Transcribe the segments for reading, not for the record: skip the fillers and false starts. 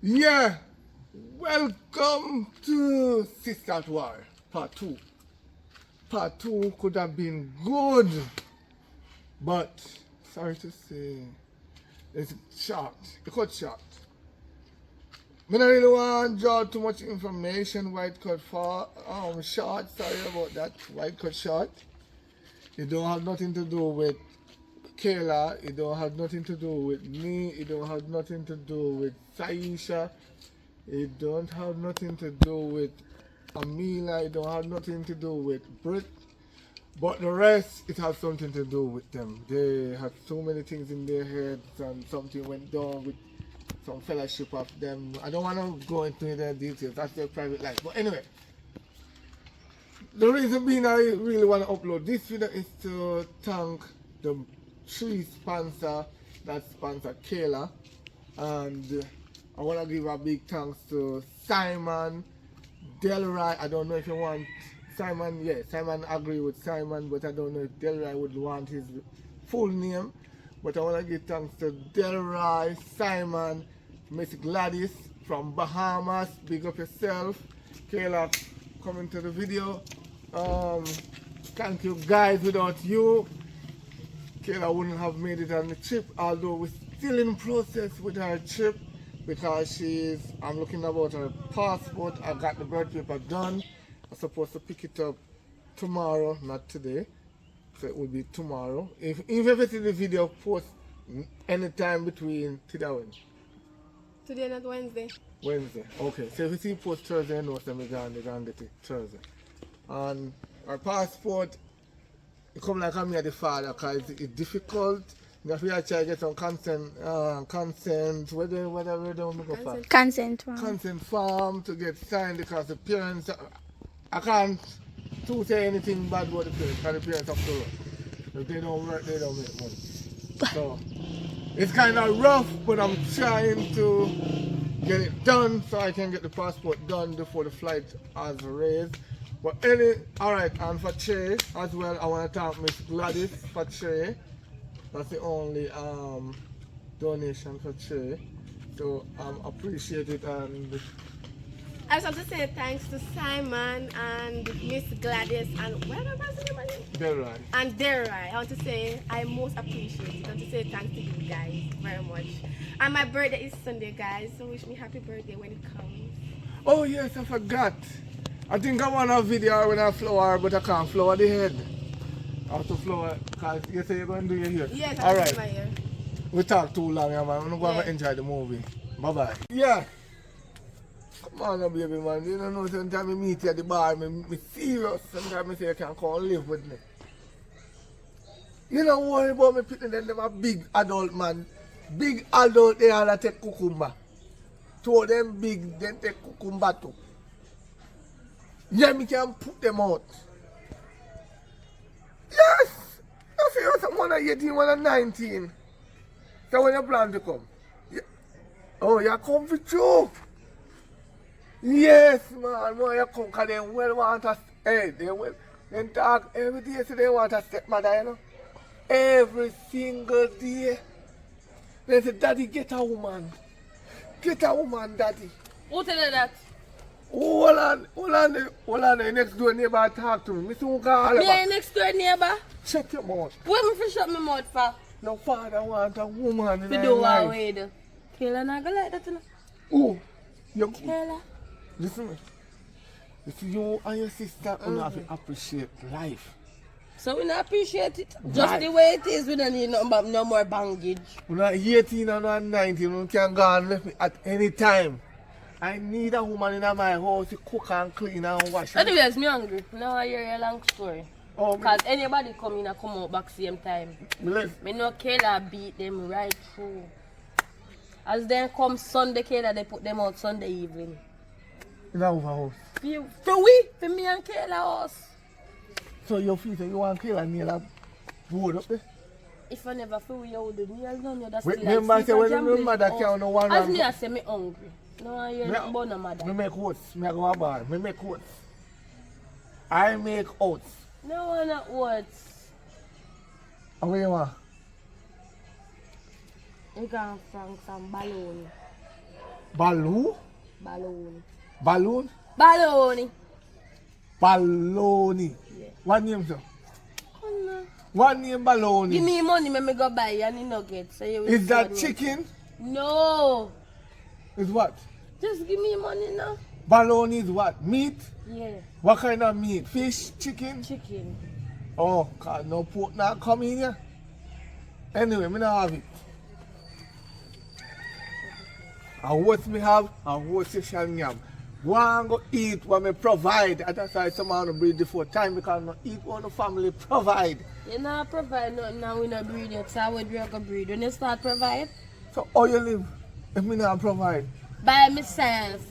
Yeah, welcome to Sister War, part 2. Part 2 could have been good, but sorry to say, it's short. It cut short. I don't really want to draw too much information, white cut for short. Sorry about that, white cut short. It don't have nothing to do with Kayla, it don't have nothing to do with me, it don't have nothing to do with Saisha. It don't have nothing to do with Amila, it don't have nothing to do with Brit, but the rest, it has something to do with them. They have so many things in their heads and something went down with some fellowship of them. I don't want to go into the details, that's their private life. But anyway, the reason being I really want to upload this video is to thank the 3 sponsors that sponsor Kayla, and I want to give a big thanks to Simon, Delroy. I don't know if you want Simon. Yeah, Simon agree with Simon, but I don't know if Delroy would want his full name. But I want to give thanks to Delroy, Simon, Miss Gladys from Bahamas. Big up yourself. Kayla coming to the video. Thank you guys. Without you, Kayla wouldn't have made it on the trip, although we're still in process with her trip because I'm looking about her passport. I got the birth paper done. I'm supposed to pick it up tomorrow, not today. So it will be tomorrow. Even if the video post anytime between today and when? Today, not Wednesday. Wednesday. Okay, so if you see post Thursday, no, so I'm going to get it Thursday. And our passport, it come like I'm the father because it's difficult. You have to try to get some consent, whatever don't go for. Consent form. Consent form to get signed because the parents, I can't to say anything bad about the parents because the parents have to run. If they don't work, they don't make money. So it's kind of rough, but I'm trying to get it done so I can get the passport done before the flight has raised. But alright, and for Che as well, I want to thank Miss Gladys for Che. That's the only donation for Che. So appreciate it, and I just want to say thanks to Simon and Miss Gladys and whatever was the name again? Delroy. And Delroy. I want to say I most appreciate it. I want to say thanks to you guys very much. And my birthday is Sunday, guys, so wish me happy birthday when it comes. Oh yes, I forgot. I think I want a video when I flower, but I can't flower the head. I have to flower because you say you're going to do your hair. Yes, all I'm right. my hair. We talk too long, yeah, man. I'm going to enjoy the movie. Bye-bye. Yeah. Come on now, baby, man. You don't know, sometimes I meet you at the bar, I'm serious. Sometimes I say you can come and live with me. You don't worry about me picking them a big adult, man. Big adult, they all take cucumber. Two of them big, then take cucumber too. Yeah, me can put them out. Yes! I see you someone at 18, one at 19. So when you plan to come? Yeah. Oh, you come for true? Yes, man. No, you come because they well want us. Hey, they will. They talk every day, so they want a stepmother, you know? Every single day. They say, Daddy, get a woman. Get a woman, Daddy. Who tell you that? Hold on, the next door neighbor talk to me. Mr. Uncle, Me and next door neighbor? shut your mouth. What am I shut my mouth for? Your father want a woman in We her do life. what we do. Kayla not gonna like that, you know? Oh, you Kayla. listen me. If you and your sister have to appreciate life. So we not appreciate it. Just the way it is, we don't need no more baggage. When I'm 18 and I'm 19, you can go and left me at any time. I need a woman in my house to cook and clean and wash. Anyways, me hungry. Now I hear a long story. Oh, Because anybody come in and come out back same time. Me know Kayla beat them right through. As they come Sunday, Kayla, they put them out Sunday evening. in our house. For me and Kayla house. So you feel you want to kill and nail a board up there? If I never feel you would do nail down you, that's Wait, still remember like say when your mother count no one. As me I say me hungry. No, I hear Me- about no mother. Me make oats. Me go a bar. Me make oats. I make oats. No one at words. And what you want? You can from some balloon. Baloo? Balloon. Balloon? Balloon. Baloney. Yeah. What name, sir? Oh, no. What name Baloney? Give me money, let me go buy you any nuggets. So you will Is that afford me. chicken? No. Is what? Just give me money now. Baloney is what? Meat? Yeah. What kind of meat? Fish? Chicken? Chicken. Oh, God, no pork now come in here. Anyway, me not have it. And what me have, and what you shall yam. Go and go eat what me provide. And that's why some man breed before time because no eat what the family provide. You not provide nothing now, we not breed yet. So how would you go breed? When you start provide? So how you live if me not provide? By myself.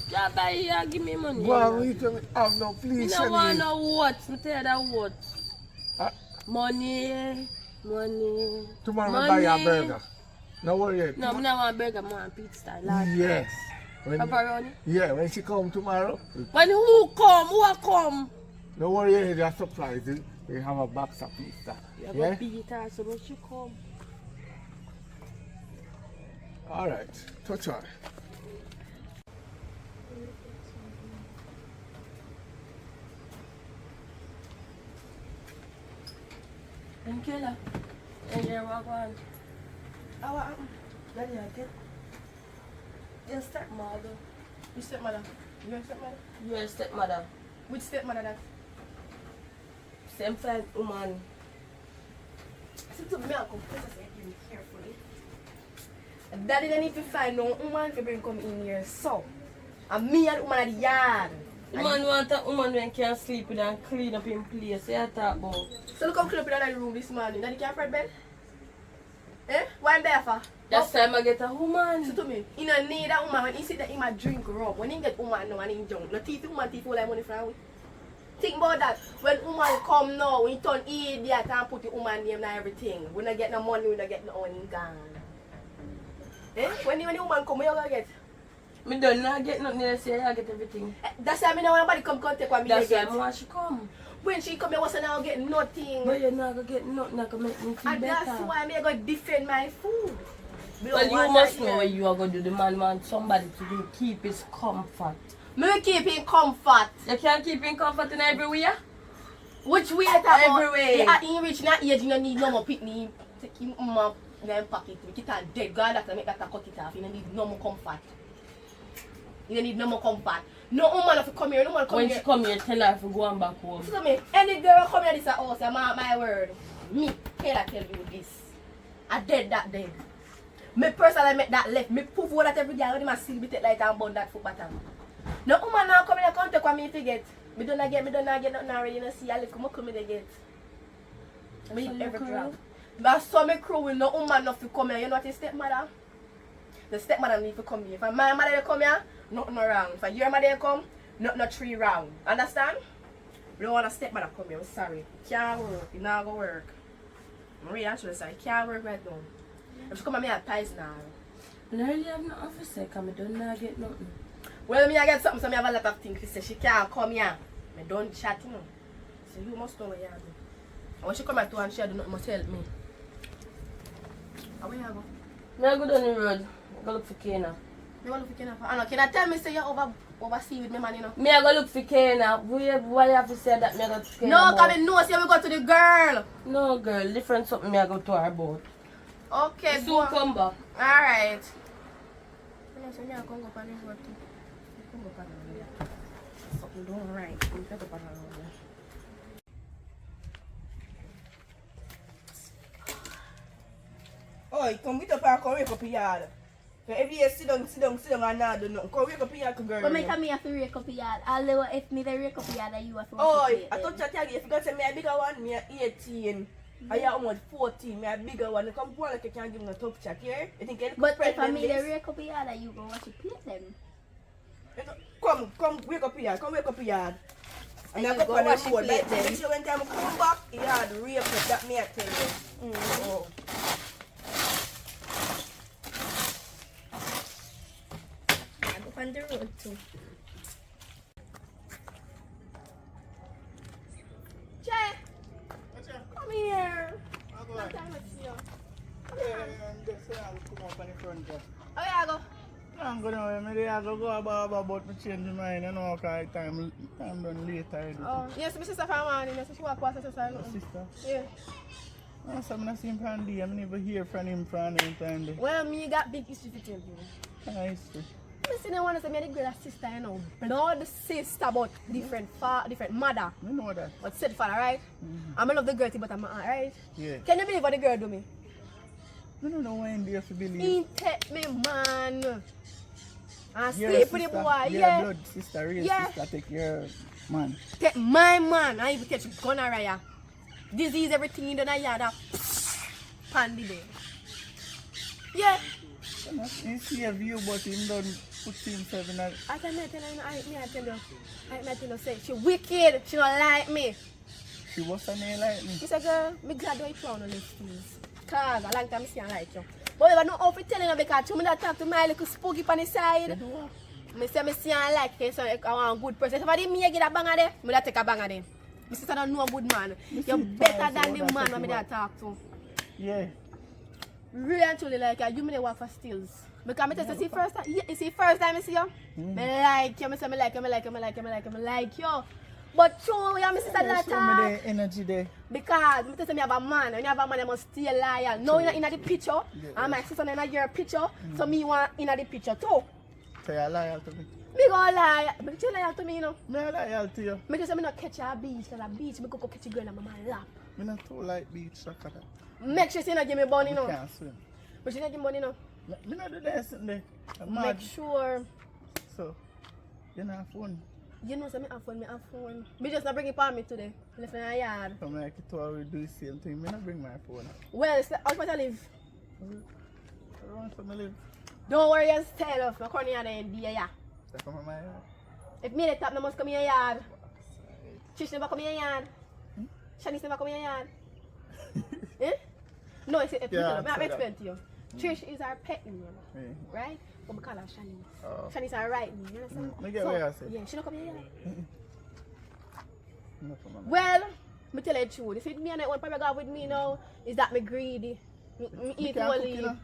Just buy here, give me money. Go and eat when me have no You please. don't want no what? I tell you that what? Ah. Money. Money. Tomorrow money. me buy you a burger. No worry yet. No, I don't want burger, I want pizza. Like Yes. When, pepperoni. yeah, when she come tomorrow, When who come? Who a come? no worry, yet, they're surprised. We have a box of pizza. You Yeah? go beat her so when she come. Alright, touch her. Thank you, la. And you're welcome. How Daddy, I get your stepmother. Which stepmother? Your stepmother? Your stepmother. Which stepmother that? Same fine woman. Sit to me, I'll come carefully. Daddy don't need to find no woman to bring come in here. So, and me and the woman at the yard. The man want a woman when can sleep with and clean up in place. So you talk about. So look how clean up in that room this morning. Daddy can't Fred bed? Eh? Why I'm there for? That's time I get a woman. So to me, you don't need a woman when he sit there he might drink rum. When he get woman now and he drunk. No teeth woman teeth all like money from we. Think about that. When woman come now, when he turn idiot and put the woman name and everything. We don't get no money, we don't get no money gone. Eh? When the woman come, what you gonna get? Me don't not get nothing else, say I get everything. That's why I don't want nobody come take what me That's why get. I want she come. When she come, I wasn't now get nothing. But you're not gonna get nothing that can make me feel And better. that's why I'm going to defend my food. Well, you must know what you are going to do. The man wants somebody to do, keep his comfort. Me keep in comfort. You can't keep him comfort in everywhere? Which way it about? Everywhere. At in rich not age, you don't need no more picnic. Take him up in them pocket. Make it a dead. God that make that a cut it off. You don't need no more comfort. You don't need no more comfort. No woman have to come here. No one come When here. she come here, tell her to go and back home. So me, any girl come here this house, my word. Me, can I tell you this? I dead that dead. Me personally make that left. Me poof all that every day. I only see bit like and bun that foot bottom. No woman now come here and take what me forget. Me don't get nothing already. You know see I live come here get. Me eat every drop. That's so me crew with no woman enough to come here. You know what your stepmother? The stepmother need to come here. If my mother come here, nothing wrong. If your mother come, nothing 3 round. Understand? We don't want a stepmother come here. I'm sorry. It can't work. It not gonna work. I'm really actually sorry. It can't work right now. If she come at me at pies now. I don't really have nothing for say, because I don't not get nothing. Well, me I get something, so I have a lot of things to say. She can't come here. I don't chat, you know. So you must know what you have. And when she come at 2 and she do nothing, must help me. How where you go? Me I go down the road. I go look for Kena. You want to look for Kena? And can I tell me say you oversee with me man, you know? Me I go look for Kena. Why you have to say that me I go to Kena? No, about? because I know say we go to the girl. No girl, different something me I go to her about. Okay, Soon go on. come back. Alright. You know, so me I come up on this road too. Come up on the something don't right. You get up on the road. Oh, come with up and come wake up the yard. So every day sit down and not do nothing. Come wake up the yard, girl. But make me have to rake up the yard. Although if me the rake up the yard, you have to Oh, wash the I plate thought then. you tell you if you got say me a bigger one, me a 18. I am almost 14, me a bigger one. You come boy like you can't give me a tough chat here. You think you But if I pregnant made the this? rake up the yard, you go wash the plate then. Come wake up here, come wake up here. And I you go go on wash the the road. plate then. Make sure when time I come back, he had rape up, that me I tell you. Oh. I go on the road too. Jay, come here. Long time I see you. Oh, yeah, I go. I'm going to go about me change my mind, you know, because time done later. Oh, yes, my sister from morning. Yes, she walk past her sister. Sister? Yeah. No, so I'm not seeing from day. I never hear from him from any time there. Well, me got big history to tell you. Nice. I see no one say me the girl sister, you know. Blood sister, but different mother. I know that. But said father, right? I'm love the girl, but I'm aunt, right? Yeah. Can you believe what the girl do me? I don't know when they have to believe. He take me, man. And Your sleep with the sister, boy, your yeah. blood sister, real Yeah. sister, take your man. Take my man. I even catch gonorrhea. Disease, everything in the yard. Pan the bed. Yeah. He save you, but he don't put himself in a... I tell you, say, she wicked. She don't like me. She was a name like me. She said, girl, me glad you proud of these things. Cause a long time I see I like you. But I don't know how to tell you because you don't talk to my little spooky on the side. I say I see I like you, so I want a good person. If I didn't get a banger there, I take a banger there. My sister don't know a good man. You're better than the man when I talk to. Yeah. Really and truly like you, may work for stills. Because I tell you, first time, you see first time I see you, I like you, I say I like you. But true, you sister that show me the energy there. because I tell you, I have a man, when you have a man, I must stay loyal. Now you're in the picture, and my sister in your picture, so me want in the picture too. So you're loyal to me? Me go lie, but you loyal to me, you know. I'm loyal to you. Me just say me not catch a beach, because a beach, me go catch a girl and my lap. I'm not too like beach soccer. Make sure you not give me bunny, you know. I can't swim. But you not give me bunny, you know. I'm not do that sitting there. I'm Make mad. sure. So, you're not fun. You know, so me have phone. Me just not bring it for me today. Left in the yard. I'm like, it all we do the same thing. I not bring my phone. Well, it's how much I live? I want to live. Don't worry yourself. I'm coming here and be here. So come on my yard. If me the top, no must come in your yard. Trish never come in your yard. Shanice never come in your yard. Eh? No, it's Yeah, I explain to you. Trish is our pet name, Yeah. right? But we call her Shanice. Oh. Shanice is our right name, you understand? I get what you say. Yeah, she don't come in your yard. No, come on. Well, me tell you the truth. If it me and I want to go with me now, is that me greedy. Me eat can't only. cook, you know?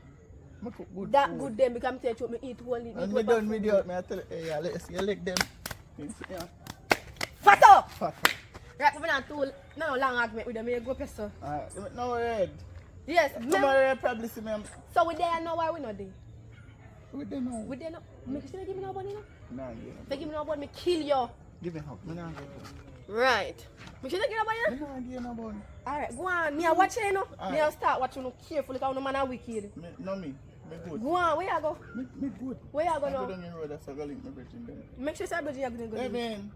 I cook good That food. good then because me tell you the truth, me eat only. And me done video, I tell you, hey, yeah, let's see, you lick them. Yeah. Fat up! Fuck. Right, I'm not too no long argument with them. Me go press her. Alright, no red. Yes, Tomorrow you probably see me. so we there now, why we not there? We don't know. We there now. Make sure you give me no money now. Nah, If you give me no money, me kill you. give me a hug. Me nah give Right. Make sure you give me no money now. you. Me nah give you no bone. Alright, go on. Me a watch you know. Me Alright. a start watching you carefully because no man are wicked. Me, no me. Me good. Go on, where you go? Me good. Where you go I go now? down the road, that's a go link me bridging there. Make sure you say you're Hey, good. man.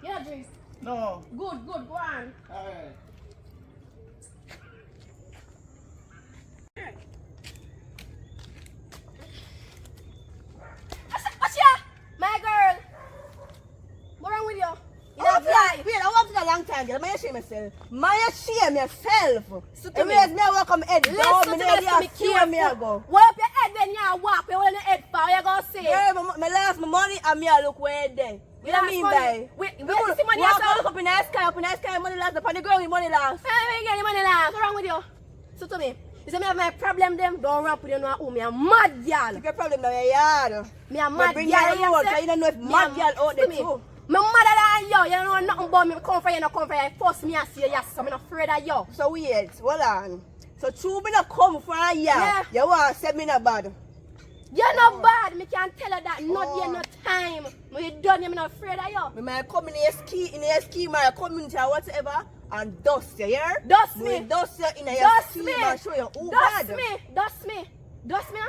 Yeah, drink. No. Good, go on. Alright. What's ya? My girl. What wrong with you? You Oh, don't fly. wait, I work for a long time, girl. I shame myself. I shame myself. So to me. Anyways, me I work on my head down. Listen Me to know me, they are fear me I careful. go. What up your head when you walk? Where will your head fall? You gonna say? Girl, my lost my money and me I look where there. You know what I mean by? Wait, you see money walk yourself? look up in the sky, money lost. Upon the ground, money lost. Hey, get the money last. What's wrong with you? So to me, you say me have my problem them. Don't run with you know who me a mad girl. Take your problem in your yard. Me a mad bring girl. your road, 'cause you don't know if mad girl out there me. too. Me madder than you. You don't know nothing about me. Come for you, no come for you. Force me and see you. Yes, so I'm not afraid of you. So weird. Hold on. So true, me not come for a year. Yeah. You want to say me not bad? You're not bad. Me can't tell her that. Not yet, no time. Me you done. I'm not afraid of you. Me might come in the ski, my community or whatever, and dust you, hear? Dust Me me. dust you in your Dust scheme me. and show you who Dust bad. me. Dust me. Dust me.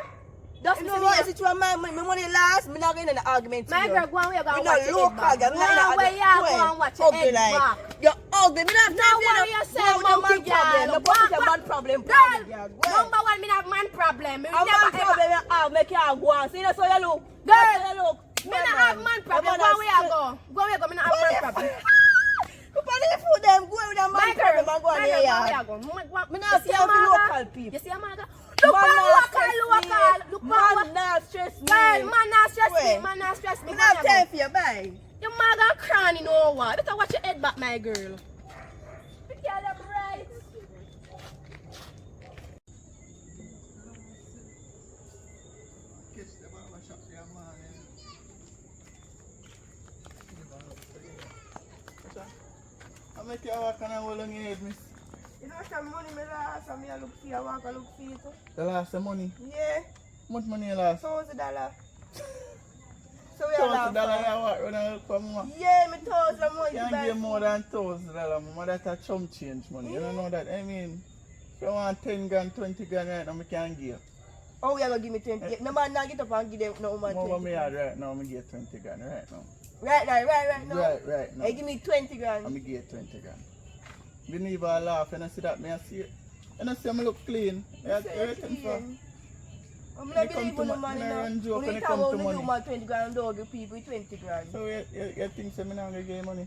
Dust You me. know see what? me. Is it you and my money last? Me not going in an argument My with you. girl, go on where you go Me and not watch your local head back. girl. Go Me not in on a where you go and watch your ugly head like. back. You're ugly. Me not have Now time for worry you. yourself, Go with monkey your man problem. girl. No problem with your man problem. Girl, number one, me have man problem. Me A never man ever. problem you have, make you go on. See, that's how you look. Girl, That's how you look. Me not have man problem. Go where you go. Go where you go. Me not have man problem. Look on the food them. Go with your My man girl, problem and go on my your girl, yard. go where you go. Me not have time for local people. You see a maga? Look Man on not local. stress Look me. on Man not stress me. Girl, man not stress me. Wait. Man not stress me. Me not have time for you, bye. Your maga crying no one. Better watch your head back, my girl. Be careful, right? Catch the barber shop, yeah, man. make you walk and hold on your head, miss? You know some money me last and me a look for you, I walk and look for you too. The last of money. Yeah, How much money you last? $1,000. So we are $1,000 laughing. you walk run and look for mama. Yeah, me 1,000 money. You can't give more than $1,000, mama. That's a chump change money. You don't know that. I mean, if you want 10 grand, 20 grand right now, I can't give. Oh, you are gonna give me 20. No man, now get up and give them no man More 20. me had right now, I get 20 grand right now. Right now. Right now. Hey, give me 20 grand. I'm get 20 grand. Believe I laugh and I see that me I see it. And I see I look clean. Everything for. I'm When not it come believe to in the mo- money when I now. run joke, When when you it talk come about to me money. do man 20 grand, don't give people 20 grand. So you think so me not gonna get money?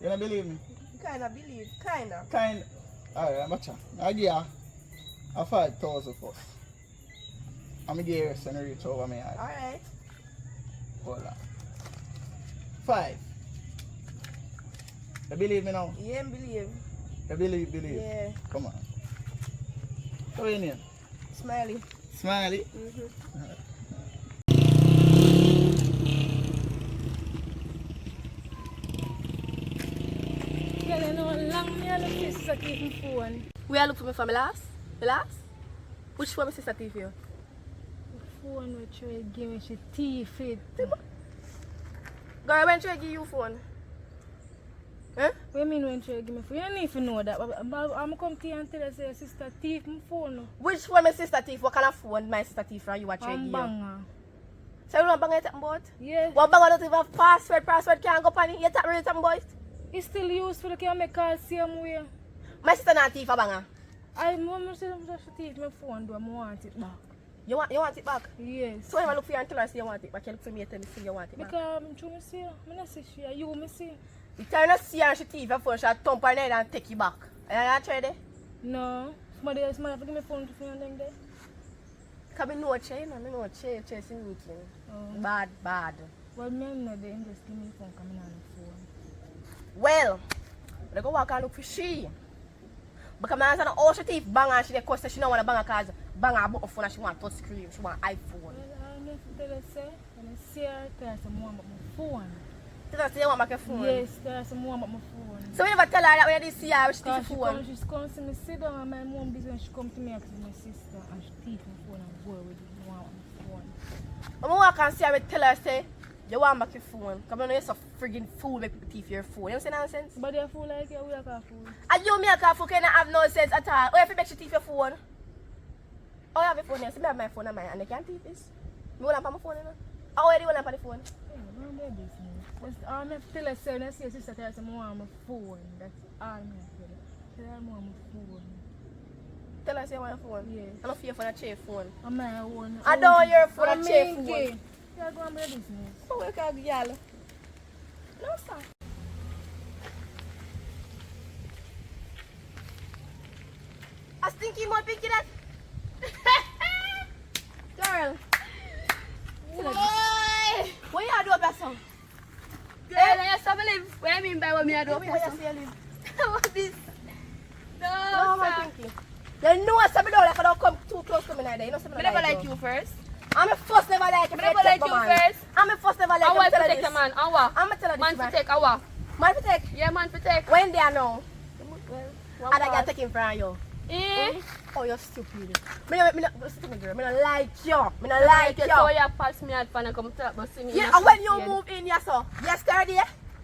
You don't believe me? Kinda believe, kinda. Kind. Alright, matcha. I give you a 5,000 first. I'm gonna give you and reach over my head. Alright. Hold on. 5. You believe me now? Yeah, believe. You believe? Yeah. Come on. What's your name? Smiley. Smiley. Girl, you know, long me I look for sister keep my phone. Where I look for me for my last? The last? Which one my sister TV you? Phone which you give me, she thief it. Girl, when should I give you phone? Huh? What you mean when you give me phone? You don't need to know that. But I'm come to you and tell you say your sister thief my phone. Which one my sister TV? What kind of phone my sister TV from you watch I'm you? banger. So you don't bang it about? Yes. What bang don't even have password can't go on it. You talk really some boys? It's still useful, you can make calls same way. My sister not TV banger. I'm say she thief my phone, do I want it back. You want it back? Yes. So when I look for you and tell her say you want it back, you look for me and tell me say you want it back. Because I'm trying to see her. I'm not see she, you me see. You tell her not see her and she TV her phone, she'll thump her head and take you back. And you not try there? No. Somebody else might have to give me phone to find them there. Because I know a chain, I know a chain, sneaking. Oh. Bad. Well, me know they just give me phone coming on the phone. Well, I go walk and look for she. Because I know all she thief bang and she de cost she don't want to bang her cause bang her button phone and she want touch screen, she want iPhone. Well, I need to tell her say, when I see her, tell her some more about my phone. Tell her say you want back your phone? Yes, tell her some more about my phone. So you never tell her that when you did see her, she Because thief your phone? she's come to me sit down and my mom busy when she come to me asking my sister and she thief my phone and go with it. Want my phone. I'm going to walk and see her and tell her say, you want back your phone. Because I know you're so friggin' fool make people thief your phone. You know what I'm saying? But they fool like you, we are a fool. And you make a fool can have no sense at all. Oh, if you make she thief your phone? Oh, you have your phone here. See me have my phone on mine and they can't thief this. You want to have my phone, you know? Oh, where do you want to have the phone? Yeah, don't be business. I'm going to tell her say, when I see your sister tell her some more on my phone. That's all I'm going to tell her. Tell her more on my phone. Tell her say you want your phone? Yes. I don't fear for that chain phone. I'm my own. I don't want your phone, I'm a chain phone. making. Yeah, go on my business. Oh, you can't be y'all. No, sir. I stinky more pinky that. Girl. Boy. What you do up your son? Girl, I just believe what I mean by what me I do. Where you see you live? What this? No, No, my sir. pinky. You know something don't like I don't come too close to me like that. You know something I never like you first. I'm a first never like you. I never like you first. I'm a first never like I you. want to tell her take this. a man. Awa. I'm gonna tell her this. Man to man. take awa. Man to take. Yeah, man to take. When they are now. One And I part. got taken from you. Eh? Oh, you're stupid. Listen to me, girl. Me not like you. Me not like you. So you pass me out and come to but see me. Yeah, and when you move in, yes, sir. Yesterday.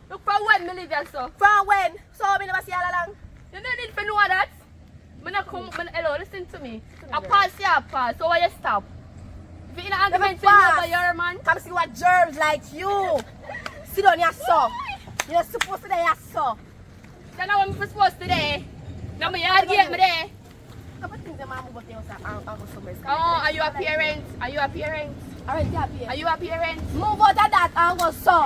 Look for when me live here, so. From when? So me never see all along. You don't need to know that. Me not come, hello, listen to me. I pass you, I pass. So why you stop? If you're in an argument with me over your man. Come see what germs like you. Sit down, yes, sir. You're supposed to be yes, sir. Then I want me supposed to there. Now me yard gate me there. Couple things that move up there and go somewhere. Oh, are you a parent? Are you a parent? Alright, yeah, here. Are you a parent? Move out of that and go, sir.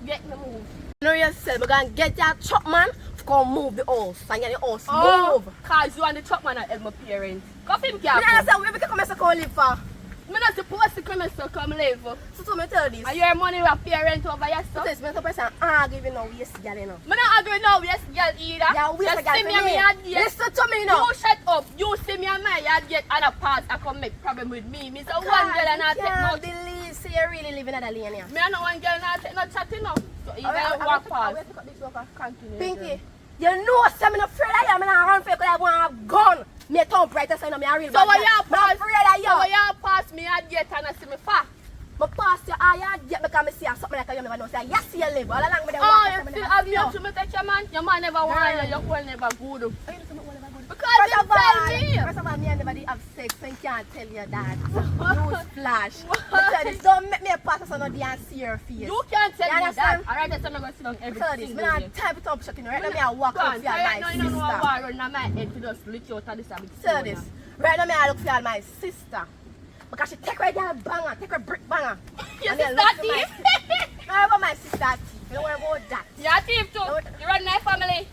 Get me move. You know yourself, we're going to get your truck man to come move the house and get the house move. Cause you and the truck man are help my parents. Go film I careful. don't understand where we can come here to come live for. I'm not supposed to come here to come live. So to me tell this. Are your money a parent over your So stuff? this man person argue with no waste girl, you know. I'm not arguing now with this girl either. Yeah, waste Just girl see for me and me. my yard gate. Listen to me now. You shut up. You see me and my yard gate and a part I come make problem with me. Me say one girl and I take no. Can't believe, see you really living in a lane here. Me and no one girl not take no chat enough. So you better walk past. Pinky, you know I'm not afraid of you. I'm not run for you because I want a gun. Me a thump right so you know me a real So bad when guy. you I'm pass, afraid of you. so when you pass me at gate and I see me fat. I pass you all you get because I see something like you never know. Say, yes, you live. All along with the Oh, walk. you still have me to me take your man? Your man never want you, your girl never good. Because First you of all, tell me. first of all, me and never did have sex, so you can't tell you that. News flash. So this don't make me a pass so no day and see your face. You can't tell You me that. understand? Alright, that's not going to sit down every So this, me single not day. type it up shut in. Right now me I walk out for you and Right now, my you don't know what sister. war running on my head to just lick you out of this habit. So this, right now me I look for you and my sister. Because she take her girl banger, take her brick banger. Your And then sister look for my thief? sister. No, about my sister thief. You don't worry about that. You're a thief too. You run my family.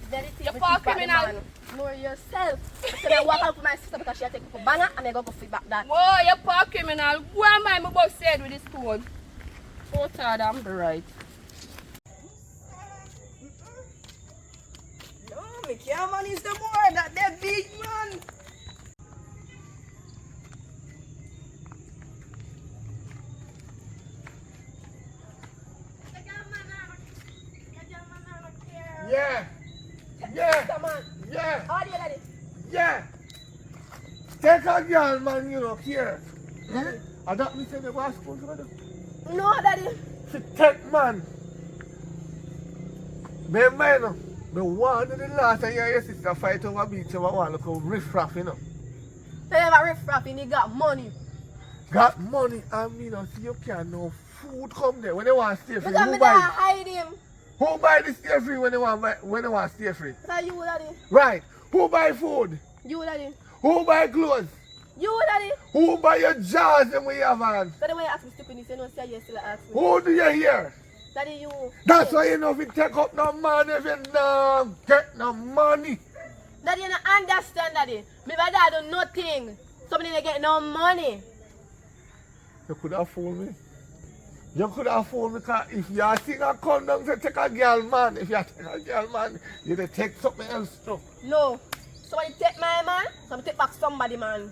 Very thief, You're we poor thief back the criminal. man. Know yourself. So I walk out for my sister because she take me for banger and I go feedback that. Whoa, you're poor criminal. Why am I about said with this stone? So tired, I'm right. No, me can't manage the more. That they big man. Yeah. Yeah. Come on. Yeah. How do you get it? Yeah. Take a girl, man, you know, here. I don't me say the boss school for them. No, daddy. To take man. Me man, me want the last time your sister fight over beach over one look how riff-raff, you know. They never riff-raff and he got money. Got money and me not see you can no food come there when they want to stay free. Because me Who there buy, hide him. who buy the stay free when they want to stay free? So you, daddy. Right. Who buy food? You, daddy. Who buy clothes? You, daddy. Who buy your jars and we have on? So the way you ask me stupidness, you know, say yes, still ask me. Who do you hear? Daddy, you. That's why you know if you take up no money, if you no get no money. Daddy, you don't understand, daddy. Me my dad do nothing. Somebody they get no money. You could have fooled me. You could have fooled me because if you are seeing a condom to take a girl man, if you take a girl man, you take something else too. No. Somebody take my man, somebody take back somebody, man.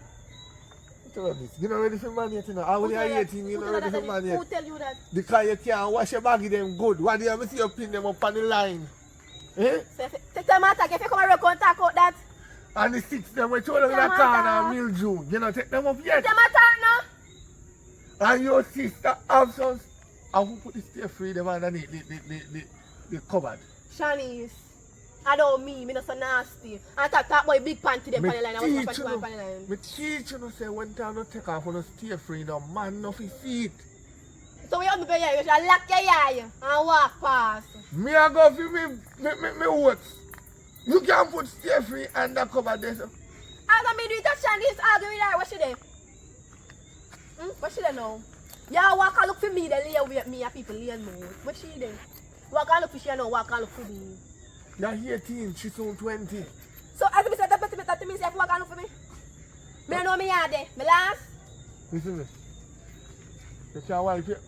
You're not ready for man yet, you know. I only 18, you're not ready for man yet. Who tell you that? Because you can't wash your baggy them good. Why do you ever see you pin them up on the line? Eh? Say, take them out, if you come and contact out that. And the six them we throw them in a corner and mildew. You know, take them up yet. Take them out now. And your sister have some. I will put the stay free them underneath the cupboard. Shanice. I don't mean, me not so nasty. I talk boy big panty them Me on the line. I was teach you, on the line. me teach you, no say when time no take off, no stay free, no man, no fi feet. So we have to be here, you should lock your eye and walk past. Me a go fi me what? You can put stay free under cover there. So. As me do it, Shanice argue with her, what she there? What she there now? Yeah, walk and look for me, they lay with me and people lay move. What she there? Walk and look for she now, walk and look for me. You're 18, she's soon 20. So as me say that means you have to walk and look for me. Me know me are there. Me last? Listen me. You can't wipe it.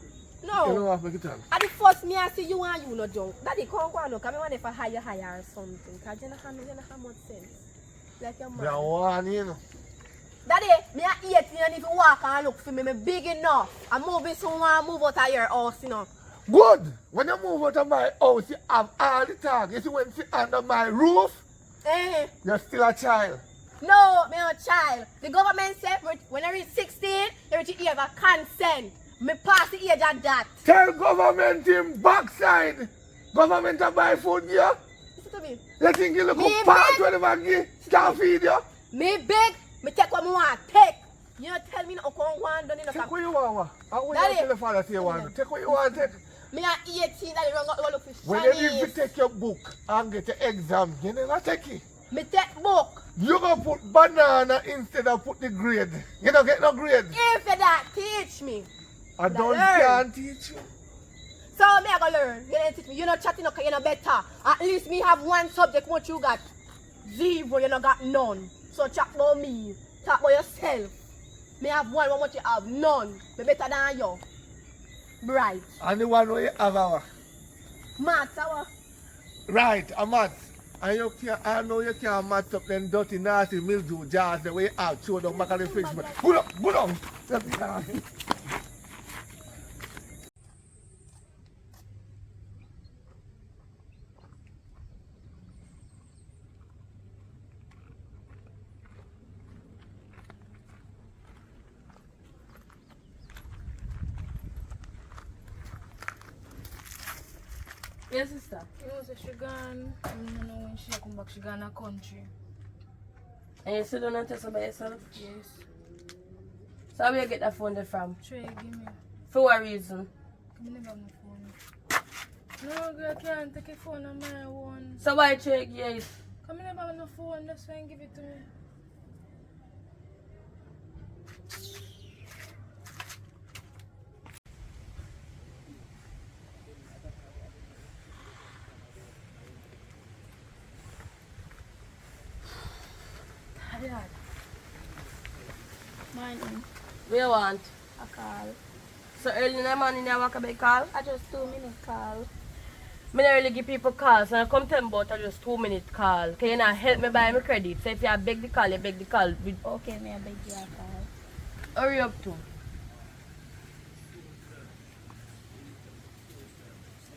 You No. don't have to make it on. At the first me I see you and you no junk. Daddy come on no, come me want if I hire or something. Cause you know how much sense. Like your man. You're one, you know. Daddy, me are 18 and if you walk and look for me, me big enough. I'm moving someone move out of your house, you know. Good. When you move out of my house, you have all the time. You see when you under my roof, Eh. you're still a child. No, me not child. The government said when I reach 16, you reach the age of consent. Me pass the age of that. Tell government in backside. Government to buy food here. Listen to me. You think you look Me up part beg. whenever you can't feed you? Me big, me take what me want take. You don't tell me no come one done in Take the what you want. I want Daddy. you to tell the father say you want. Take what you want. Take. Me are 18 that you don't go look for When you need to Shanice. take your book and get your exam, you never take it. Me take book. You gonna put banana instead of put the grade. You don't get no grade. If you that teach me. I don't learn. can't teach you. So me I go learn. You don't teach me. You not chatting okay, you know better. At least me have one subject what you got. 0, you not got none. So chat about me. Talk about yourself. Me have one, what you have? None. Me better than you. Right. And the one where you have our. Maths, our. Right, a maths. And you can, I know you can't match up them dirty, nasty mildew jars the way out, throw them back on the fridge. But put up, put up. Yes, sister. You know, say she gone. I don't know when she come back, she gone a country. And you sit down and test her by yourself? Yes. So where you get that phone there from? Trey, give me. For what reason? Come never have my phone. No, girl, can't take a phone on my own. So why check yes? Come never have no phone, that's why I give it to me. Tired. Morning. What you want? A call. So early in the morning you walk a big call? I just 2 minute call. I don't really give people calls and I come tell me about a just 2 minute call. Can you not help me buy my credit? So if you beg the call, you beg the call. Okay, may I beg you a call? Hurry up too.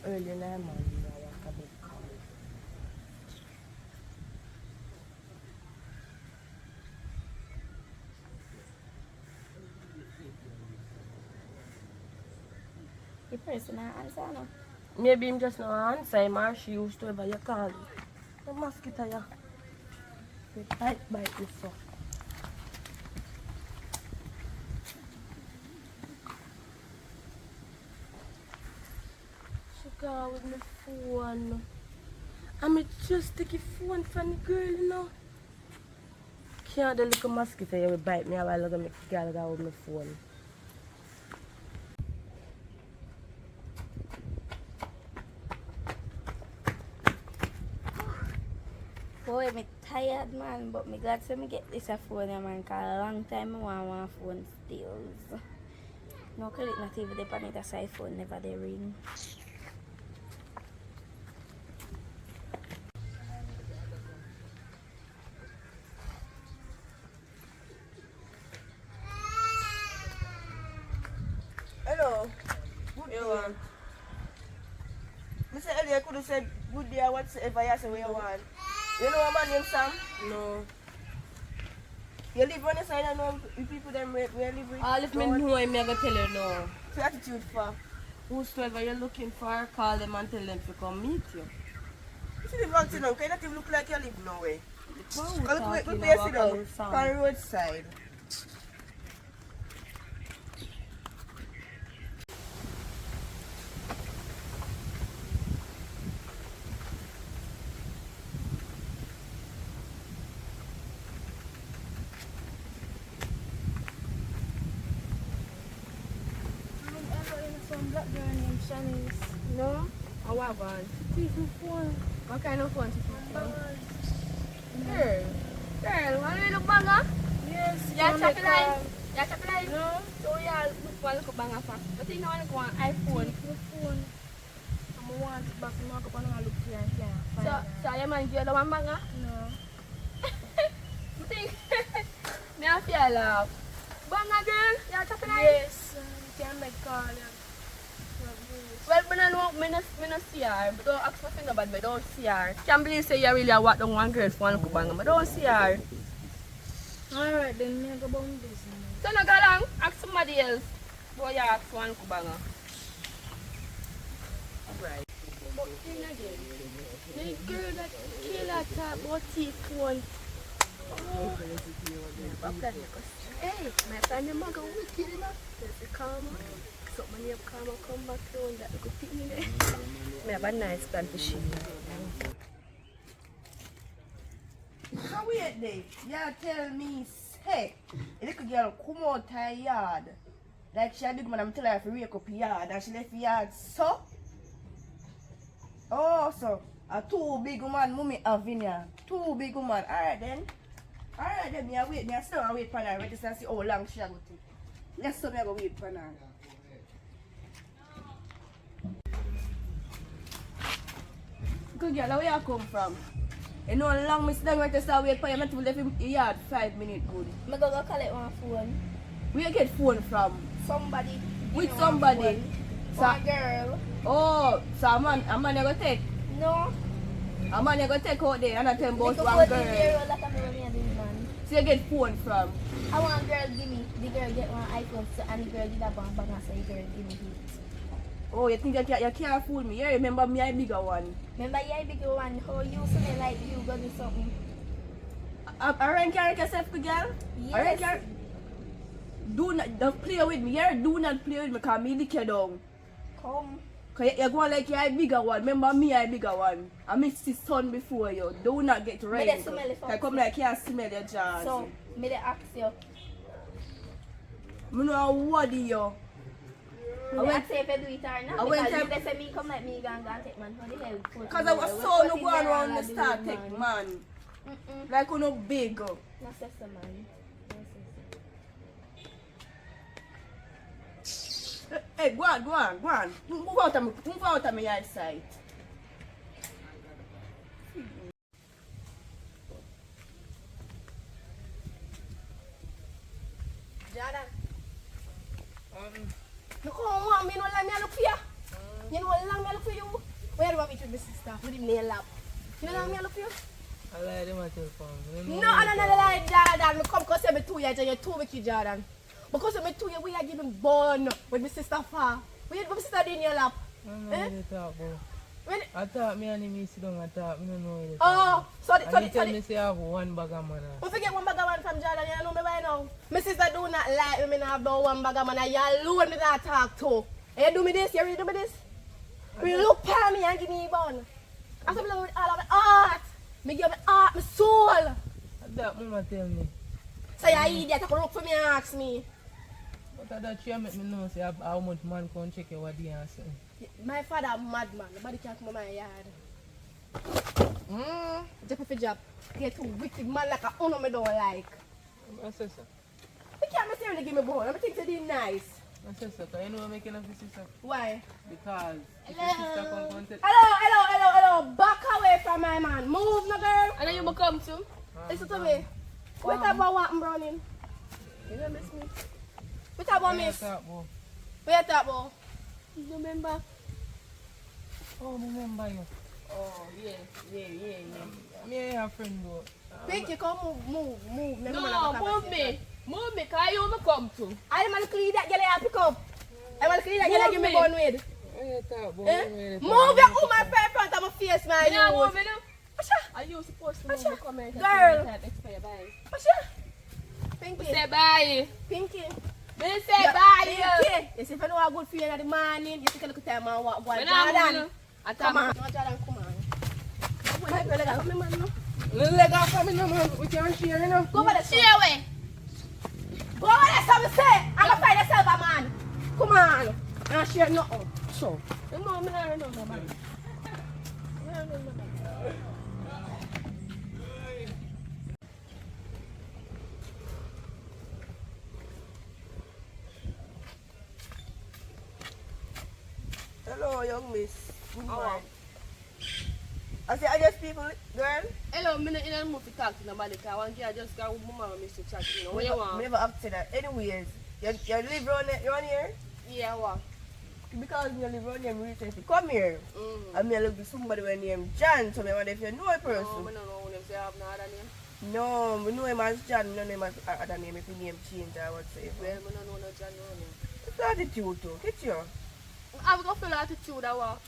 Early in the morning you walk a big call. The person I answer no. Maybe him just no answer him or she used to ever you call him. The mosquito ya. They bite this so. She go with my phone. I'm just take a phone from the girl, you know. Can't the little mosquito here will bite me while I make the girl go with my phone. Boy, me tired man, but me glad to me get this a phone man, cause a long time I want one phone still. No credit not even the pan it as iPhone never they ring. Hello. What you want? Mr. Earlier could have said good day or whatsoever you say what you want. You know a man named Sam? No. You live on the side and know the people them where you live with? All if me know him, I go tell you no. What's your attitude for? Whosoever you're looking for, call them and tell them to come meet you. You see the wrong thing now, can you not even look like you live nowhere? Why Look, we we talking place about it down our sound? on the roadside. Some black girl named Shanice. No? I want one. Take my phone. What kind of phone? Girl, want to look banger? Yes, Yeah, from chop the it line. car. Yeah, chop it line. No, So yeah, look one banger fast. But you know want to go on iPhone. take my phone. I'm want it back. I'm going to look here and can't find So, it. so your man give you the one banger? No. You think? Me I feel laugh. Banger girl, yeah, chop it line. Yes, can make call. Yeah. Well, I know, I don't see her. But don't ask my finger bad, but don't see her. Can't believe say you really walk down one girl for one banger, but don't see her. Alright, then me go about my business. So no go along, ask somebody else. Boy, you ask one banger. Right. But then again, the girl that kill her talk about T-phone. Hey, my friend, your mother wicked enough. There's a karma. So many of karma come back down that good thing there. I have a nice plan for she. So wait there. You tell me, hey, a little girl come out her yard. Like she did when I'm telling her to wake up yard and she left yard so. Oh, so a two big woman mummy have in here. Two big woman. Alright then, me I wait. Me I still wait for her. Ready to see how long she go take. Yes, so me I go wait for her. Good girl, where you come from? You know how long me sit down right to start wait for you. I'm not left in the yard 5 minutes good. Me go collect one phone. Where you get phone from? Somebody. With somebody? So, One girl. oh, so a man you go take? No. A man you go take out there and I tell him about Little one boy, girl. the girl that I'm with me and this man. So you get phone from? I want girl give me. The girl get one iPhone so, and the girl did a bang banger so the girl give me it. Oh, you think you can't fool me? Yeah, remember me, I bigger one. Remember you bigger one, how you say like you go do something? Around carry yourself, girl? Around Yes. carry. Do not don't play with me. Yeah, do not play with me because me lick you down. Come. Because you're going like you're a bigger one. Remember me, I bigger one. I missed his son before you. Do not get ready. dey smell it I come like you smell your jazz. So, me dey ask you. I know what you. Me dey ask you if you do it or not. I went Because to- if they say me come like me gonna take man. How the hell? Because I was so no going around the start take man. Mm-mm. Like no big. No say so, man. No say so. Hey, go on. Move out of my eyesight. Jordan. Look how me no let me look for you. You know how long me look for you? Where do I meet with my sister? With him nail lap. You know how long me look for you? I lie them at your phone. No, Jordan. Me come cause me 2 years and you're too wicked, Jordan. Because me 2 years we are giving born with my sister far. With my sister in your lap. I don't know what they talk about. When, I thought me and him sit down and talk. I don't know what they oh, talk so about. And he tell the me say I have one bag of money. we forget one bag of man from Jordan, you know me by now. My sister do not like me not about one bag of man and you alone me not talk to. And you do me this, you really do me this? You look at me and give me a bun. I come along with all of my heart. Me give me heart, my soul. That mama tell me. So you idiot, I come look for me and ask me. But that she make me know say how much man can check your body and say. My father a madman, nobody can come in my yard. Jump for job. Get too wicked man like a owner me don't like. I say so. We can't necessarily give me bone, I think they nice. I say so. Cause you know I'm making a sister. Why? Because if your sister come and tell Hello. Back away from my man. Move, no girl. And then you will come to. Listen to me. What about what I'm running? You don't miss me. What about miss? talk about. Where you talk about? Remember? Oh, remember you. Oh, yeah. Me and your friend go. Pinky, come move. Never No, mind, have a move conversation. me. Move me, cause you will come to. I'm gonna clean that girl I pick up. I'm gonna clean that girl I give me Move me. gun with. What you talk about? Eh? Move your woman in front of my face, man. You know what You. me do? Asha, Are you supposed to move Asha, me come here? girl. Expire bye. Asha. Pinky. Say bye. Pinky. Me say bye. Pinky. You see, if I know how good for you in the morning, you take a look at time and what Me Jordan. not move. I Come talk. on. No, Jordan, come on. My girl, come here, man. No. Little leg off of me, no man. We can't share, you know. Go over there, Stay away. Go over there, something say. I'm gonna find yourself a man. Come on. I'm not share nothing. So. No, me not remember, man. Hello, young miss. Good morning. I say, I just people, girl. Hello, me not in the mood to talk to nobody. Cause one girl just got with mama and Mr. Chat. You know what you Me want? never asked you that. Anyways, you live around here? Yeah, what? Because you live around here, me recently come here. I mean, I look for somebody by name John, so I wonder if you know a No, person. me don't know when them say I have no other name. No, we know him as John, we know him as other name if his name change or whatsoever. Well, me don't know no John no name. It's attitude too, get you. I've got feel attitude I walk.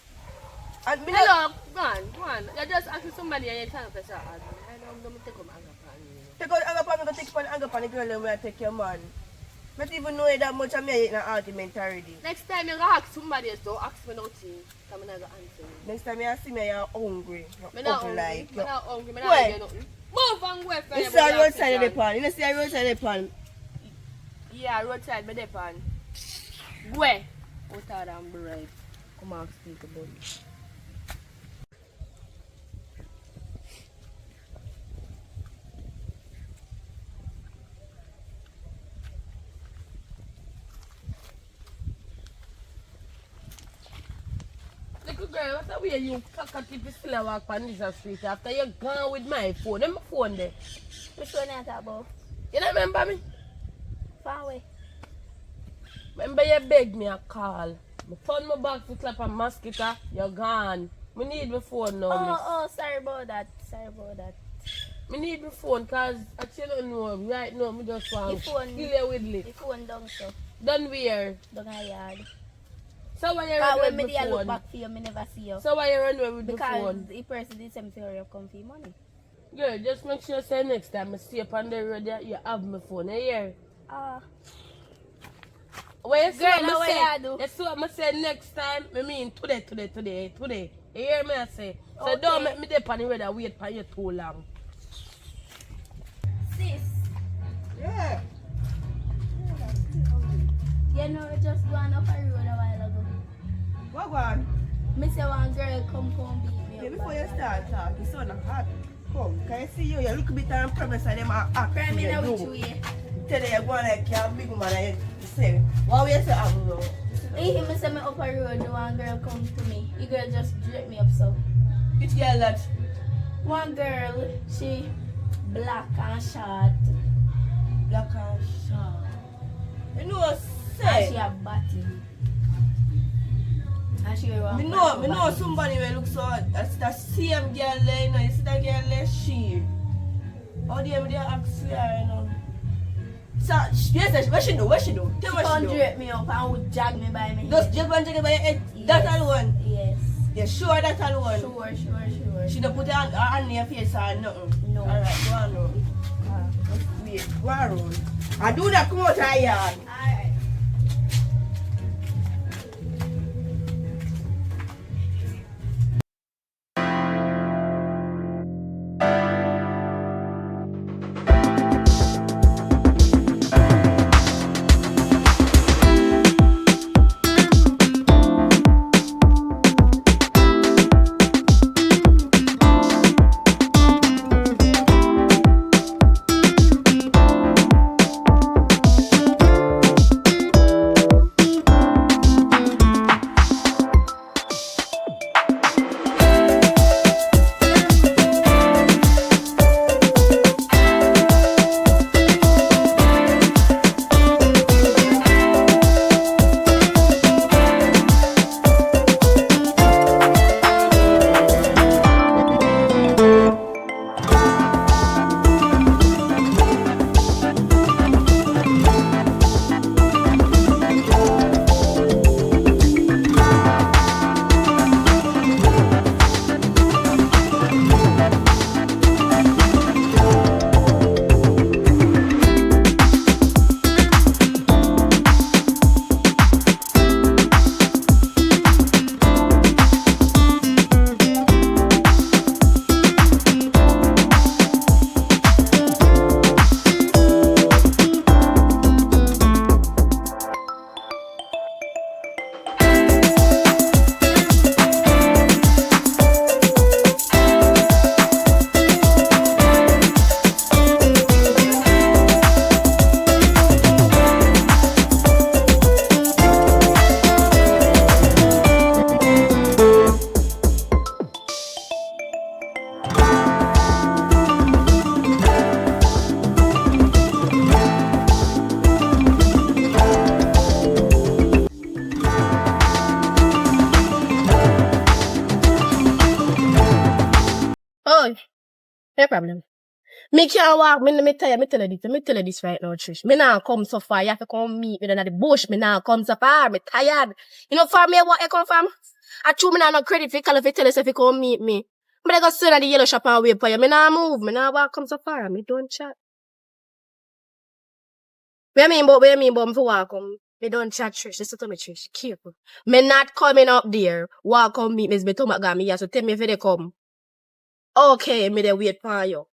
And me Hello, go on. You just asking somebody and you tell them to say, I don't take up anger for you. take out anger pan, go take pan anger pan the girl and we take your man. Not even know that much of me in an argument already. Next time you go ask somebody else, don't ask me nothing. Because I'm not going to answer you. Next time you see me, you're hungry. Me You're not up hungry. like. Me not hungry. Me not Where? get nothing. Move and go for You see a roadside of the pan. You see a roadside of the pan. Yeah, roadside me dey pan. Where? What are them bread? Come on, speak about it. Little girl, what the way you cock if you still walk on this street after you gone with my phone? Let my phone there. Which one you talk about? You don't remember me? Far away. Remember you begged me a call. I turn my back to clap a mosquito, you're gone. Me need my phone now, miss. Oh, sorry about that. Me need my phone cause I don't know right now me just want Your phone. to kill you with The it. phone down so. Done where? Down a yard. So why you Because run when with me the there look phone? back for you, me never see you. So why you run away with the Because phone? the person did something for you come for your money. Girl, just make sure say next time I see you on the road you have my phone. You hear? Ah. What you see Girl, what now me say? what you do? You see what I say next time? I mean today. You hear me I say? So Okay. don't make me dip on the road and wait for you too long. Sis, Yeah. you know you just gone up a road a while ago. What one? Me say one girl come beat me Yeah, up. before you start talking, so not hot. Come, can I see you? You look a bit on premise and them are act. Prime you in do. which way? Tell you you're going like you're a big woman and you say, what we say, I'm wrong. He me say me up a road, the one girl come to me. The girl just drape me up so. Which girl that? One girl, she black and short. Black and short. You know, And she say. a body. And she wear one Me know somebody will look so, that's the same girl there, you know, you see that girl there, she. How they act swear, you know. So, yes, what she do? Tell She me what she come do. drape me up and would jag me by me. Just jump and jump by your head, that alone. Yes. You sure that alone? Sure. She don't put her hand in your face or nothing? No. Alright, go on now. Wait, go around. I do that, come out of your yard. Alright. Oh, no problem. Me can't walk, me tell you this right now, Trish. Me nah come so far, you have to come meet me in the bush, me nah come so far, me tired. You know for me what I come from? I true me nah no credit for call if you tell us if you come meet me. But I go sit at the yellow shop and wait for you. Me nah move, me nah walk come so far, me don't chat. What you mean about me for walk come? Me don't chat, Trish. Listen to me, Trish. Careful. Me not coming up there. Walk come meet me, to my me, so tell me if they come. Okay, me they wait for you.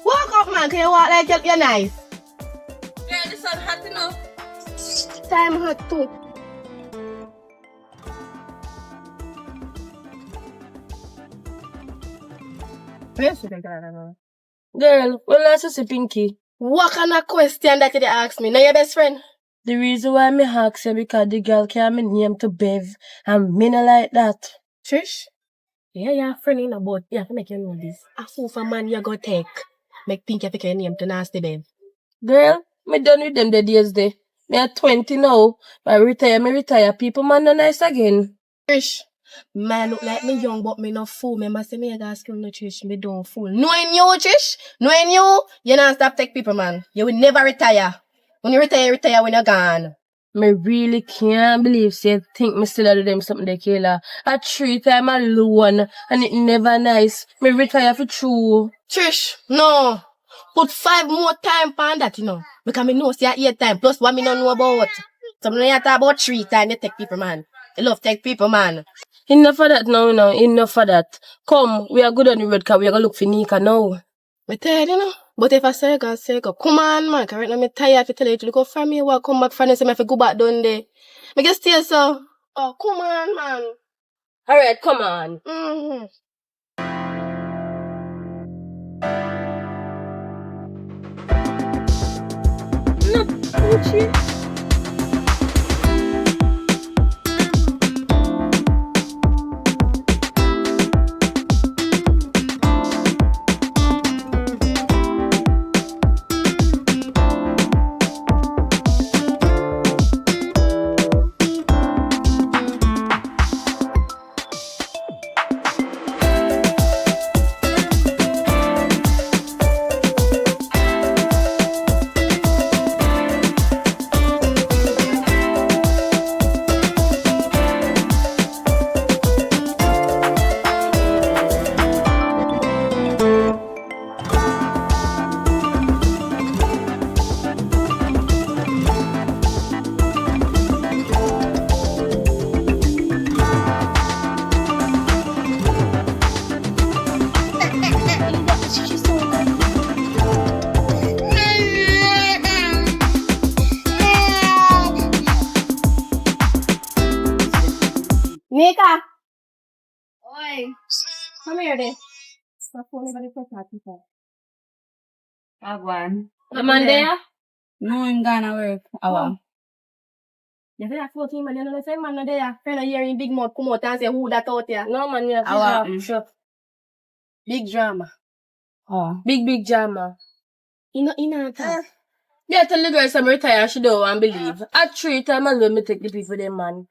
Walk up, man. Can you walk like you're nice? Yeah, the sun hot enough. Time hot too. Yes, you can tell her. Girl, well, I say Pinky. What kind of question that you dey ask me? Now your best friend? The reason why me ask you because the girl carry me name to Bev and me no like that. Trish? Yeah, your friend in about. You have to make you know this. A fool for man you go take. Make Pinky pick your name to nasty babe. Girl, me done with them the days day. Me at 20 now. I retire. People man no nice again. Trish, man look like me young but me no fool. Remember say me got skill no Trish, me don't fool. Knowing you, Trish, knowing you not stop take people, man. You will never retire. When you retire when you're gone. Me really can't believe say think me still do them something they kill her. At 3 times alone and it never nice. Me retire for true. Trish, no. Put 5 more time on that, you know. Because me know say 8 time plus what me don't know about. So me know you talk about 3 times you take people, man. You love take people, man. Enough of that now, enough of that. Come, we are good on the road cause we are gonna look for Nika now. Me tired, you know. But if I say go, come on, man. Cause right now me tired to tell you to look out for me. What come back for say me have to go back down there. Me just stay so. Oh, come on, man. Alright, come on. Mm-hmm. No, Gucci. Nika. Oi. Come here, then. My phone never dey touch her. Agwan. The man there? No, I'm gonna work. Awa. You say that 14 man, you know the same man no there. Friend of hearing big mouth come out and say who that out here. No man, yeah. Awa. Sure. Big drama. Oh. Big drama. You know that. Yeah, tell the girl some retire, she don't want to believe. At 3 times alone, me take the people them man.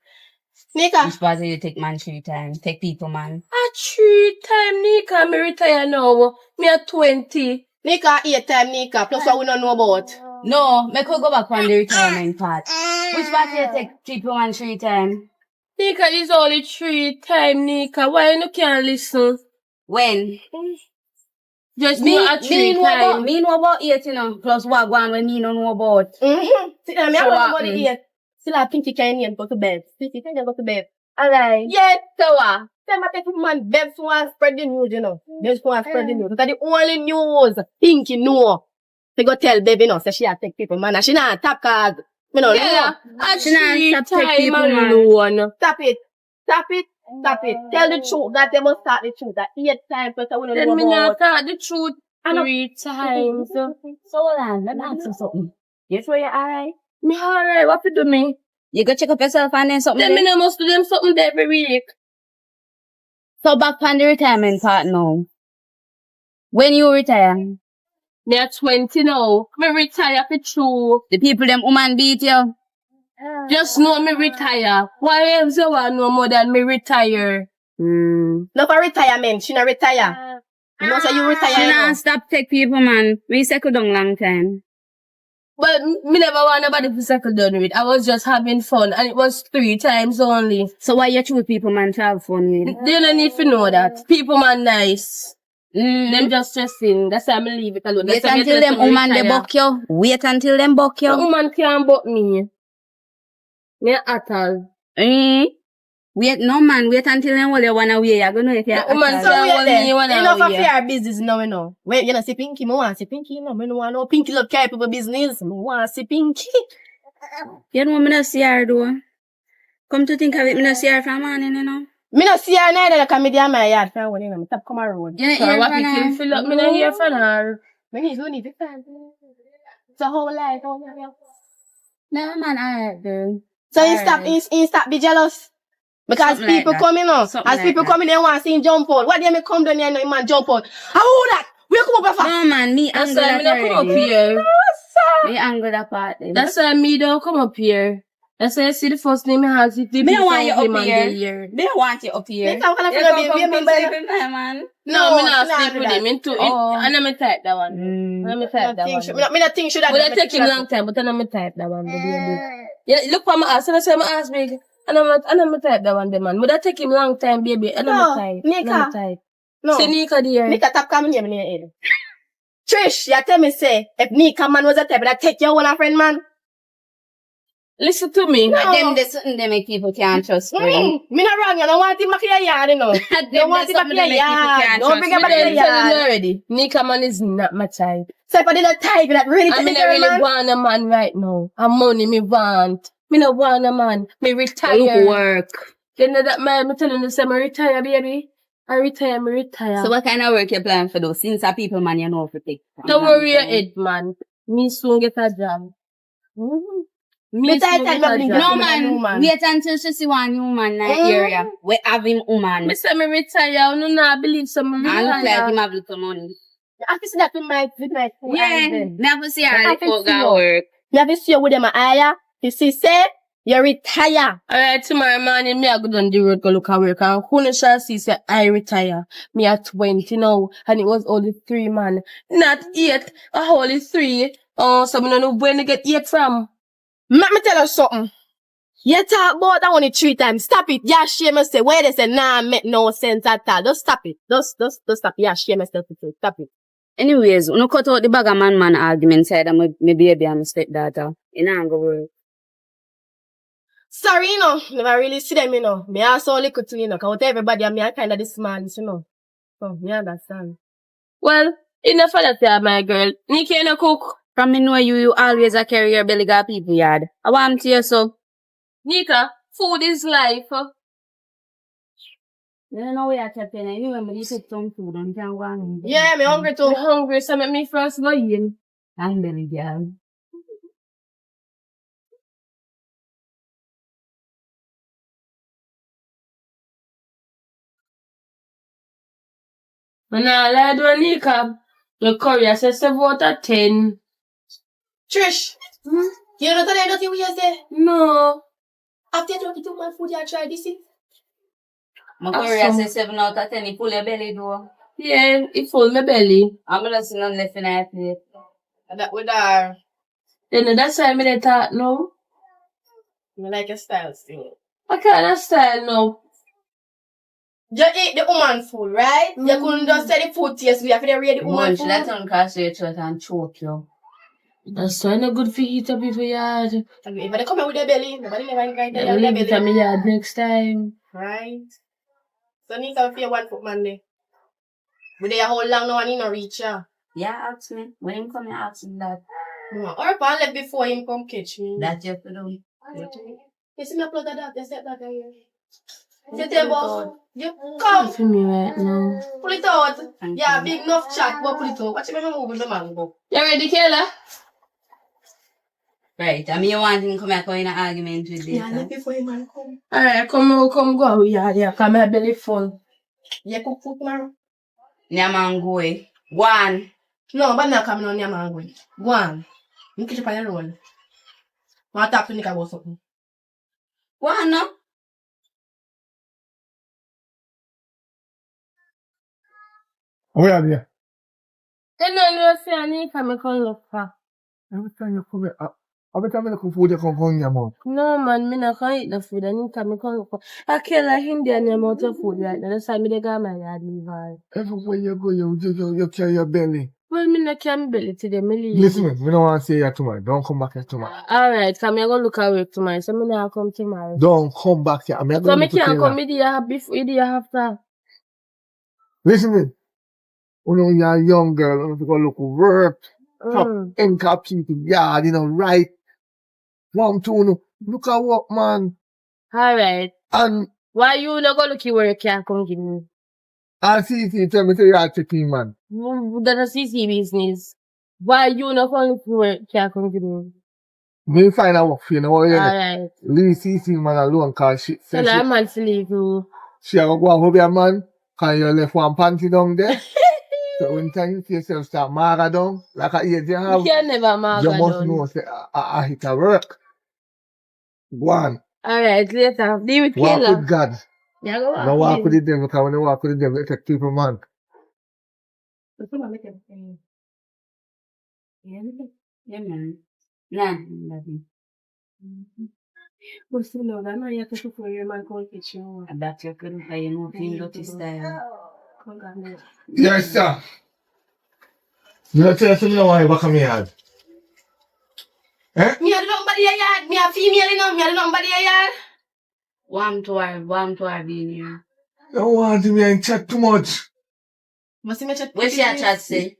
Nika. Which part you take man 3 times? Take people, man. At 3 times, Nika, me retire now. Me at 20. Nika 8 time Nika, plus what we don't know about. No, me could go back on the retirement part. Which part you take people man 3 times? Nika is only 3 times, Nika. Why you can't listen? When? Just Me, know at 3 times. me know about 8, you know. Plus what one when me no know about. Mm-hmm. See, me So have what, about the 8. Still have Pinky can go to bed. Pinky can go to bed. Alright. Yes, so what? Tell my people, man, Babs want to spread the news, you know. Babs want to spread the news. That's the only news Pinky know. They go tell baby, you know, say she a take people, man. And she not tap card. You know, Yeah, at She not 3 stop take times people, man. alone. Stop it. Stop it. Stop it. Tell the truth. That they must start the truth. That 8 times plus I wouldn't Then know me not about. talk the truth I know. 3 times. So hold on, let me ask you something. You sure you're alright? Me alright, what you do me? You go check up yourself and then something Then me there? no must do them something there every week. So back on the retirement part now. When you retire, Me at 20 now. Me retire for true. the people them woman beat you. Just know me retire. Why else you want no more than me retire? Not for retirement. She not retire. You know, say you retire. She you know. not stop take people, man. We settle down long time. But me never want nobody to settle down with. I was just having fun and it was 3 times only. So why you choose people, man, to have fun with? They don't need to know that. People man nice. Them just stressing. That's why I leave it alone. Wait That's why me until tell them me woman they retire. buck you. Wait until them buck The you. woman can't buck me. Me at all. Wait, no man, wait until them all you wanna wear. You're gonna know if you're The woman at So all. we can't want me there. when Enough I of wear. your business now, you know. Wait, you know, see Pinky, me want see Pinky, you know. Me no want no Pinky love carry people business. Me want see Pinky. You know, me not see her though. Come to think of it, me not see her from morning, you know. Me not see her neither, like me there my yard. From when you know, me stop come around. You So hear what from you her? can fill up me not hear from her. Me need to need to find. It's a whole life. No, man, alright, girl. So Alright. he stop be jealous. Because Something like people that. come in, Something as like people that. come in, they want to see him jump out. What do you mean come down here and man jump out? How that? We come up for? No, man, me That's angle why that me not come up already. here. Me angle that part then. That's why me don't come up here. That's why I see the first name I have the Me don't want you ugly up man here. there here. Me don't want you up here. Next time, I'm You gonna come be sleep with my man. No, me not she sleep do with that. him. Into Oh. and I'm type that one. I'm type that one. Me not think should that. But I take him long time, but I'm type that one. Baby. Yeah, look for my ass. And I say my ass big. And I'm type that one, the man. But I take him long time, baby. And I'm type. Nika. I'm type. No. See Nika there. Nika tap coming here in your head. Trish, you tell me say, if Nika man was a type, that take your one a friend man. Listen to me. No. Them there's something they make people can't trust. Me not wrong, you don't want him back in your yard, you know. Don't want him back in your yard. Don't bring him back in your telling you yard. already. Nika man is not my type. So if I did a type that really I take mean, the I girl, really man. want a man right now. And money me want. Me no want a man. Me retire. Look work. Then that man, me telling you, say me retire, baby. I retire, me retire. So what kind of work you plan for those? Since a people man you know for take. Don't worry your head, man. Me soon get a job. Me soon get a job. No man, wait until she see one new man in the area. We have him woman. Me say me retire. You not believe some me And look like retire. him have little money. I can see that with my Yeah, never see her I the can folk see got you. work. You have to see you with them eye. You see, say, you retire. Alright, tomorrow morning, me I go down the road go look at work. And who shall see say I retire. Me at 20 now. And it was only 3 man. Not 8. Only 3. Oh, so me don't know where to get 8 from. Let me tell you something. You talk about that only 3 times. Stop it. Yeah, shame yourself. Where they say, nah, make no sense at all. Just stop it. Just stop. Yeah, shame yourself. Stop it. Anyways, no cut out the bag of man argument side of my baby and my stepdaughter. It ain't go work. Sorry, you know. Never really see them, you know. Me also little too, you know. Cause everybody and me are kind of the smallest, you know. So, me understand. Well, enough of that, yeah, my girl. Nikki, you no cook. From me know you always a carry your belly got people yard. I want to you so. Nika, food is life. You don't know where I kept in. You remember you took some food and can't go on. Yeah, me hungry too. I'm hungry, so make me first go in. And belly girl. And I lie to Nika. The curry, I say 7 out of 10. Trish. You know that I don't think we are there. No. After you took my food, you try this. My career say 7 out of 10. You pull your belly door. Yeah, it full my belly. I'm gonna see none left in that plate. And that with our, Then that's why I made talk now. I like your style still. I can't style now. You eat the woman food, right? You couldn't just say the food taste. We have to read the woman Munch, food. let them cast your throat and choke you. That's why not good for eat up if yard. If they come out with their belly, nobody never invite Yeah, them leave with it their at belly. my yard next time. Right? So Nika feel 1 foot man there. But they hold long now and he no reach ya. Yeah, ask me. When him come, you ask him that. Or if I left before him come catch me. That you have to do. You see me upload that, they said that here. You tell boss, you come, For me right now. pull it out. Yeah, big enough chat, but pull it out. Watch me move with the mango. You ready, Kayla? Right, I mean you want him to come back in an argument with this. Yeah, left before him man come. Alright, come go. Yeah, come my belly full. You cook food tomorrow? Nyamango eh. One. No, but not coming on your mango. Go on. You catch up on your roll. Want to talk to Nika about something? One no? Where are they? Then no say I need to come look for. Every time you come here, every time you look for food, you come in your mouth. No man, me not can eat the food. I need to come look for. I can't like Hindi and the amount of food right now. That's why me they got my yard leave her. Everywhere you go, you carry your belly. Well, me not carry my belly today. Me leave. Listen, we don't want to see you tomorrow. Don't come back here tomorrow. Alright, come here go look at work tomorrow. So me not come tomorrow. Don't come back here. I'm So going me to can't tell come you. me the before the after. Listen, you know, you're a young girl. You have to go look for work. Top income people, yard, you know, right. 1, 2, no. Look at what, man. Alright. And Why you not go look where you can't come give me? And CC tell me say you are checking, man. That's a CC business. Why you not go look where you can't come give me? Me find a work for you, know what you know? Alright. Leave CC man alone, cause she Tell said her man to leave you. she a go and hug your man, cause you left one panty down there. So when time you see yourself start maga down, like a age you have, You can never you mark must down. know say I hit a work. Go on. Alright, later. Deal with Walk Kayla. with God. Yeah, go No walk with the devil, because when you walk with the devil, it take people, man. Yeah, man. Nah, nothing. But still, no, I know you have to for your man call kitchen. I bet you couldn't play no thing dirty style. Come on, Yes, sir. You don't tell us you don't want you back on me yard. Eh? Me a do nobody a yard. Me a female, you know. Me a do nobody a yard. Warm to her being here. You don't want me and chat too much. Must see me chat. What's your chat say?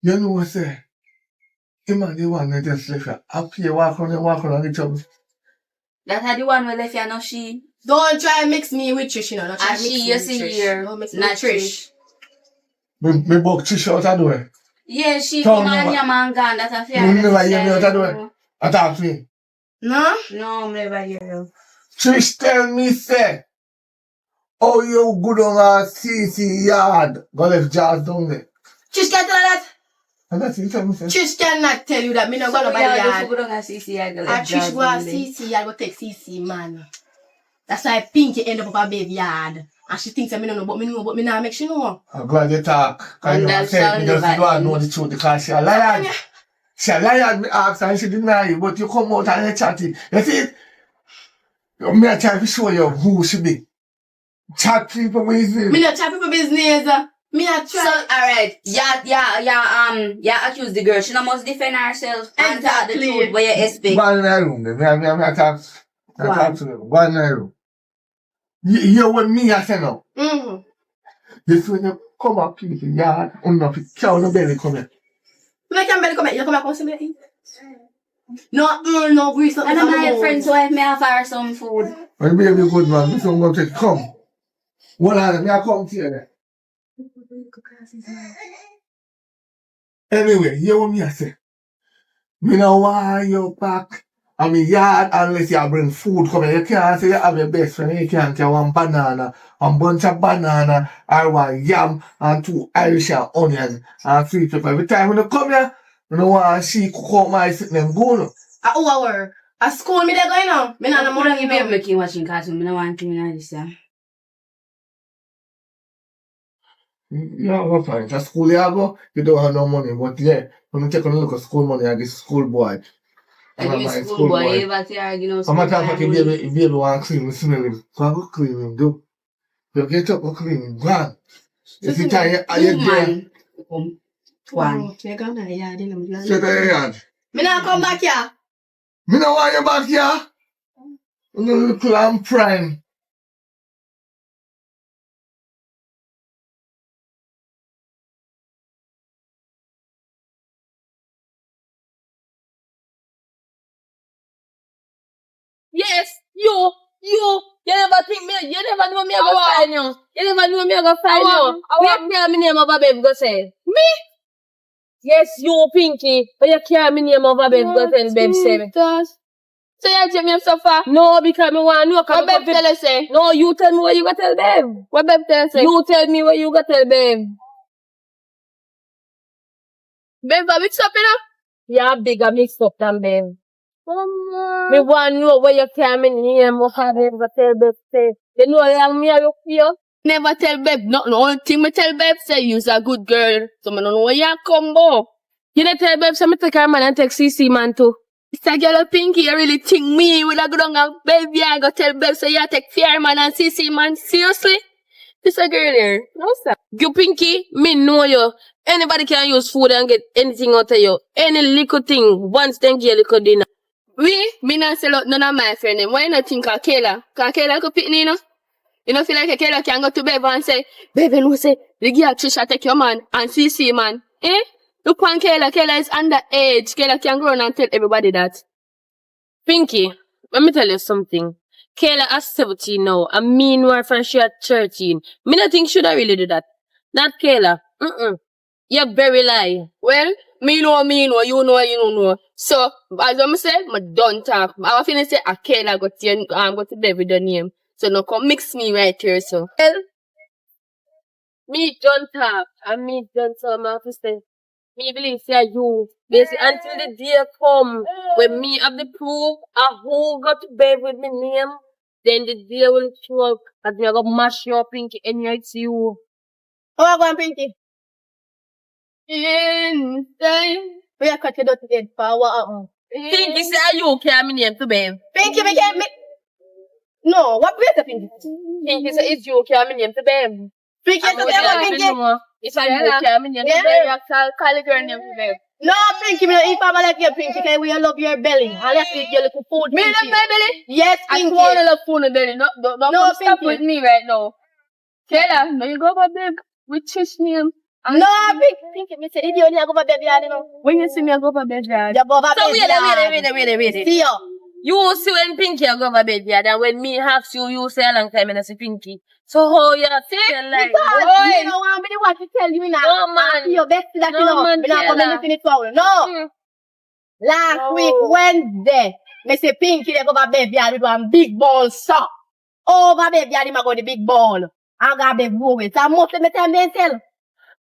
You know what say? The man the one that just left you. After you walk on the job. That had the one who left you, no she. Don't try and mix me with Trish, you know. Don't try And and mix she, me you with see Trish. here, Don't mix me not with Trish. Trish. Me buck Trish out of the way. Yeah, she Tell come me and what- your man gone, that's a fair. You never hear me out of the way. Attack me. No? No, I'm never hear you. Trish tell me say, oh you good on a CC yard. Go left jazz down there. Trish can't tell her that. And that's it tell me say. Trish cannot tell you that. Me no go nobody yeah, yard. you go down and CC, I go And like Trish go and CC, I go take CC, man. That's why Pinky end up a baby yard. And she thinks I me no know, but me nah make she know. I'm glad you talk. Cause you know I And said me just that's don't know the truth because she a liar. She a liar, me ask and she deny you, but you come out and you chatty. You see it? Me a try to show you who she be. Chat people business. Me not chat people business. Me not So, try. alright, yeah, accuse the girl. She not must defend herself and talk the Exactly. truth where you expect. Go in my room then. I talk to them. Go in my room. You hear what me I say now? Mm-hmm. This when you come up people yard, enough cow no belly come here. Me can barely come here. You come here, come see me eat. No grease. And my friend's wife may offer her some food. When baby good man, this one go take come. One hand, me I come to you there. Anyway, hear what me I say. Me no want you back on me yard unless you bring food come here. You can't say you have your best friend, you can't get one banana, one bunch of banana, or one yam, and 2 Irish and onion, and sweet pepper. Every time when you come here, you don't want to see cook out my sitting them go. A hour. A school me there going on. Me not no I'm money. going to make you watching cartoon. I don't want to know this. You have a point. At school you go, you don't have no money. But yeah, when you take a look at school money, I get school boy. And you school boy, you ever say, you know, I'm school not boy. talking if baby want to clean him, smell him. Go and go clean him, do. You get up, go clean him, go on. You see, you Man. One. You gone to the yard, you know. Straight to your yard. Me not come back here. Me no want you back here. You know, little and prime. Yes, you never think me, you never know me I go find you. You never know me I go find you. Where tell me name of a babe go say? Me? Yes, you Pinky. But you can't me name of a babe go tell babe say me. So you tell me I'm suffer? No, because me want to know. What babe tell you say? No, you tell me what you go tell babe. What babe tell you say? You tell me what you go tell babe. Babe, what mix up, you know? You're bigger mixed up than babe. Me want to know where you can me name of a babe go tell babe say. You know how me I look for you? Never tell babe nothing. The only thing me tell babe say you's a good girl. So me don't know where you come from. You don't tell babe say me take her man and take CC man too. It's a girl Pinky, you really think me will I go down and baby I go tell babe say you take fair man and CC man. Seriously? This a girl here. No sir. You Pinky, me know you. Anybody can use food and get anything out of you. Any little thing, once they get a little dinner. Me not sell out none of my friend them. Why you not think of Kayla? Cause Kayla could pick me, you know? You know feel like a Kayla can go to babe and say, baby, no say, the girl Trisha take your man and CC man. Eh? Look on Kayla. Kayla is underage. Kayla can go on and tell everybody that. Pinky, let me tell you something. Kayla at 17 now. And meanwhile, from she at 13. Me not think should I really do that. Not Kayla. You're very lie. Well, me know, you know, you don't know. So, as I say, I don't talk. I finish say, I can't go to bed with the name. So, no come mix me right here, so. Well, Me don't talk. And me don't tell my officer. Me believe say you. Basically, until the day come when me have the proof of who got to bed with me name, then the day will show up and me gonna mash your pinky and it's you. Oh, I go and Pinky. in time. We are cut your dirty head for what? Pinky say you carry me name to bed. Pinky, we can't make. No, what place the Pinky? Pinky say it's you carry me name to bed. Pinky, And so we they don't want even Pinky. know if I you Yeah. carry me name to Yeah. bed. Call the girl name today. No, Pinky, me if I'm like your Pinky, can we love your belly? And let's eat your little food. Me Pinky. love my belly. Yes, I Pinky. want to love phone belly. Don't No, come stop Pinky. with me right now. Kayla, no you go over big with Trish name. No, Pinky, me say, idiot, you go over bed yard, you know. When you see me, I go over bed yard. You go over So bed wait yard. it. See you. You see when Pinky go over bed, yeah, then when me have you say a long time and I see Pinky. So how you feel like? Because you know what I want to tell you now. No, man. Your best that No, you know. man, Me not come Kayla. anything it for no. Last week, Wednesday, me say Pinky they go over bed yard with one big ball sock. Over bed yard, him a go the big ball. I got big roll with. So most of the time they sell.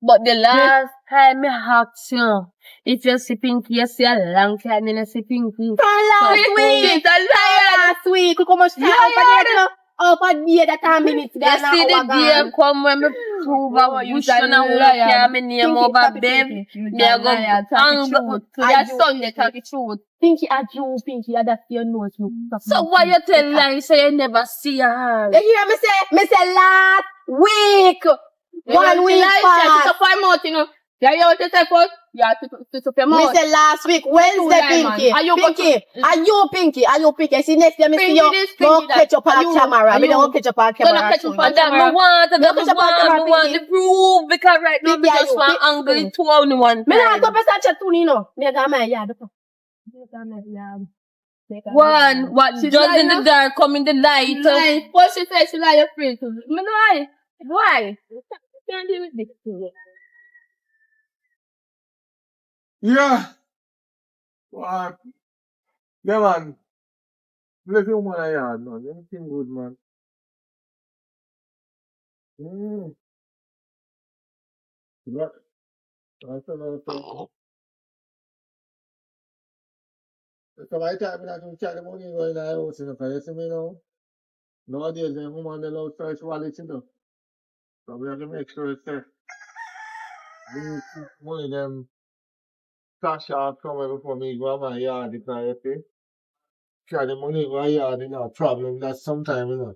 But the last time I asked you, if you see Pinky, you see a long time and I see Pinky. From last week. Last week. Look how much time over there, over there, that time minutes. You see the day come when me prove a wish and a work here, me name over babe. Me a go angle. Your son they talk the truth. Pinky a Jew, Pinky, that's your nose. So why you tell lie, say you never see her? You hear me say? Me say last week. 1 week Shut past. up your mouth, you know. Yeah, you want to say first? Yeah, to up your Me mouth. say last week, Wednesday, lie, man. Pinky. Are you Pinky? Are you Pinky? Are you Pinky? See next time me see Pinky you. this, Don't Pinky that. catch up on Are the you- camera. are Me don't you- catch up on Gonna camera. catch up on And that me want, No, catch up on camera, me want Pinky. the proof because right now me Pinky, are just you- want angle it to only one Me not time. go pesa chat tu ni no. Me ga my yard. One, what She's just lying, in the huh? dark, come in the light. Lie. First she said she lie your friend. Me no lie. Why? You can't deal with this thing. Yeah. What? Yeah, man. Bless you, man, I yard, man. Everything good, man. Yeah. That's another. So by the time I can check the money going in the house, you know, because you see me now. Nowadays, the woman they love search wallet, you know. So we have to make sure it's there. We need to keep money them cash out somewhere before me go on my yard because you see, carry the money go on yard, you know, problem that's sometime, you know.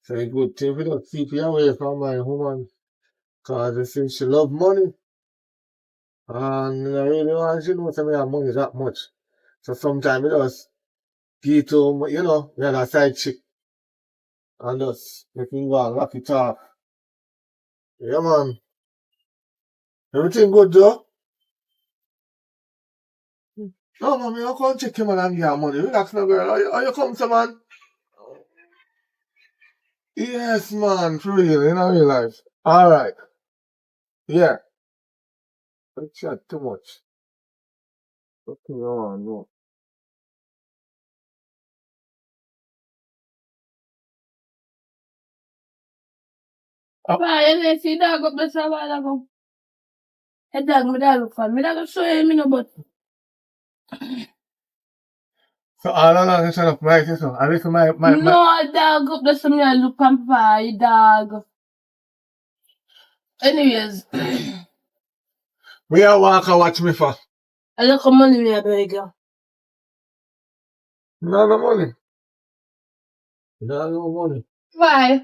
So it's good thing we don't keep you away from my woman because you see she love money. And I really want she know say me have money that much. So sometimes we just give to, you know, we have a side chick and just make him go and lock it off. Yeah, man. Everything good, though? No, man, I can't check him and give her money. Relax now, girl. Are you come to, man? Yes, man. For real, in real life. Alright. Yeah. Don't chat too much. Okay, no. Why? You see dog up the while ago. Hey dog, me dog look fun. Me dog show you me no but. So all along you trying to price this one. At least my No dog up the some you look and buy dog. Anyways, we are walk and watch me for. I look at money me a beg you. No money. No money. Why?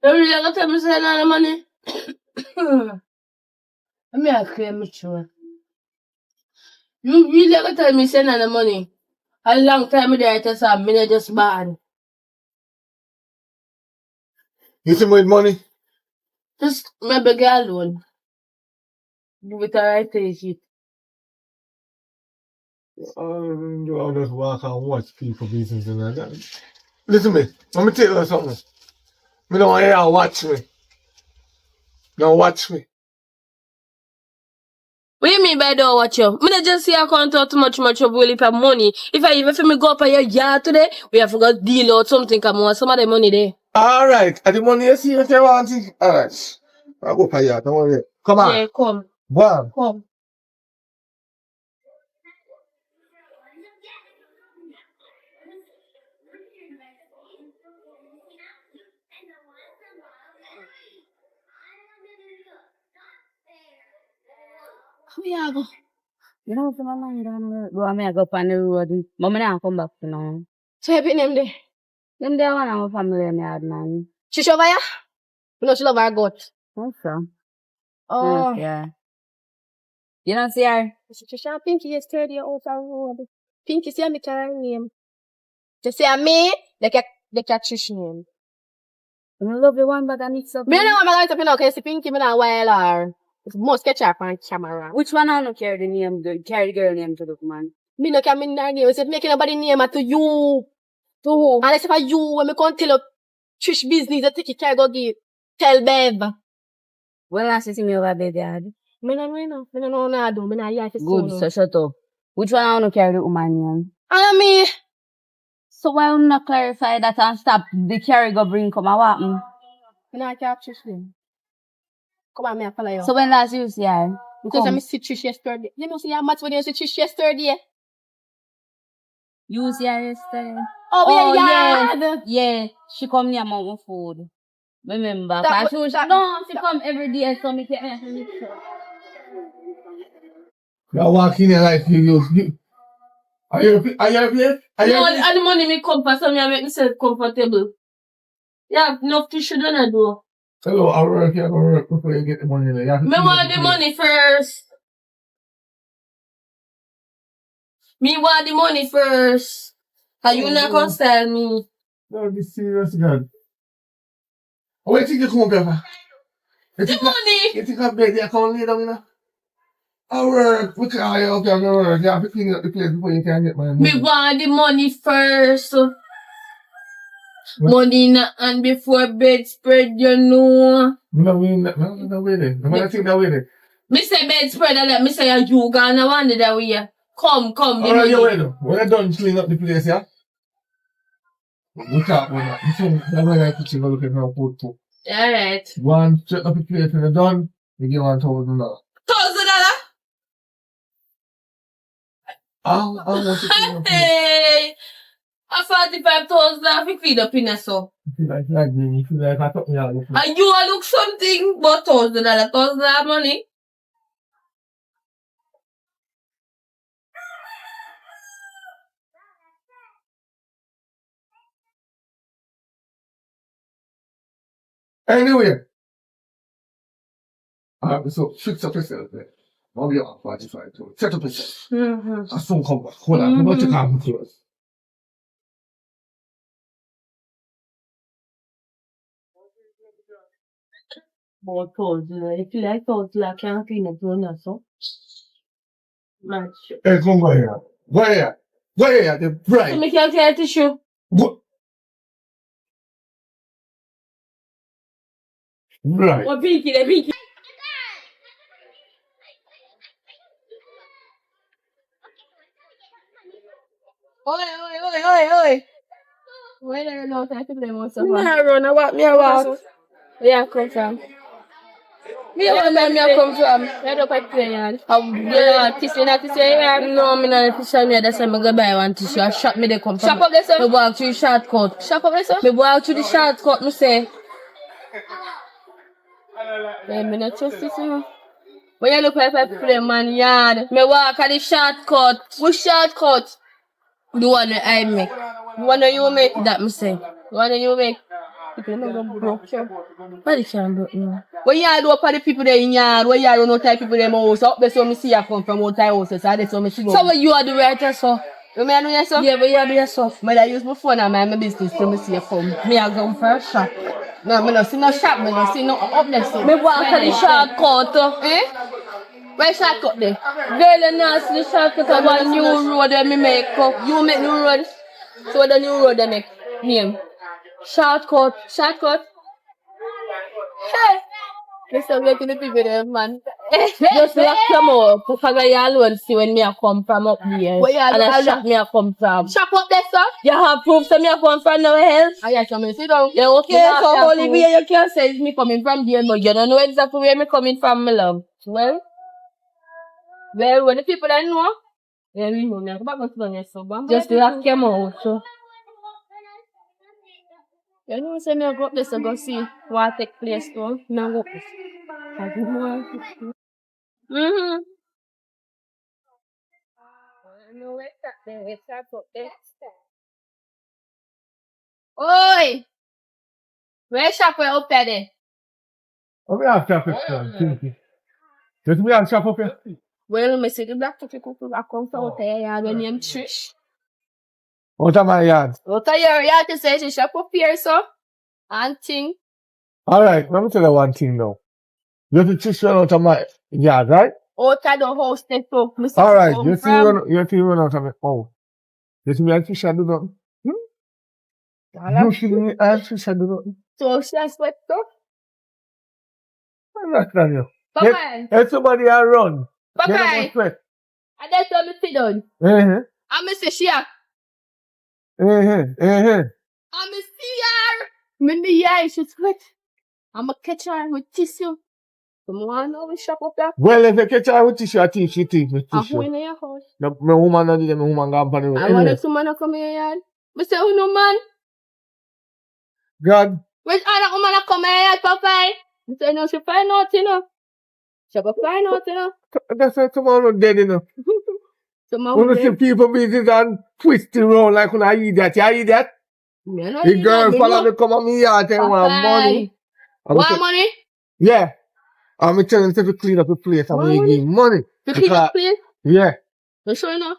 You really gonna tell me say no money? Let me ask you a true. You really gonna tell me say no money? A long time there to say me just born. You see me with money? Just me beg you alone. Give it a right take it. I'll just walk and watch people business and that. Listen me. Let me tell you something. Me don't want you to watch me. Don't watch me. What do you mean by don't watch you? Me not just see I can't talk too much of really for money. If I even feel me go up at your yard today, we have to go deal out something come on some of the money there. Alright. At the money you see what you want. Alright. I'll go for you. Don't worry. Come on. Yeah, come. One. Come. Me I go. You know, some man down go me I go on the road. But me nah come back to now. So you pick them there. Them there one of my family me had man. She over here? No, she love her gut. That's so. Oh. Yeah. You don't see her? She shall Pinky yesterday out the road. Pinky see me carry name. Just say me, they catch fish name. You love the one but I mix up. Me no want my light up, you know, cause see Pinky me not while her. It's most catch her on camera. Which one I don't carry the name, carry the girl name to look man? Me no can mean her name. It's making nobody name her to you. To who? Unless if I you, when me come tell you Trish business, you take it care go give. Tell Bev. Well, I see me over baby dad. Me no know. Me no know what I do. Me not here for Good, so shut up. Which one I want to carry the woman name? And me. So why don't you clarify that and stop the carry go bring come and what happen? Me not care Trish name. Come on, me I follow you. So when last you see her? Because I see Trish yesterday. You know, see how much when you see Trish yesterday. You see her yesterday? Oh, yeah. Yeah, she come near my food. Remember? She come every day, so me take me. You walk in here like you. Are you here? No, and the money me come for some, I make myself comfortable. Yeah, enough to should I do. Hello, I'll work here. I'll work before you get the money. Me want the money first. Me want the money first. And you not gonna sell me. No, be serious, God. What do you think you come up here for? The money! You think I'm bed there, come lay down, you know? I work, we call you up here, I work. You have to clean up the place before you can get my money. Me want the money first. Money in the hand before bedspread, you know. No, no way there. No man think that way there. Me say bedspread and let me say you gonna wander that way. Come, the Alright, money. you wait though. When I done clean up the place, yeah? We talk about that. You see, that's when I kitchen go look at her food too. Alright. One, straight up the place when you're done, you give $1,000. $1,000? How much you clean up? Hey! A 45,000 if feed up in a so. You feel like me, you feel like I took me out. And you a look something but $1,000 money. Anyway. So fix up yourself there. I'll be on 45 too. Set up yourself. I soon come back. Hold on, I'm about to come close. But $1,000, if you like $1,000, I can't clean up your so. Match. Hey, come go here. Go here. Go here, the bride. So me can't get tissue. Go. Right. What pinky, the pinky. Oi. Where do you know that people them also Me a run, I walk. Where I come from? Me a where I come from? Where do you play yard? Tissue not tissue yard? No, me not tissue me. That's why me go buy one tissue. I shop me they come from. Shop up there, sir? Me walk through the shortcut. Shop up there, sir? Me walk through the shortcut, me say. Hey, me not trust this, sir. When you look like I play man yard. Me walk at the shortcut. Which shortcut? The one that I make. The one that you make? That me say. The one that you make? People never broke you. Why they can't broke me? When you do up for the people there in yard, when you don't know type people them house, up there so me see you come from out time houses, so that's so me see go. So when you are the writer, so? You may know yourself? Yeah, but you are the yourself. Me I use my phone and my business to me see you come. Me I go for a shop. No, me no see no shop, me no see no up there so. Me walk at the shortcut. Eh? Where shortcut there? Girl, you not see the shortcut of one new road that me make up. You make new road? So what the new road they make? name. Shortcut. Hey. Listen, wait till the people there, man. Just lock them up. Because I alone see when me a come from up there. And I shop me a come from. Shop up there, sir. You have proof that me a come from nowhere else? Oh, yeah, come and sit down. Yeah, okay, so only way you can say is me coming from there, but you don't know exactly where me coming from, my love. Well, when the people that know, yeah, we know me. Come back and sit down here, so just lock them out, so. You know, say me I go up there to go see what take place too. Me I go up there. I do more. Mm-hmm. No, wait up there. Wait up there. Oi! Where's shop way up there? Oh, we have shop up here. Just we have shop up here. Well, me see the black people I come from out there yard when name Trish. Out of my yard. Out of your yard to say she shop up here, so. And thing. Alright, let me tell you one thing now. You have to just run out of my yard, right? Out of the house they talk. Alright, you have to run out of my house. You see me and Trisha do nothing. You see me and Trisha do nothing. So she has sweat too? I understand you. Papa. If somebody a run, Papa. they don't sweat. And that's what me sit down. Uh-huh. And me say she a. Uh-huh. Uh-huh. And me see her. Me the eye she sweat. I'ma catch her with tissue. Come on, now we shop up there. Well, if you catch her with tissue, I think she thinks with I tissue. go in your house. No, my woman not do my woman gone on the road. I want the two man to come here, yard. Me say, oh no man. God. Which other woman to come here, yard, Papa? Me say, no, she find out, you know. She go find out, you know. That's why tomorrow dead, you know. Tomorrow When you see people busy and twisting around like when I eat that, you eat that? The girl follow me come on me yard and want money. Want money? Yeah. I'm telling them to clean up the place and we give money. To clean up the place? Yeah. You sure enough?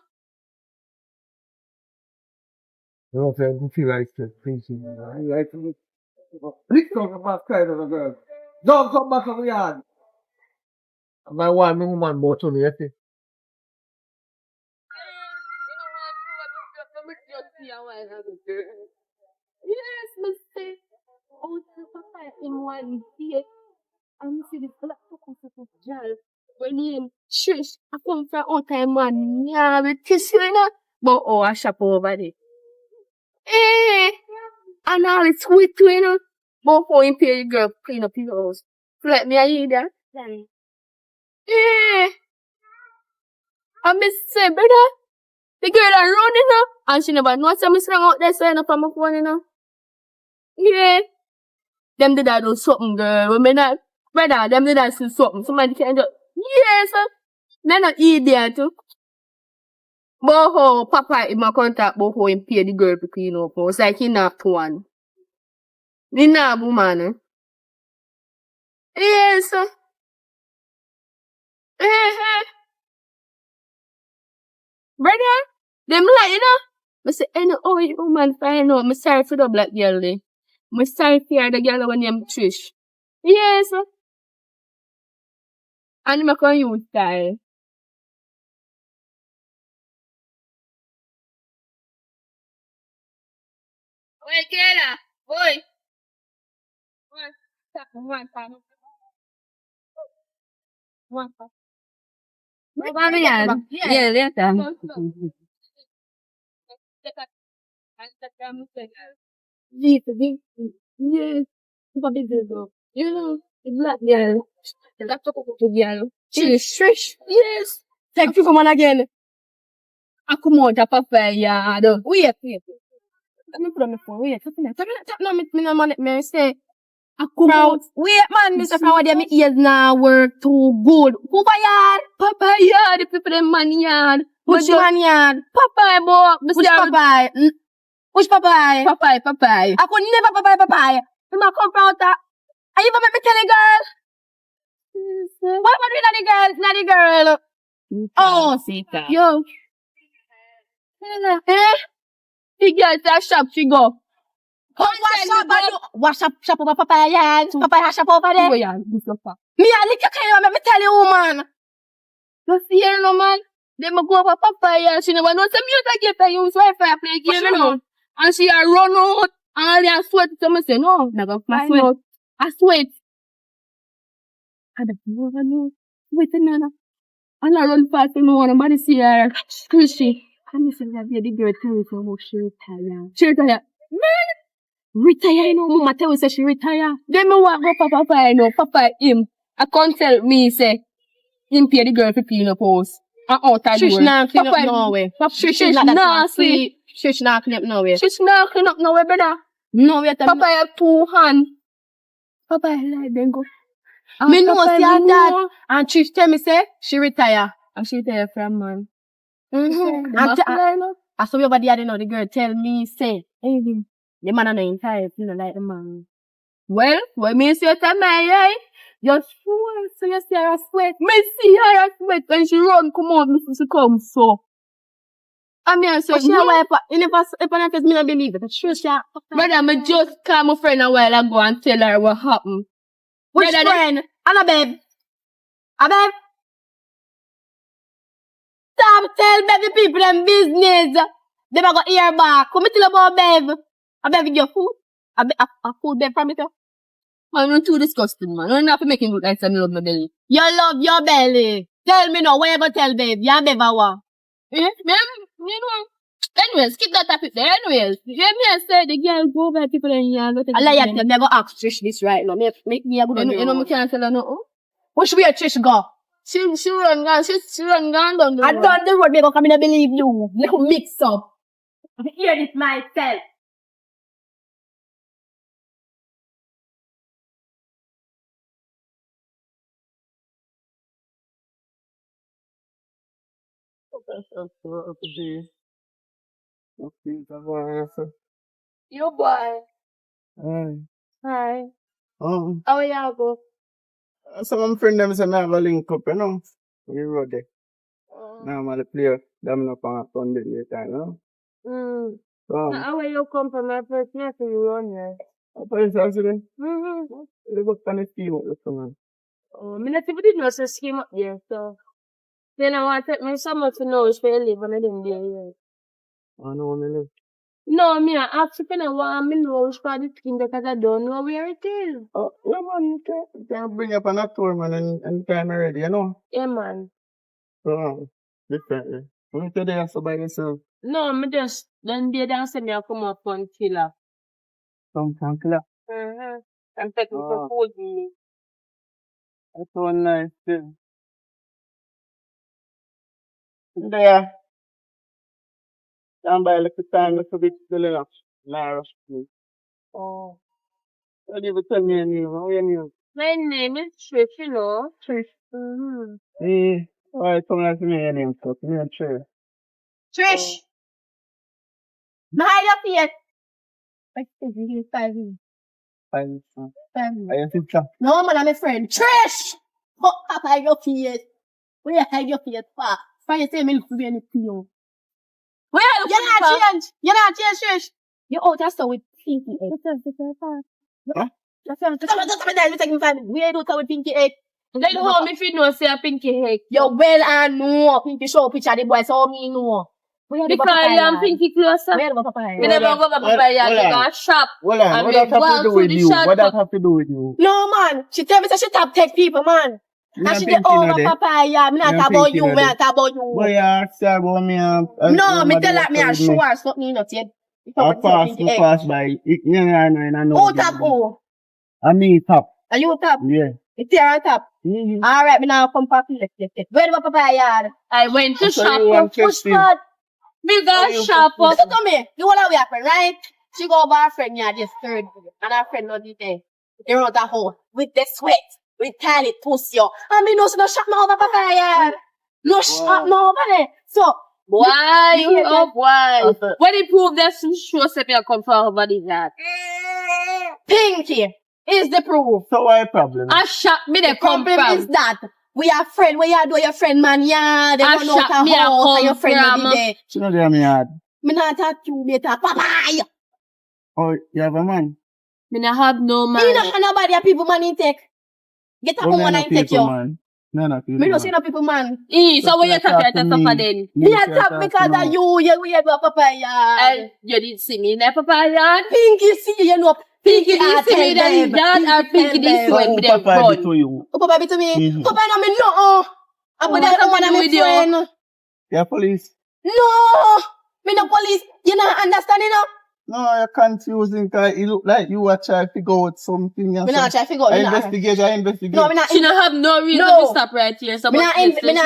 I don't feel like to preaching. I like to look. Please talk about kind of a girl. Don't come back on the yard. My wife, my woman, bought on the ethic. Yes, Mr. Oh, Papa, in one day, I'm see the black people jar. When name Trish, I come from out time man, yeah, with tissue, you know. But oh, I shop over there. Eh, and all it's sweet, you know. But for him pay the girl clean up his house. Let me hear that. Eh, I miss say, brother. The girl that run, you know, and she never knows I'm strong out there, so I up on my phone, you know. Yeah. Them did that do something, girl. When me not, brother, them did that do something. Somebody can just, yes, they're not idiot, too. But how Papa in my contact, but how him pay the girl to clean up. It's like he not one. He not woman, eh? Yes, brother, them like, you know. I say, any woman find out, I'm sorry for the black girl, eh. I'm sorry for the girl when I'm Trish. Yes, and I'm going to use style. Wait, Kayla, boy. Yeah, later. Yes, you know, the black girl, the laptop of the girl. Trish. Yes. Thank you for man again. I come out of Papa yard. Wait. Let me put on my phone. Wait, tap no, me say. I come out. Wait, man, Mr. Flower, there, my ears now work too good. Papa yard, the people in man yard. Which man yard? Papa, boy. Which Papa? Which Papa? Papa. I could never Papa. You might come out that. Are you gonna make me tell a girl? What am I doing, not the girl? Oh, Sita. Yo. The girl that shop, she go. Wash up over Papa yard. Papa shop over there. Me a lick your cane, let me tell you, woman. You see her, no man? They go over Papa yard. She never know some music get to use Wi-Fi play game, you know. And she a run out. And I sweat to me say, no, never find out. I sweat. And the never know. Sweating and I run fast and no one nobody see her. Squishy. And I say, the girl tell me so much she retire. She retire. Man, retire, you know. Mama tell me say she retire. Then me walk go Papa, you know. Papa him. I can't tell me say him pay the girl for clean up house. And out the door. She's not clean up Papa, nowhere. She's She's not not sleep. She's not clean up nowhere. She's not clean up nowhere, brother. No, wait a Papa have 2 hands. Papa like then go. Me know Papa see her know. dad. And Trish tell me say she retire. And she retire from man. Mm-hmm. I saw over there, you know, the girl tell me say, hey, the man are not in type, you know, like the man. Well, when me say to my eye, you sure, so you see her sweat. Me see her sweat when she run, come on, before she come, so. I mean, I say, So she a wipe, you never, upon her face, me not believe it. But sure she a, brother, me just call my friend a while ago and tell her what happened. which Brother, friend? Anna babe. A babe. Stop tell baby people them business. They go hear back. Come tell about babe. A babe with your food. A food babe from it. Man, you're too disgusting, man. You don't have to make him look like I love my belly. You love your belly. Tell me now, what you gonna tell babe? You babe a what? Eh? You know. Anyways, keep that topic there. Anyways, you hear me say the girl go by people in here. I like you tell me, I go ask Trish this right now. Make me a good You know, me can't tell her no. Which way Trish go? She run gone. She run gone down the road. I done the road, me go come in and believe you. Little mix up. I hear this myself. You boy. Aye. Hi. Oh, How are you go? some friend them say me have a link up, you know. We road there. Normally play them up on a Sunday later, you know. So, How are you come from my first year to you run here? I thought it's accident. They go stand the scheme up with someone. Oh, me not even did know so scheme up there, so. Then I want to take my summer to know if I live and I didn't be here. I know me live. No, me I ask if I want me know which part of the skin because I don't know where it is. Oh, yeah, man, you can bring up on a tour, man, and time already, you know. Yeah, man. So, differently. When you there so by yourself, No, me just, then they don't say me I come up on killer. some can clear. I'm taking for food with me. That's so nice, too. There, stand by a little time, little bit still enough. Nah, rush, please. Oh. Don't even tell me your name. How your name? My name is Trish, you know. Trish. Eh, alright, come on, tell me your name, so. Me and Trish. Trish. Now hide your face. Like, you 5 minutes. 5 minutes, man. 5 minutes. Are you sister? No, man, I'm a friend. Trish! Fuck up, hide your face. Where you hide your face for? For you say me look to be anything, you. Where are you You're not change. You're not change, Trish. You're out just so with pinky egg. Huh? Come on, you take me 5 minutes. Where you do that with pinky egg? Then how me fit know say a pinky head? You well and know. Pinky show picture of the boy, so me know. Where you do Because I am pinky closer. Where you do papaya? Me never go to papaya, Hold I on. go to shop. Hold on, I what mean, that have well, to do with the you? shop What that for- have to do with you? No, man. She tell me say she top take people, man. Me And and she Pinky get over know that. papaya. Me not Me talk and about Pinky you. know Me that. not talk about you. Boy, you ask her about me. No, me tell her me a show her something not yet. I pass by. I know. Oh, top oh. I mean top. Are you top? Yeah. It's here on top. Mm-hmm. Alright, me now come back. Where do my papaya? I went to So shop you for want push testing? card. Me go shop for. Listen to me. You want to happen, right? She go over her friend yeah, this third day. And her friend not there. They run that hole with the sweat. With tiny pussy. I mean, no, she no shop no over papaya. No shop no over there. So, Why you Yeah, up? Why? Okay. When he prove that some show say me I come from over that. Pinky is the proof. So what problem? I shop me they The come problem from. is that we are friends. Where you do your friend, man? Yeah, they I don't know shop how me a house and your come friend from. will be there. She know there me hard. Me not talk to you, better. Papaya. Oh, you have a man? Me not have no You man. know how nobody have people money take. Get a Oh, woman man, and take people, you. man. No, no, Me no see no people, man. So when you talk at the suffer then? Me attack because of you. We have a papaya. And you didn't see me in that papaya. Pinky see you know. Pinky didn't see me in the yard or Pinky didn't see when me them Papa to run. you. Oh, Papa be to me. Mhm. Papa no me no. I put that on my friend. Yeah, police. No. Me no police. You not understanding now? No, you're confusing because it look like you are trying to figure out something. Me not try to figure out. I investigate. No, me not. She don't have no reason No. to stop right here. So Me not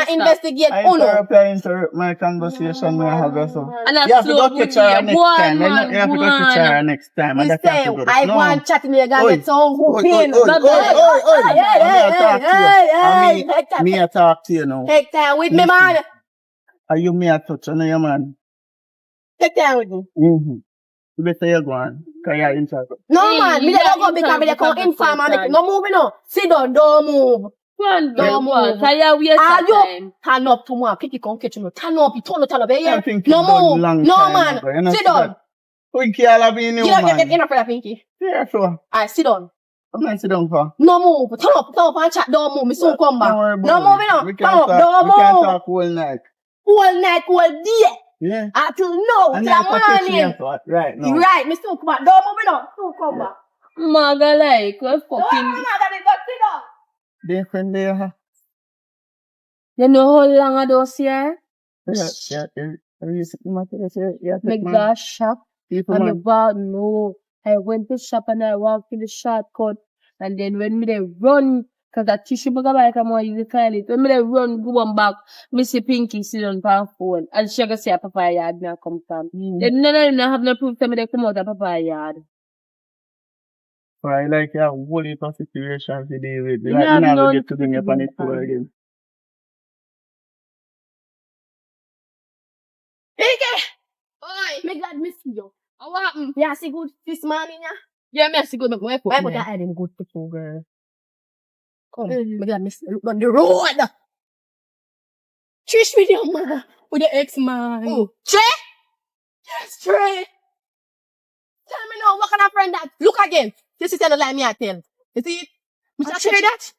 investigate. I Oh no. interrupt my conversation. I have also. And You that's have to slow go good catch her next boy, time. man, You have to go catch her next time. Me And that's say, I want chatting with you guys. Oi. Get some pain. Hey, me I talk to you now. Take time with me, man. Are you me a touch on your man? Take time with me. Mm-hmm. You better you go on. Because you're in charge. No, man. Me don't go because me don't come inform and make no move, no. Sit down, don't move. Don't move. Kaya we Are you time. turn up tomorrow? Picky come catch you. Turn up, turn up. I think No you've done move. long No, time man. ago. You know, Sit down. Pinky, I'll have you new You don't man. get enough for that, Pinky. Yeah, sure. Alright, sit down. I'm not sit down for. No move. Turn up and chat. Don't move. Me soon come back. Don't worry No about move, it. no. We Turn can't up. talk. Don't We can't move. talk all night. Whole night, whole day. Yeah. Until now, And till then the catch me morning. after, right now. Right, me soon come back. Don't move, no. Soon come back. Maga like, what No, fucking... no, that is not sit down. They friend there. You know how long I don't see her? Yeah. You see my face, yeah. Me got shop. People, And man. about no. I went to shop and I walked in the shortcut. And then when me they run, cause that tissue bag I come on use the toilet. When me they run, go on back, me see Pinky sit on her phone. And she go say a Papa yard me a come from. Then none of them have no proof that me they come out of Papa yard. So I like a whole heap of situations to deal with. You Like, have me never none get to bring to up on do it with to again. Pinky! Oi! Me glad miss you. What happened? Yeah, see good this morning, yeah? Yeah, me see good make my Why foot. put that head in good people, girl? Come, me glad miss you. Look on the road. Trish with your man. With your ex-man. Oh, Che? Yes, Trey. Tell me now, what kind of friend that? Look again. This is the lie me I tell. You see it? Mr. Trey that?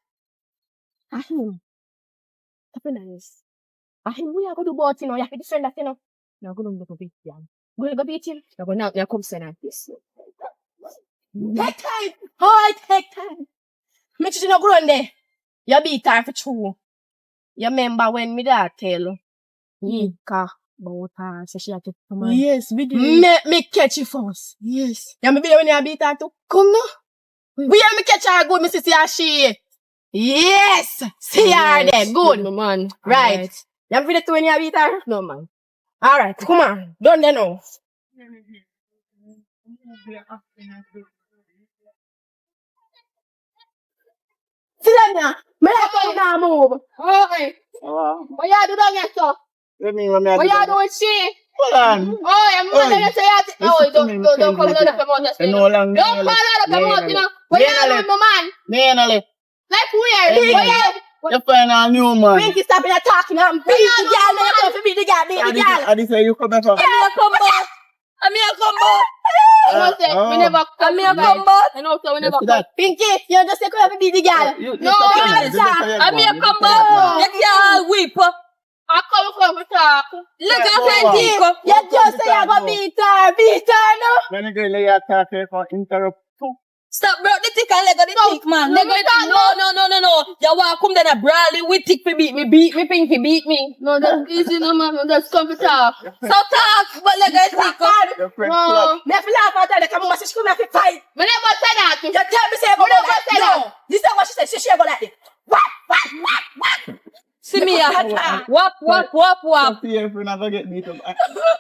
Ahim. Happy nice. Ahim, we are going to do about, you know, you have to defend that, you know. You're going to go beat him. We're going to beat him. You're going to come say like this. Take time. Alright, take time. Make sure you don't go on there. You beat her for true. You remember when me that tell Yinka about her, so she had to come on. Yes, we did. Make me catch you first. Yes. You me be there when you beat her too? Come now. We hear me catch her good, me see her she. Yes! See her there, good. No, man. Right. You be there too when you beat her? No, man. Alright, come on. Done there now. Sit down now. Me like come now move. Oi! Oh, What you do down here, sir? let me when me What you do with she? Hold on. Oi, I'm Oi. gonna say that. Listen Oh, to don't me, come Mackenzie. down here, come on, just And no long. don't call out of come out, you know. What you do with my man? Nenale. Like weird. Hey, What you You find a new man. Pinky stop in talking. I'm beat the girl. You come to beat the girl. Beat the girl. I did say you come back from. I'm here come back. I'm here come back. I know say we never I'm here come back. I know say we never You see that? Pinky, you just say come to beat the girl. No, I'm here come back. You can't weep. I come from the talk. Look at Pinky, Francisco. you just say you're going to beat her. Beat her, no? When you go lay your talk here for interrupt too. Stop broke the tick and leg of the tick, man. Leg of the tick. No. You want come then a brawly with tick for beat me, Pinky, beat me. No, that's easy, no man. Just come to talk. So talk, but leg of the tick. Your friend No. club. Me have to laugh at her. They come on, she come here to fight. Me never say that. You tell me say you go never like said no. that. This is what she said. She go like this. What? See me here. Wap. Stop here if you never get beat up.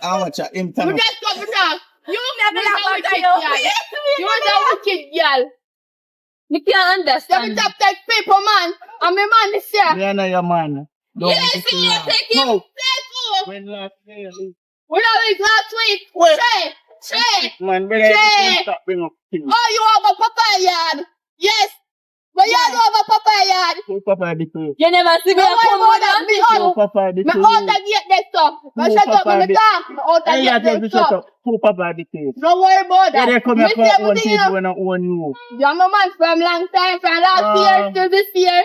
I want you him We turn up. just come to talk. You Me never have to laugh wicked at girl. you. You a wicked girl. You can't You understand. have to take people, man. And my man is here. Me and your man. Don't Yes, make it you long. take him. No. Say too. When last day, We know it last week. Wait. Say. man, brother, Jay. you stop bring up things. Oh, you have a papaya yard. Yes. But you don't have a papaya yard. Who Papa did to you? You never see me No a one come more with than us. me. Who Papa did Me to out you? the gate that stuff. Me Who shut up Papa when me did- talk. Me out the Hey, you gate tell me that shut stuff. up. Who Papa did to you? Don't worry about Yeah, that. they come Me here for say own everything, you people know. when I own you. You're my man from long time, from last year to this year.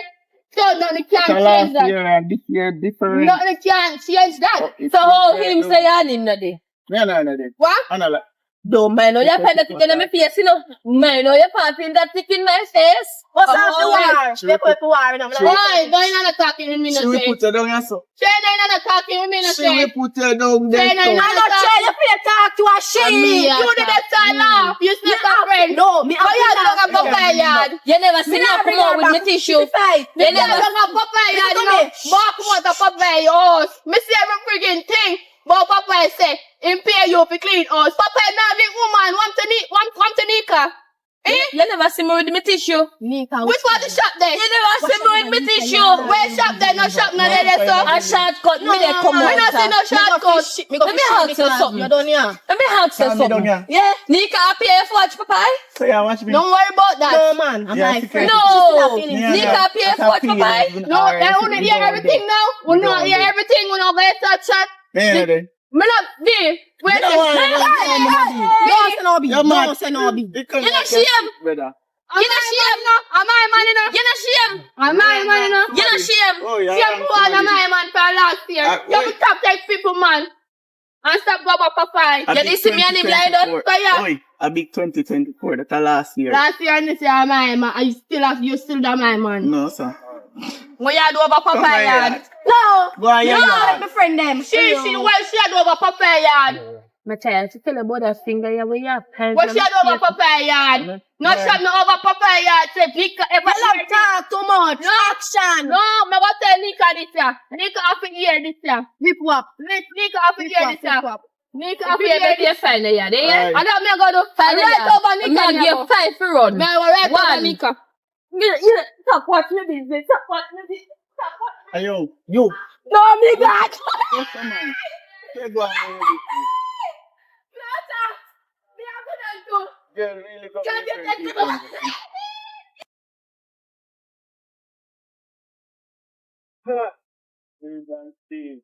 So nothing can So change last that. year and this year different. Nothing can change that. So how him say and him not there? No. What? I know like. Don't mind how you find that chicken in my face, you know. Mind how you passing that chicken in my face. What's up the war? They put the war in them. Why? Don't you not talking with me no She will say? put her down here so. Say don't you not talking with me no She will say? put her down there. Say no, so. no, I'm not trying to play talk to a she. You did that time off. You snap a friend. No, me Oh, you don't have papaya yard. You never see me come out with my tissue. You don't have papaya yard, you know. Bark what a papaya house. Me see every freaking thing. But papaya say, him pay you for clean house. Papaya now big woman, want to Nika. Eh? You never see me with my tissue. Which one the shop there? You never see me with my tissue. Where shop there? No shop no there, so. A shortcut, me they come I out. don't see no shortcut. Let me ask you something. You done here. Let me ask you Calm me down something. here. Yeah. Nika pay you for watch Popeye? So yeah, watch me. Don't worry about that. No man, I'm Yeah, like she friend. can- No. Yeah, Nika pay you for watch Popeye? No, they only hear everything now. We not hear everything. We not get that chat. Yeah, they. Me not be. Wait a Don't say no be. Yeah, man. Don't say no be. You know shame. Brother. You know shame. Am I man enough? You know shame. Am I man enough? You know shame. Oh, yeah. Same one am I man for last year. You have to stop take people man. And stop go back for fight. You didn't see me and him lie down? So yeah. Oi, a big 2024. That's the last year. Last year and this year am I man. And you still the my man. No, sir. When you do over Come Papa here. yard. No. Go on, yeah, No, yeah. My friend them. She had over Papa yard. My child, she tell about that finger here where you have hands. What she had over Papa yard? No shot no over Papa yard. Say Nika ever You talk too much. No. Action. No, me go tell Nika this year. Nika have to hear this year. Hip hop. Nika have to hear this year. Nika have to If you hear make this. your final yard, eh? Aye. And then me go do Final right yard. over Nika. I'm give 5 for run. Me go right over One. Nika. You stop watching your business. Stop watching your business. Stop watching. Hey, yo, you. No, me God. Yes, come on. Hey, go on, Me have to done too. girl, really come Can you here, take friend. me? Huh. Please and Steve.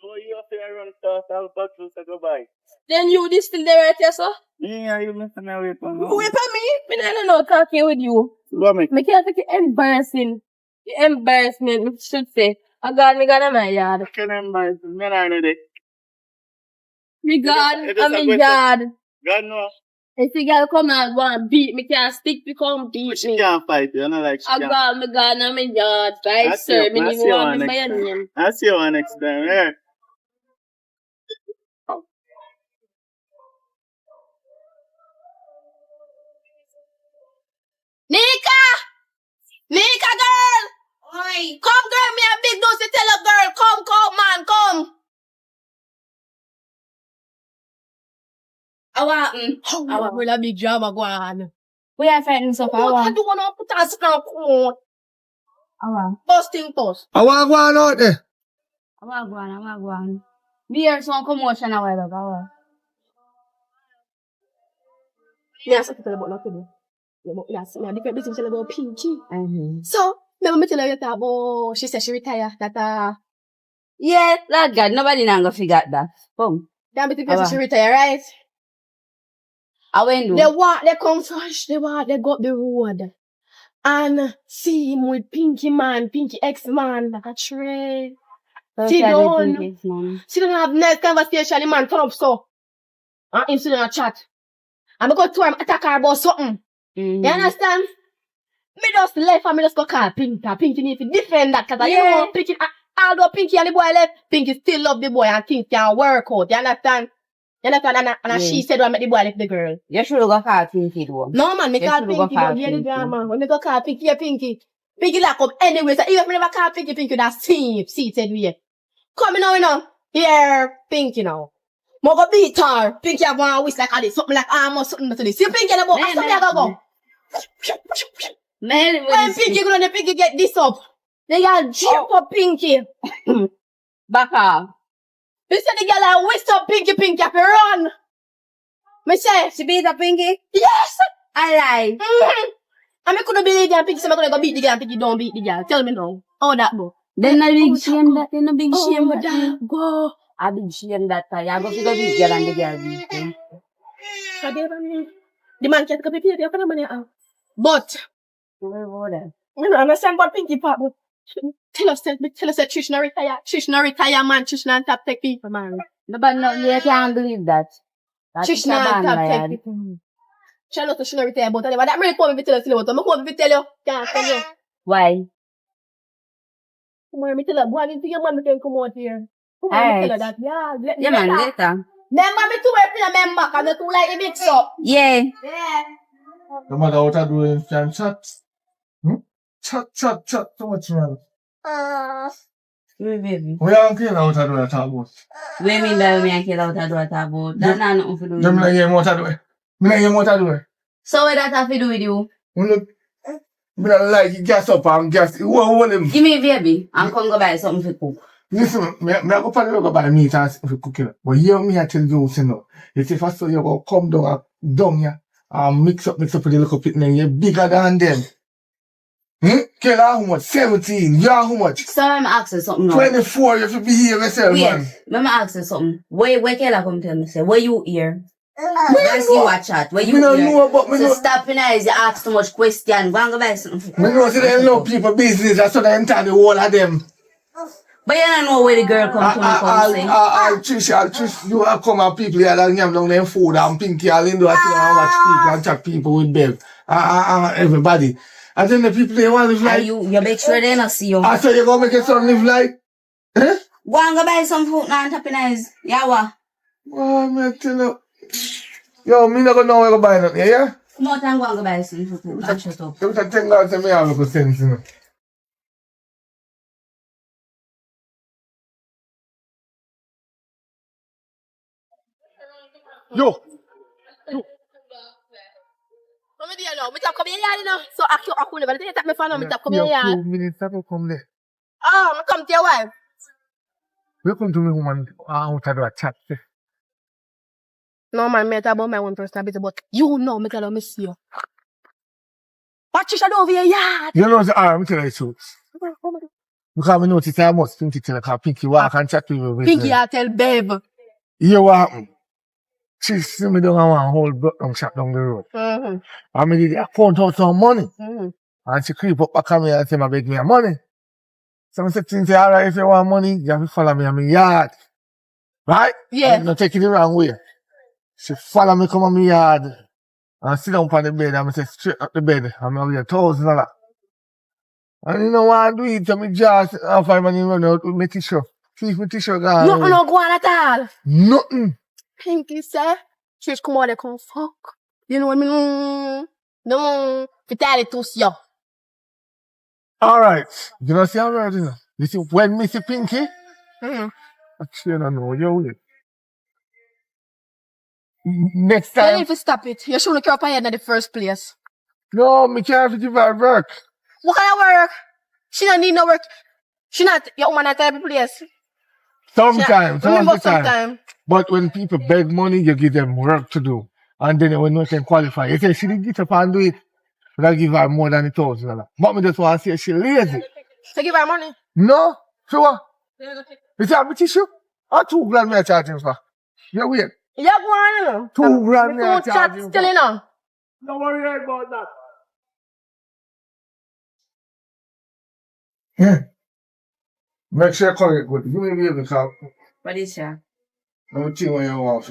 So you have to run fast, I'll back to say goodbye. Then you this still there right here, sir? Yeah, you listen away from me. Wait for me. Me don't know talking with you. What me? Me can't take it embarrassing. The embarrassment, me should say. I got me in my yard. I can't embarrass me. I don't know that. Me God, It is I'm a in question. yard. God no. If you girl come and go and beat me, can't stick to come beat She me. can't fight you, know like she I can't. got me God, I'm in yard. Right, I see sir. you- Me I even see you want on me by next your time. name. I'll see you next time, yeah. Nika! Nika girl! Oi. Come girl, me a big nose to tell a girl. Come man, come. Awa. Well, a big drama go on. We are fighting so far. What I do wanna put us now, cool. Busting post. I want to go on out there. I'm going. We hear some commotion a while ago. Me ask you tell about nothing. Me ask me a different business tell about Pinky. So, me tell her that about she said she retired. That Yeah, Lord God, nobody now gonna figure that. Come. that bit of she retired, right? I went do. They come fresh, they go up the road. And see him with Pinky man, Pinky ex-man, like a tray. Sit down. She don't have nice conversation, the man turn up so. And him sit down and chat. And me go to him, attack her about something. You understand? Me just left and me just go call Pinky. Pinky need to defend that, cause you know, Pinky, although Pinky and the boy left, Pinky still love the boy and things can work out. You understand? And she said, I met the boy left the girl. You should go call Pinky though. No man, me You call should go Pinky, call don't hear the Pinky. drama. When me go call Pinky, Pinky lock up anyway. So even if me never call Pinky, that's seated way. Come now, you know. Here, Pinky now. Mo go beat her. Pinky have one whistle like this, something like arm or something to this. See Pinky in the book, that's something I go. Man, When Pinky go on the Pinky get this up. They got jump up Pinky. back off. You say the girl like whistle up Pinky have to run. Me say, She beat up Pinky? yes. I lie. And me couldn't believe the girl Pinky, so I'm gonna go beat the girl and Pinky don't beat the girl. Tell me now. How that go? Then a big shame that. Then a big shame Oh, that. that go. A big shame that. I go to the big girl and the girl beat him. The man can't come here, you can money out. But Where was that? you know, understand what Pinky part, but tell us that Trish no retire. Trish no retire, man. Trish no top take people, man. No, but no, you can't believe that. That Trish is a no top take bandwagon. people. Charlotte, she no retire, but anyway, that really come if you tell us about. I'm come if you tell you. Can't tell you. Why? Come on, me tell her. Go on into your man, can come out here. Come on, me tell her that. Yeah, let me Yeah, man, later. later. Remember me to work in a member, cause you too like the mix up. Yeah. Yeah. No matter what I do, you can chat. Chat too much, man. Wait, baby. We don't care what I do at all. Wait, me, baby, me, I care what I do at about. That's not nothing to do with Them you. not hear what I do. Me not hear what I do. So what that have to do with you? Me look, me not like you gas up and gas. What him? Give me, baby. I'm going to buy something for cook. Listen, me I go probably go buy meat and for cooking. But here me I tell you, you know, if I saw you go come down here and mix up with the little pit, you're bigger than them. Killer, how much? 17. You are how much? So I'm asking something now. 24. You have to behave yourself, man. Wait, let me ask you something. Where Kayla come tell me, say, where you here? That's you watch chat. Where you Me don't here? know about me. So know. stop in eyes, you ask too much question. Go and go buy something. Me know say they know people business. That's what they enter the whole of them. But you don't know where the girl come to me come say. Trish, you have come and people here that have down them food and Pinky all in do I sit and watch people and chat people with Bev. Everybody. And then the people they want to live like. You make sure they not see you. I said you gonna make your son live like. Eh? Go and go buy some food now and tap in eyes. Yeah, what? Oh, me tell you. Yo, me not gonna know where to buy nothing, yeah? Come out and go and go buy some food and shut up. You can tell God to me have a good sense, you know. Yo! Come here now. Me tap come here, you know. So I couldn't never take me for now. Me tap come here. 2 minutes ago come there. Oh, me come to your wife. Welcome to me, woman. I want to do a chat. No, man, me talk about my own personal business, but you know me tell her me see you. What you should do over your yard? You know, I'm telling you the truth. Because I notice I must Pinky tell her, because Pinky walk and chat with me. Pinky, I tell Bev. You what happened? She see me down one whole block shop down the road. I mean, I count out some money. And she creep up back at me and say, I beg me money. So I said, things say, alright, if you want money, you have to follow me in my yard. Right? Yeah. I'm not taking it the wrong way. She follow me come on my yard and sit down on the bed and I say straight up the bed. I'm over $1,000. And you know what I do it to me just and 5 money run out with my tissue. Keep my tissue gone. Nothing no go on at all. Nothing. Pinky say, she's come out there come fuck. You know what I mean? No, vitality to see you. Alright. You know see alright, you know. You see when me see Pinky, actually I don't know, you will. Next You time. need to stop it. You shouldn't care up ahead in the first place. No, me can't have to give her work. What kind of work? She don't need no work. She not your woman at every place. Sometimes. Sometime. But when people beg money, you give them work to do. And then when you can qualify, you say she didn't get up and do it, but I give her more than $1,000. But me just want to say she lazy. So give her money. No? Sure. You see, I'm a tissue? Or $2,000 me I charge him for? You wait. Yeah, go on, you know. $2,000 me I Don't charge chat him still, you for. know. Don't worry about that. Yeah. Make sure you call it good. Give me a baby because What is that? I'm going to when you want.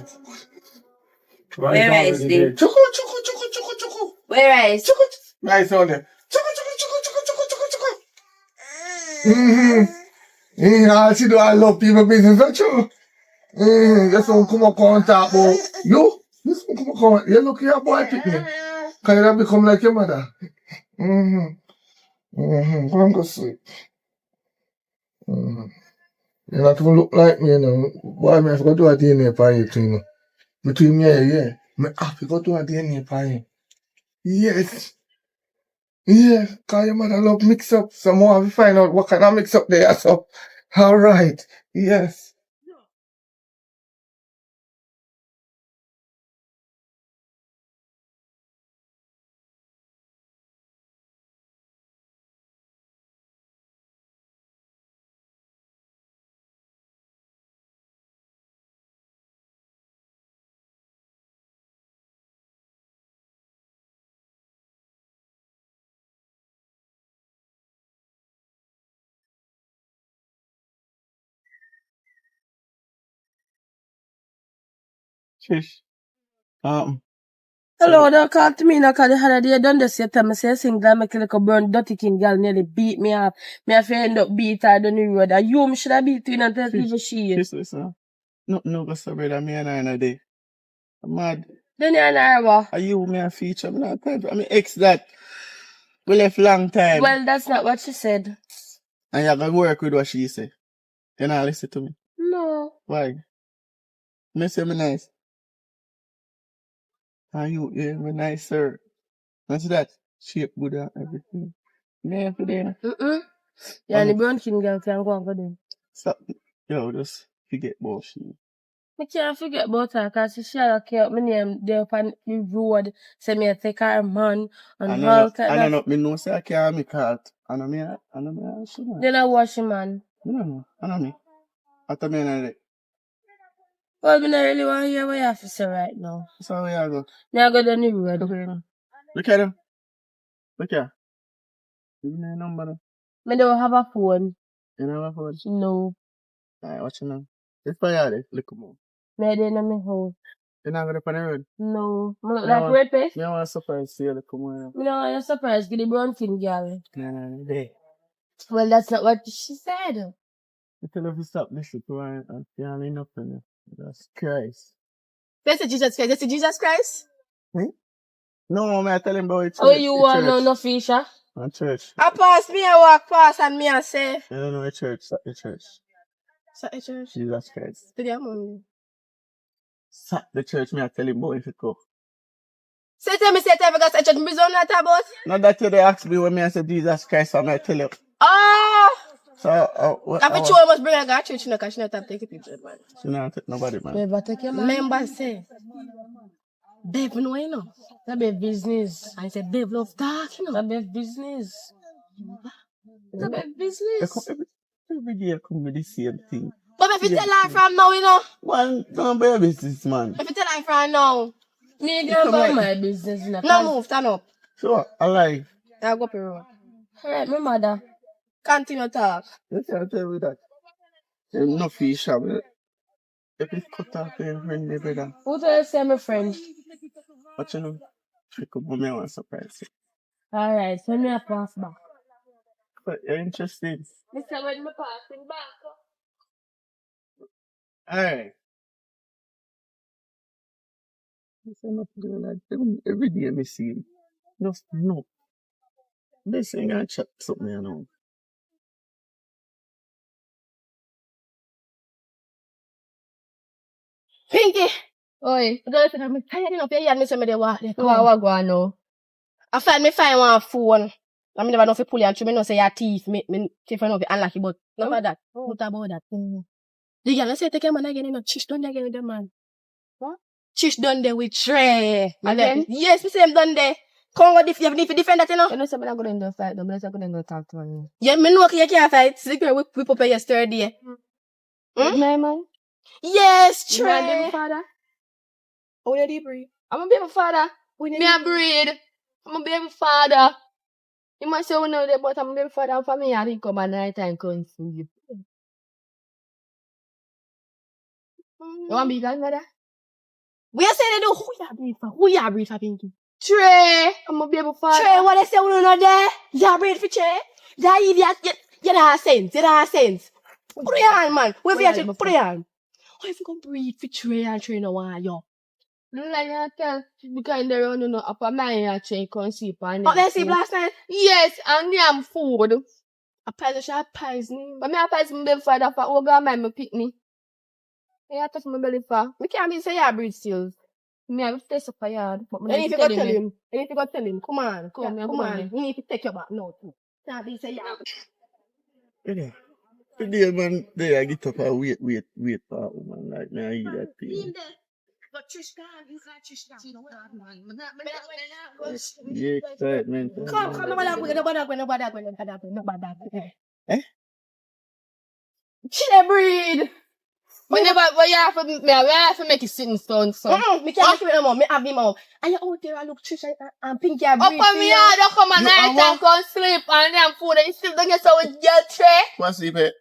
Where is the? Chuku, chuku, chuku, chuku, chuku. Where is? Chuku, chuku. Nice on there. Chuku, chuku, chuku, chuku, chuku, chuku, chuku. I see do I love people business, don't you? Just don't come up and talk about you. Just come up. You look your boy pick me. Can you become like your mother? Go and go sleep. You not even look like me, you know. Boy, I forgot to do a DNA for you, you know. Between me and you, I forgot to do a DNA for you. Yes. Yeah, cause your mother love mix up. Some more we find out what kind of mix up there. So, alright. Yes. Trish. Hello, don't call to me now, cause the other day done this, you tell me, say, sing that make a little burn dirty king girl nearly beat me up. Me have to end up beat her down the road. And you, me should have beat you and tell people she is. Trish, listen. No, go so brother, me and I in a day. I'm mad. Then you and I what? Are you me a feature? I'm not time for, I mean, ex that. We left long time. Well, that's not what she said. And you're going to work with what she say. You not listen to me. No. Why? Me say me nice. Are you me nice, sir? What's that? Shape good and everything. Me for them. Yeah, and the brown king girl can go and go there. Stop. Yo, just forget bullshit. I can't forget about her because she had care my name there upon the road. Say me take her man and all kind I don't know. Me know say I can't make out. I know me. Then I wash him man. No. I know me. I thought me and I. Well, me not really want to hear what you have to say right now. So where I go? Me I go down the road. Look at him. Look here. Give me a number now. Me don't have a phone. You don't have a phone? No. Alright, watch it now. It's fire. Look more. Me I didn't know my house. You're not going to put it road? No. Me look like red face? Me I want to surprise you. Look more. Me don't want a surprise. Give the brown king girl. No, there. Well, that's not what she said. I tell her to stop listening to her and can't end up in it. That's Christ. That's a Jesus Christ. That's a Jesus Christ. No, man, I tell him about it. Oh, you want no fisher? On church. I pass me, I walk past and me I say. I don't know a church. Stop the church. Stop the church. Jesus Christ. To the money. Stop the church, me I tell him about if it go. Say to me, say to me, because I church me zone not about. Not that you they ask me when me I say Jesus Christ, I'm going to tell you. Oh! So, what? I bet you must bring a guy to church, because she not have to take a picture, man. She not take nobody, man. Never take your man. Member say, Bev, no, you know. That be business. I said, Bev love talk, you know. That be business. That be business. Every day I come with the same thing. But if you tell her from now, you know. Man, don't be a business, man. If you tell her from now. Me go about my business. No move, stand up. Sure, I like. I'll go up the road. Alright, my mother. Continue talk. Let's tell you that. There's no fish, man. If it's cut off your friend, they better. Who tell you say my friend? But you know, trick up me, I want to surprise you. Alright, send me a pass back. But you're interested. Mr. When me passing back. Alright. Listen up, girl. Like, every day I see him. Just no. This thing I chat something, you know. Pinky! Oi. I'm tired enough. You hear me say me dey walk there. What go on now? I find one phone. I never know if you pull it and through. Me know say you're thief. Me thief know if you unlock it, but not about that. What about that? The girl say take your man again, you know. Chish done there again with the man. What? Chish done there with Trey. Again? Yes, me say him done there. Come on, if you defend that, you know. You know, somebody going to fight them, but I'm going to talk to him. Yeah, me know you can't fight. See the girl we pop yesterday. My man? Yes, You want Trey. them father? Oh, you breed. I'm a baby father. Me a breed. I'm a baby father. You must say, know that, but I'm a baby father. I'm for me, I think come at night time come see you. You want to be grandmother? We are saying they do who you breed for Pinky? Trey, I'm a baby father. Trey, what they say we not there? You breed for Trey? That idiot, you don't have sense. You don't have sense. Put your hand, man. Where you put your hand? Why if you go breed for Trey and Trey no want you? Look like I tell because they run no up a man Trey come see pan. Oh, they see last night? Yes, and them food. A pies of shot pies name. But me a pies my baby father for oh God my pick me. Yeah, touch my belly for. Me can't be say you breed still. Me have to face up a yard. But And if you go tell him, come on. You need to take your back now too. Can't be say Yeah. Today, man, there I get up and wait for a woman like me. I eat that thing. But Trish gone, you can't Trish gone. Yeah, excitement. Come, nobody. Eh? She dey breed. Whenever you have to make it sit in stone, so. Me can't make it no more. Me have him out. And you out there and look Trish and Pinky are breed. Up on me yard, you come at You night are and come sleep and them food and you still don't get so with your Trey. What's it?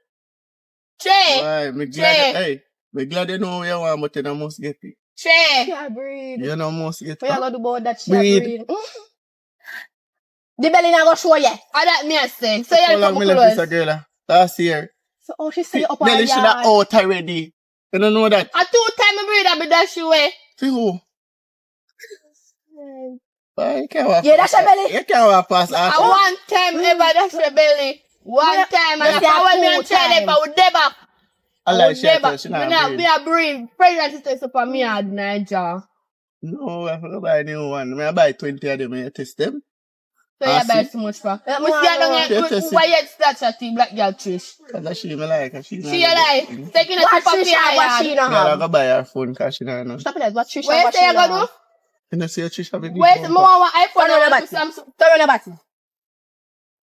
Trey. Why? Me glad. Hey, me glad you know where you want, but you must get it. Trey. She a breed. You know most get What you gonna do about that? She Breed. a breed. The belly not gonna show yet. How that me a say? So How you long come me left this close. a girl? Last year. So oh, she say up her Nelly should have yard. out already. You don't know that? A 2 time a breed I be dash you away. See who? But you can't walk Yeah, that's your belly. You can't walk past A after. 1 time ever dash your belly. 1 time and That's if I a want me 2 and Trey if I time. would never. I like she tell she Me not not breed. be a breed. Pregnant sister up on me hard Niger. No, I forgot buy a new one. I buy 20 of them and you test them. So you buy so much for. We see her down here. Why you start chatting black girl Trish? Because she me like and she not She a lie. Taking a What tip of Trish your have? What she yard. not Girl, I have? go buy her phone because she not know. Stop it. What Trish Where have? you What say she you not gonna have? do? You know see a Trish have a big Where you say me want iPhone Turn on the or battery. Samsung? Turn on the battery.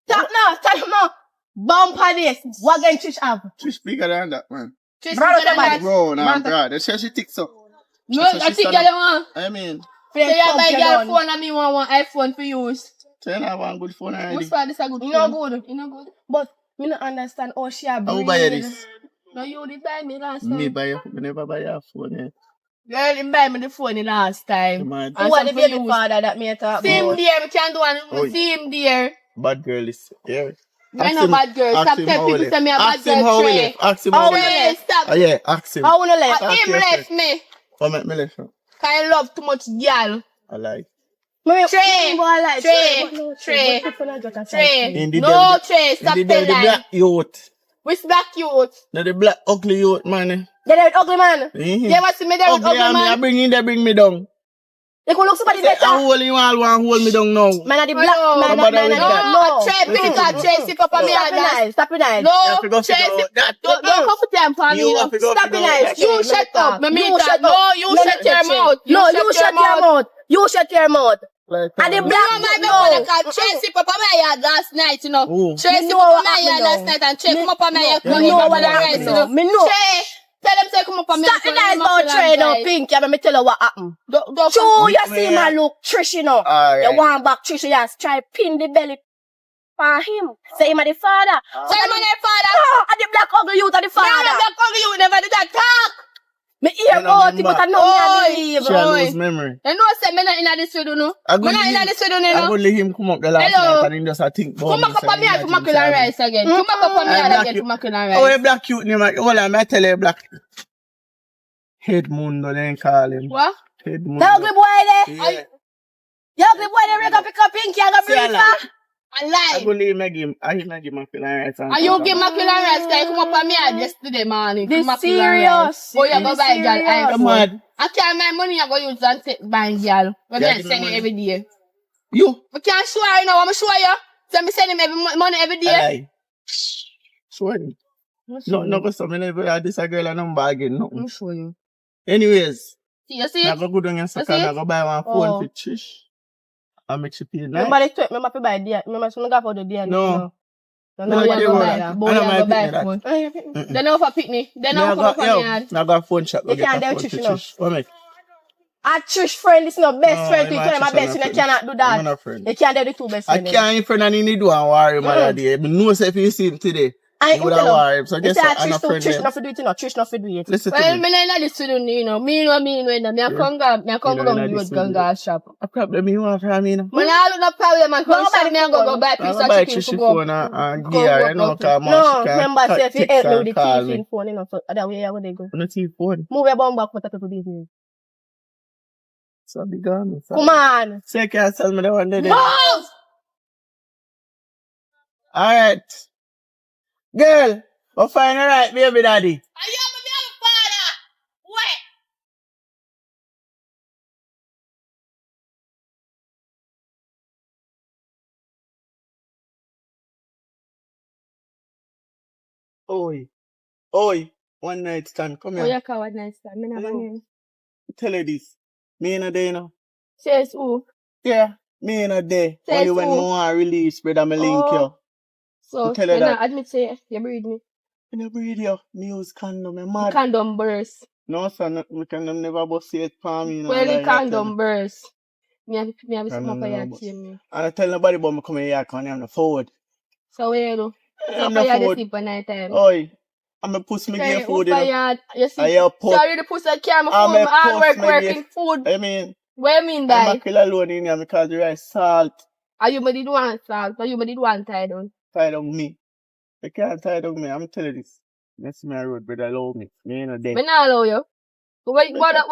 Stop now. Bumper this. What again Trish have? Trish bigger than that, man. Trish Brother, bigger than somebody. that. Bro, nah, Man, bro. They say she ticks up. No, So I she think stand you up. want. I mean, So you buy Pump your girl gun. phone and me want one iPhone for use. so you not have one good phone already. Who's for this a good You phone? know good. You know good. But me not understand how she a I breed. will buy you this. No, you did buy me last Me time. buy you, me never buy your phone yet. Girl, you buy me the phone the last You time. mad? Who are the some for baby use. father that me talk Same about? dear, we can do one. Oh. Same dear. Bad girl is here. I know bad girl. Stop telling people say me a bad Ask him how girl. we Trey. left. Ask him how we Trey, left. stop. Oh yeah, ask him. How wanna left? Ask Him your left friend. me. What make me left him? Cause I love too much girl. I like. Trey. In the No, day, Trey, stop in the day, the telling. black youth. Which black youth? The black ugly youth, man. They there with ugly man. Mm-hmm. You ever see me there with Ugly ugly and me, I man? bring in there, bring me down. They could look somebody Say, better. I hold you all want hold me down now. Man, are the black No, man. nobody Man, with are that. the No, no. Trey, because Trey sick up on me. Stop it nice. Stop it nice. You have to No, go Trey figure sick. out that. Don't come for time for me. You have to go Stop it figure out nice. that. You shut up. Me You mean shut that. up. No, you Let shut me your touch you. mouth. No, you shut your mouth. You shut your mouth. Like, And the You black know my no. brother called Trey sick up on my yard last night, you know. Who? Trey Me sick know up on what my yard happened last now. night and Trey come up on my yard. Me come know up what on my happened rice, now. Me know. Trey, tell them to come up on my Stop the nice about Trey now, Pink. Yeah, me tell you what happened. Don't True, you Me- see me- my look, Trish, you know. Alright. You want back Trish, you just try pin the belly for him. Say him a the father. Say him and their father. No, and the black ugly youth are the Father. father. Black ugly, you never did that talk. Me hear You know, about me it, but I mad. know me Oi. I believe. She a Oi. lose memory. You know, say me not in this video, no. I Me not in this video, I no. go let him come up the last Hello. night and he just I think Come back up on me and come back and rice again. Come back up on me and again, come back and Oh, rice. a black cute name. Hold on, I tell you black. Head Mundo, they call him. What? Head Mundo. The ugly boy there. Yeah. The ugly boy there, rig up, pick up Pinky and go See, I brief like. her. I I lie. go let him make him. I make him a feel right. And you give Macula rice, guy, come up on me and yesterday morning. This Come serious. Oh, you go buy girl Serious. Come iPhone. on. I can't my money I go use and take buy girl. But Yeah, then give me send it money. every day. You. We can't show her, you know, I'm show you. So me send him money every I day. lie. Swear. No, go some never had this a girl a number again. No. I'm show you. Anyways, See, you see I it? go go down and suck see and it? I go buy one Oh. phone for Trish. I make she pay nice. Remember the tweet, remember to buy the, remember to go for the day. No. No, No, no, yeah, you go go that. buy. Boy, I don't you mind go buy picking that. phone. Mm-mm. They know for picnic. They Me know I come up go, on yo, yard. I got phone shop. Go You get can't a do phone Trish, for you know. Trish. What make? A Trish friend is not best No, friend to I'm you. not Tell him my Trish, best I'm friend. You not cannot do I'm that. not friend. You can't do the two best I friends. can't friend and he need one worry man day. But no say if you see him today, I he would have worry. So guess what? I'm not friend Trish them. not for do it, you know. Trish not for do it. Listen Well, to me. me not in this video, you know. Me know. Me a come go You know, down in the this road, video. go shop. A problem you want from me now? Man, I look no problem, man. Come Go shop buy me and phone. go buy a I piece go of buy chicken Trish to go. phone and go gear. work You know, out. cause No, remember say if you help me with the call teeth in phone, you know, so that way I would go. On the TV phone. Move your bum back for that to business. So be gone. Come on. Say can't tell me the one day. Move! Alright. Girl, we'll find the right baby daddy. Are you my father? Wait. Oi. Oi. One night stand. Come Oh, here. you coward nice time. Me never Hello. name. Tell her this. Me in a day now. Says who? Yeah. Me in a day. Says Only when who? me want release, brother, me link Oh. you. So, tell her you that. not admit say you breed me. In a breed you. Me use condom. Me The mad. condom burst. No, son. Me condom never bust it for me. Well, the condom burst. Me have to come up Condom here never and bust. see me. And I tell nobody about me coming here because I'm the forward. So, where you do? So, I'm for the you to forward. sleep at night time. Oi. I'm a puss me Okay, give food, you know. yard. You see, I have put. sorry the pussy carry my I'm food, a my hard puss work me working give. food. I mean, What you mean I'm by? a kill alone in here because the rice salt Are you did one salt, or you did one tie down? tied on me. They can't tie on me. I'm telling you this. That's my road, but allow me. Me ain't no dead. Me not allow you. What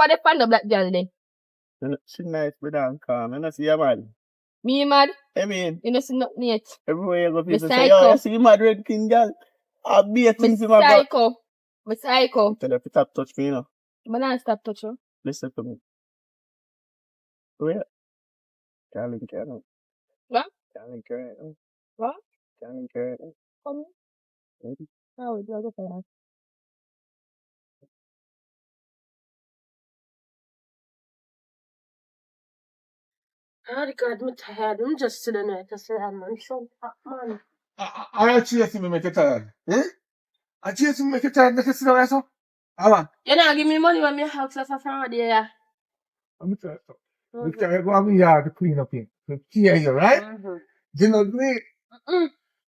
they find the black girl then? She nice, but I'm calm. And I see you mad. Me mad? I mean, You know see nothing yet. everywhere you go, Me people say, yo, psycho. you see mad red king girl. I'll be a Me thing for my back. psycho. Me psycho. Tell her to stop touch me, you know. Me not stop touch you. Listen to me. Where? Darling, Carol. What? Darling, Carol. What? Darling, Carol. Come here. How would you go for that? Oh God, I'm tired. I'm just sitting there to say I'm so hot, man. I chase me make it tired. Eh? I chase me make it tired. Make it sit down there, so. Alan, You not give me money when me house for Friday, yeah. I'm tell you something. We can go on my yard to clean up here. To clear you, right? You know, me,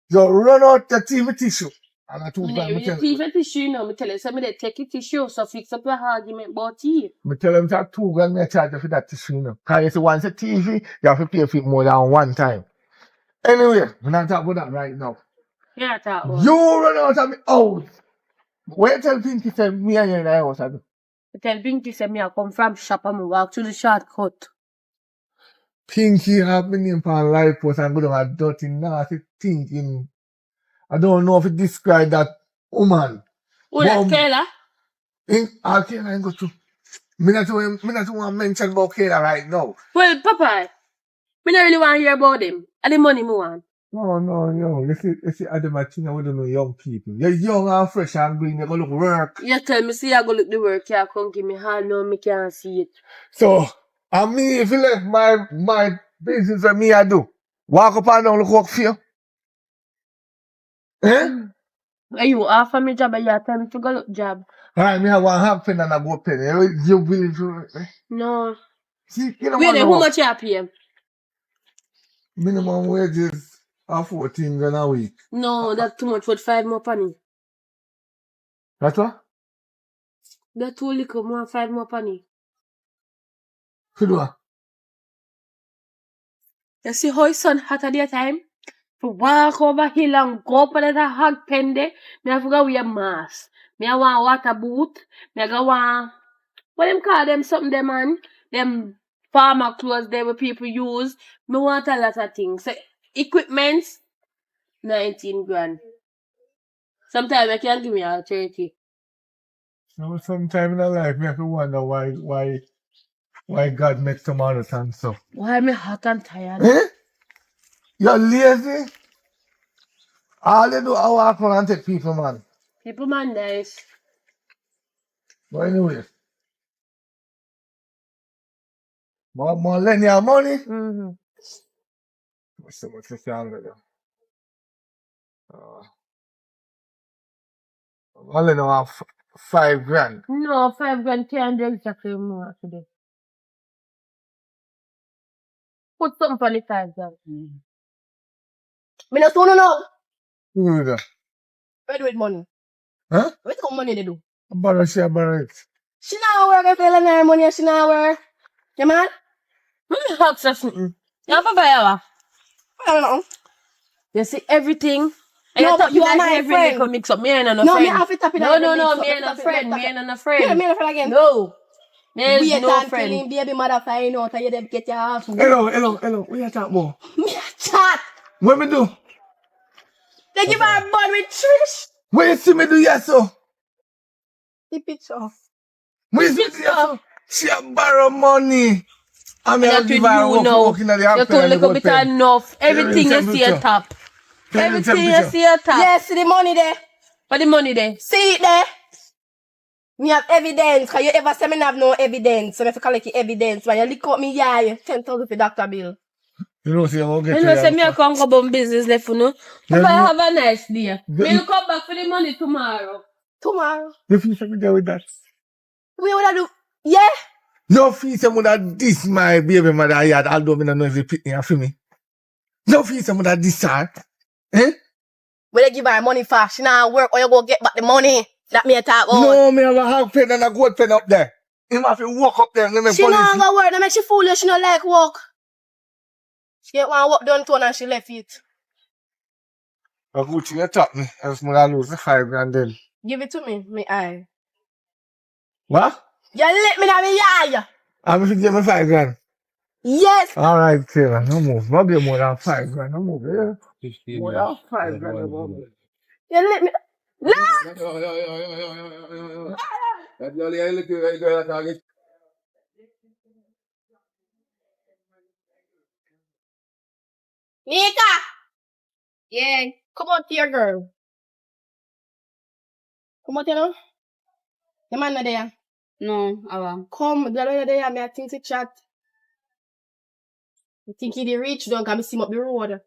you run out the TV tissue. And I told Me them, the TV tissue, you know, me tell you, so me they take it tissue, so fix up your argument about tea. me tell them that 2 grand me charge you for that tissue, you know. Because you see, once a TV, you have to pay for it more than one time. Anyway, we're not talking about that right now. Yeah, talk about. You run out of me house. Wait till Pinky say me and you in the house, I do. I tell Pinky say me I come from shop and me walk through the shortcut. Pinky have me name for life post and go down a dirty, nasty thinking. I don't know if it describe that woman. Who that Kayla? I can't go to. Me not want to mention about Kayla right now. Well, Papa, me not really want to hear about them. And the money me want. No. You see, Adam, I think I don't know young people. You're young and fresh and green, you're going to look work. You tell me, see, I go look the work, you come give me hard, no, me can't see it. So, and me, if you left my business for me, I do. Walk up and down, look work for you. Eh? Are you offer me job and you tell me to go look job? Alright, me have one half pen and I go penny. You willing to, eh? No. See, you know Wait, what? how much you pay? Minimum wages are 14 grand a week. No, that's too much for 5 more penny. That's what? That's too little, more 5 more penny. For what? You see how it's sun hot at that time? To walk over hill and go up at that hot pen there, me have to go wear mask. Me have want water boot. Me have want, what them call them something them man? Them farmer clothes there where people use. Me want a lot of things. So, equipment, 19 grand. Sometimes I can give me a 30. So sometime in the life, me have to wonder why God makes some other things so. Why am I hot and tired? Eh? You're lazy? All you do is walk around and take people, man. People man nice. But anyway. More lend you money? Mm-hmm. What's so much you can do? Only know 5 grand. No, 5 grand can't do exactly more today. Put something for the 5 grand. Me no soon no. Who do that? Where do with money? Huh? Where come money they do? Borrow it. She not work, I feel in her money, she not work. You man? Let me ask you something. You have a buyer? I don't know. You see everything. No, but you are my every friend. little mix up. Me ain't no No, friend. me have to tap it No, on no, the no. mix Me up, ain't tap no it, friend. tap Me it. ain't no Yeah, friend. me no friend again. No. There's Wait no until friend. him baby mother find out and you them get your house. Hello. What you talking about? Me a chat. What me do? They give her a bun with Trish. What you see me do yes so? The picture. What you see me do yes so? She a borrow money. I mean, I'll That's give with her you work now. working at the You're half too pen and the little whole bit pen. enough. Everything you see at top. Everything you see at top. Yes, see the money there. What the money there? See it there. Me have evidence. Cause you ever say me have no evidence. So I have to collect the evidence. When you lick up me, yeah, 10,000 for doctor bill. You know, see, I'll get You know, say me I can't go about business left, you know. If I have a nice day, we'll come back for the money tomorrow. Tomorrow. You feel something there with that? We would do. Yeah. No feel some that this my baby mother yard, although me don't know if you pick me for me. No feel some that this her. Eh? Where they give her money for? She not work or you go get back the money. That me a talk about. No, me have a half pen and a gold pen up there. Him have to walk up there and let me She police. not go work. That make she fool you. She not like work. She get one work done to her and she left it. A good thing you taught me. Else I lose the 5 grand then. Give it to me, me eye. What? You let me know me eye. I'm going to give me 5 grand. Yes. Alright, Taylor, no move. Maybe more than 5 grand. No move, yeah. More than 5 grand. You let me. No. Nika. Yeah. Come out here, girl. Come out here now. The man not there. No, awa. Come, the man not there. Me I think to chat. I think he reach down. Can me see him up the road.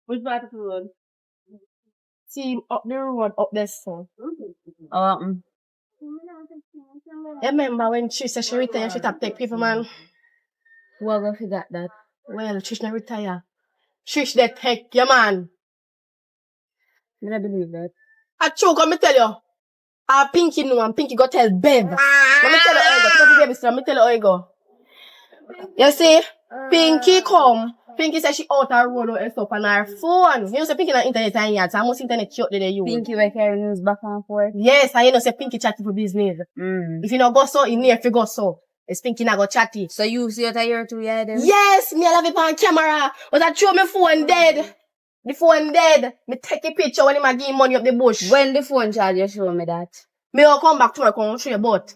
Which part of the road? See him up the road, up there, so. Awa. You remember when Trish said she retired, she tap take people, man? Who are going to forget that? Well, Trish not retire. Trish they take you, man. I don't believe that. I choke, let me tell you. Pinky know and Pinky go tell Bev. Let me tell you how it go. Tell the baby, let me tell you how it go. You see, Pinky come. Pinky said she out her road and stuff on her phone. You know, say Pinky not internet and yet, so I must internet short they use. Pinky will carry news back and forth. Yes, and you know, say Pinky chatty for business. If you not go so, in near if you go so. It's Pinky not go chatty. So you see what I hear to yeah then? Yes, me I have it on camera. But I throw my phone dead. The phone dead. Me take a picture when him give money up the bush. When the phone charge, you show me that. Me will come back tomorrow and show you, but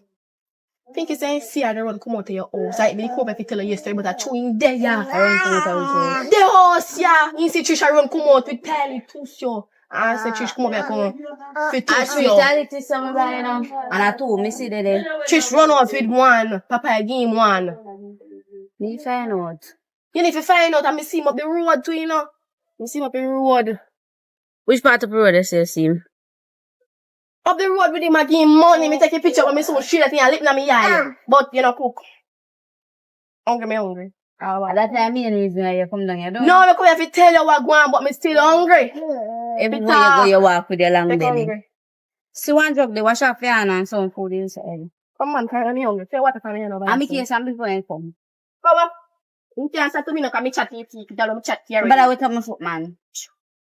Pinky saying see her the run come out of your house. I me come back to tell you yesterday, but I threw in there, yeah. I don't think I will. The house, yeah. You see Trisha run come out with tiny tooth, yo. I say Trish come over come with I tooth, yo. tell it to somebody now. And I told me see there. Trish run out with one. Papa give him one. Me find out. You need to find out and me see him up the road too, you know. Me see him up the road. Which part of the road does you see him? Up the road with him, I give him money. Me take a picture when me so straight and lip na me eye. But you know cook. Hungry, me hungry. That time me and reason why you come down here, don't No, me come here to tell you what going on, but me still hungry. everywhere you go, you walk with your long Me belly. hungry. See one drug, they wash off your hand and some food inside. Come on, carry me hungry. Say what for me, you know. I'm making some before you come. Come on. You can't say to me, no, because me chat to you, you tell me chat here. But I will tell my foot, man.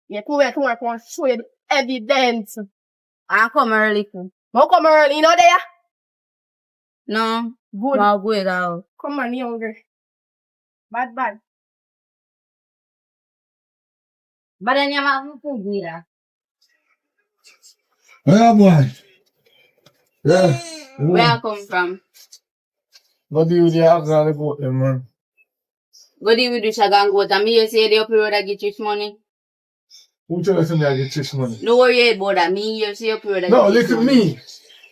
Yeah, come here tomorrow, come and show you the evidence. I come early too. No come early, you know there? No. Good. I'll go it out. Come on, you hungry. Bad. But then you have food either. Yeah, boy. Yeah. Where I come from? What do you do? I gotta go there, man. What do you do, Shagan go? And me, you say they up the road, I get you money. Who tell us I get Trish money? No worry about that. Me, you say up the road, I No, get you listen money.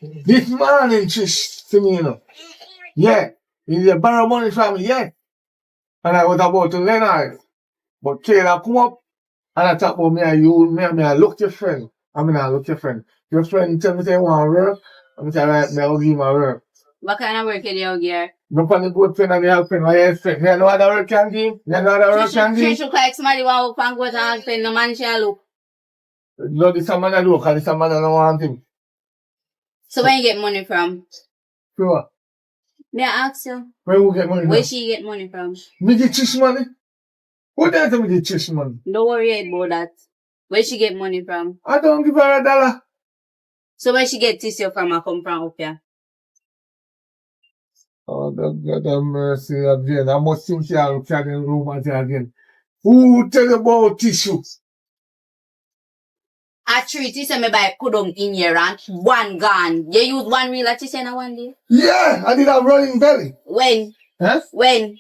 me. This morning, Trish, to me, you know. Yeah. He borrow money from me, yeah. And I was about to lend her. But Kayla come up and I talk about me and you, me I look your friend. I mean, I look your friend. Your friend tell me say you want to work. I say, right, me I'll give him a work. What kind of work you do here? No funny good friend and the help friend, my best friend. You know what other work can give? You know what other work can give? Trish look like somebody want to go and spend the man shall look. No, this a man I look and this a man I don't want him. So where you get money from? Sure. May I ask you? Where you get money from? Where she get money from? Me get Trish money? Who does me get Trish money? Don't worry about that. Where she get money from? I don't give her $1. So where she get this year from? I come from up here. Oh, God have mercy again. I must think you are carrying room again. Who tell you about tissue? I treat you say me buy kudum in here and one gone. You use one reel at you say na one day? Yeah, I did a running belly. When? Huh? When?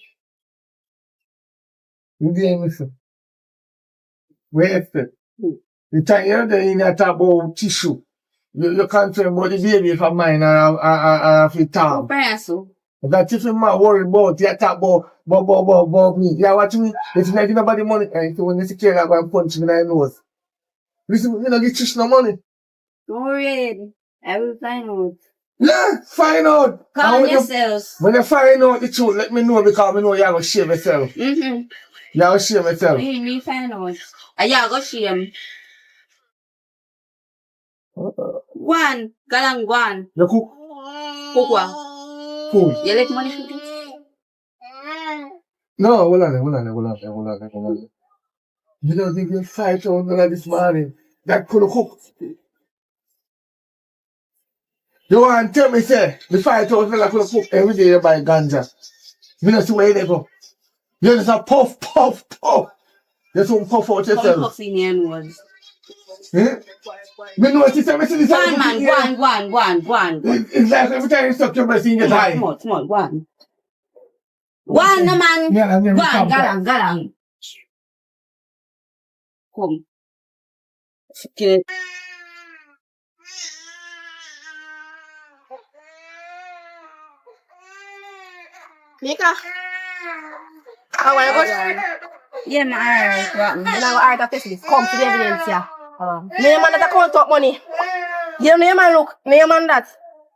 You didn't listen. Wait a the time you're there in that about tissue. You can't tell about the baby for mine or for Tom. So. That if you might worry about, you talk about me. Yeah, watch me. If you not give nobody money, and when you see Kayla go and punch me in the nose. Listen, you don't get Trish no money. Don't worry. I will find out. Yeah, find out. Calm yourself. When you find out the truth, let me know because I know you're going to shame yourself. Mm-hmm. You're going to shame yourself. Me find out. Yeah, go shame. One. Galang one. You cook? Cook what? Food. You let money for this? No, hold on. You don't think you $5,000 this morning that could have cooked? You want to tell me, say, the $5,000 could have cooked every day you buy ganja. You don't see where they go. You just a puff. You just puff out Come yourself. puff in your nose. Eh? Me know what you say, me see this. One man, one. It's like every time you suck your breath in your eye. Small, one. One no man. Yeah, I'm One, galang. Come. Fucking it. Nika. I want to go. Yeah, my alright. And I go art of this. Come to the evidence, yeah. Name man that account up money. You know your man look. Name man that.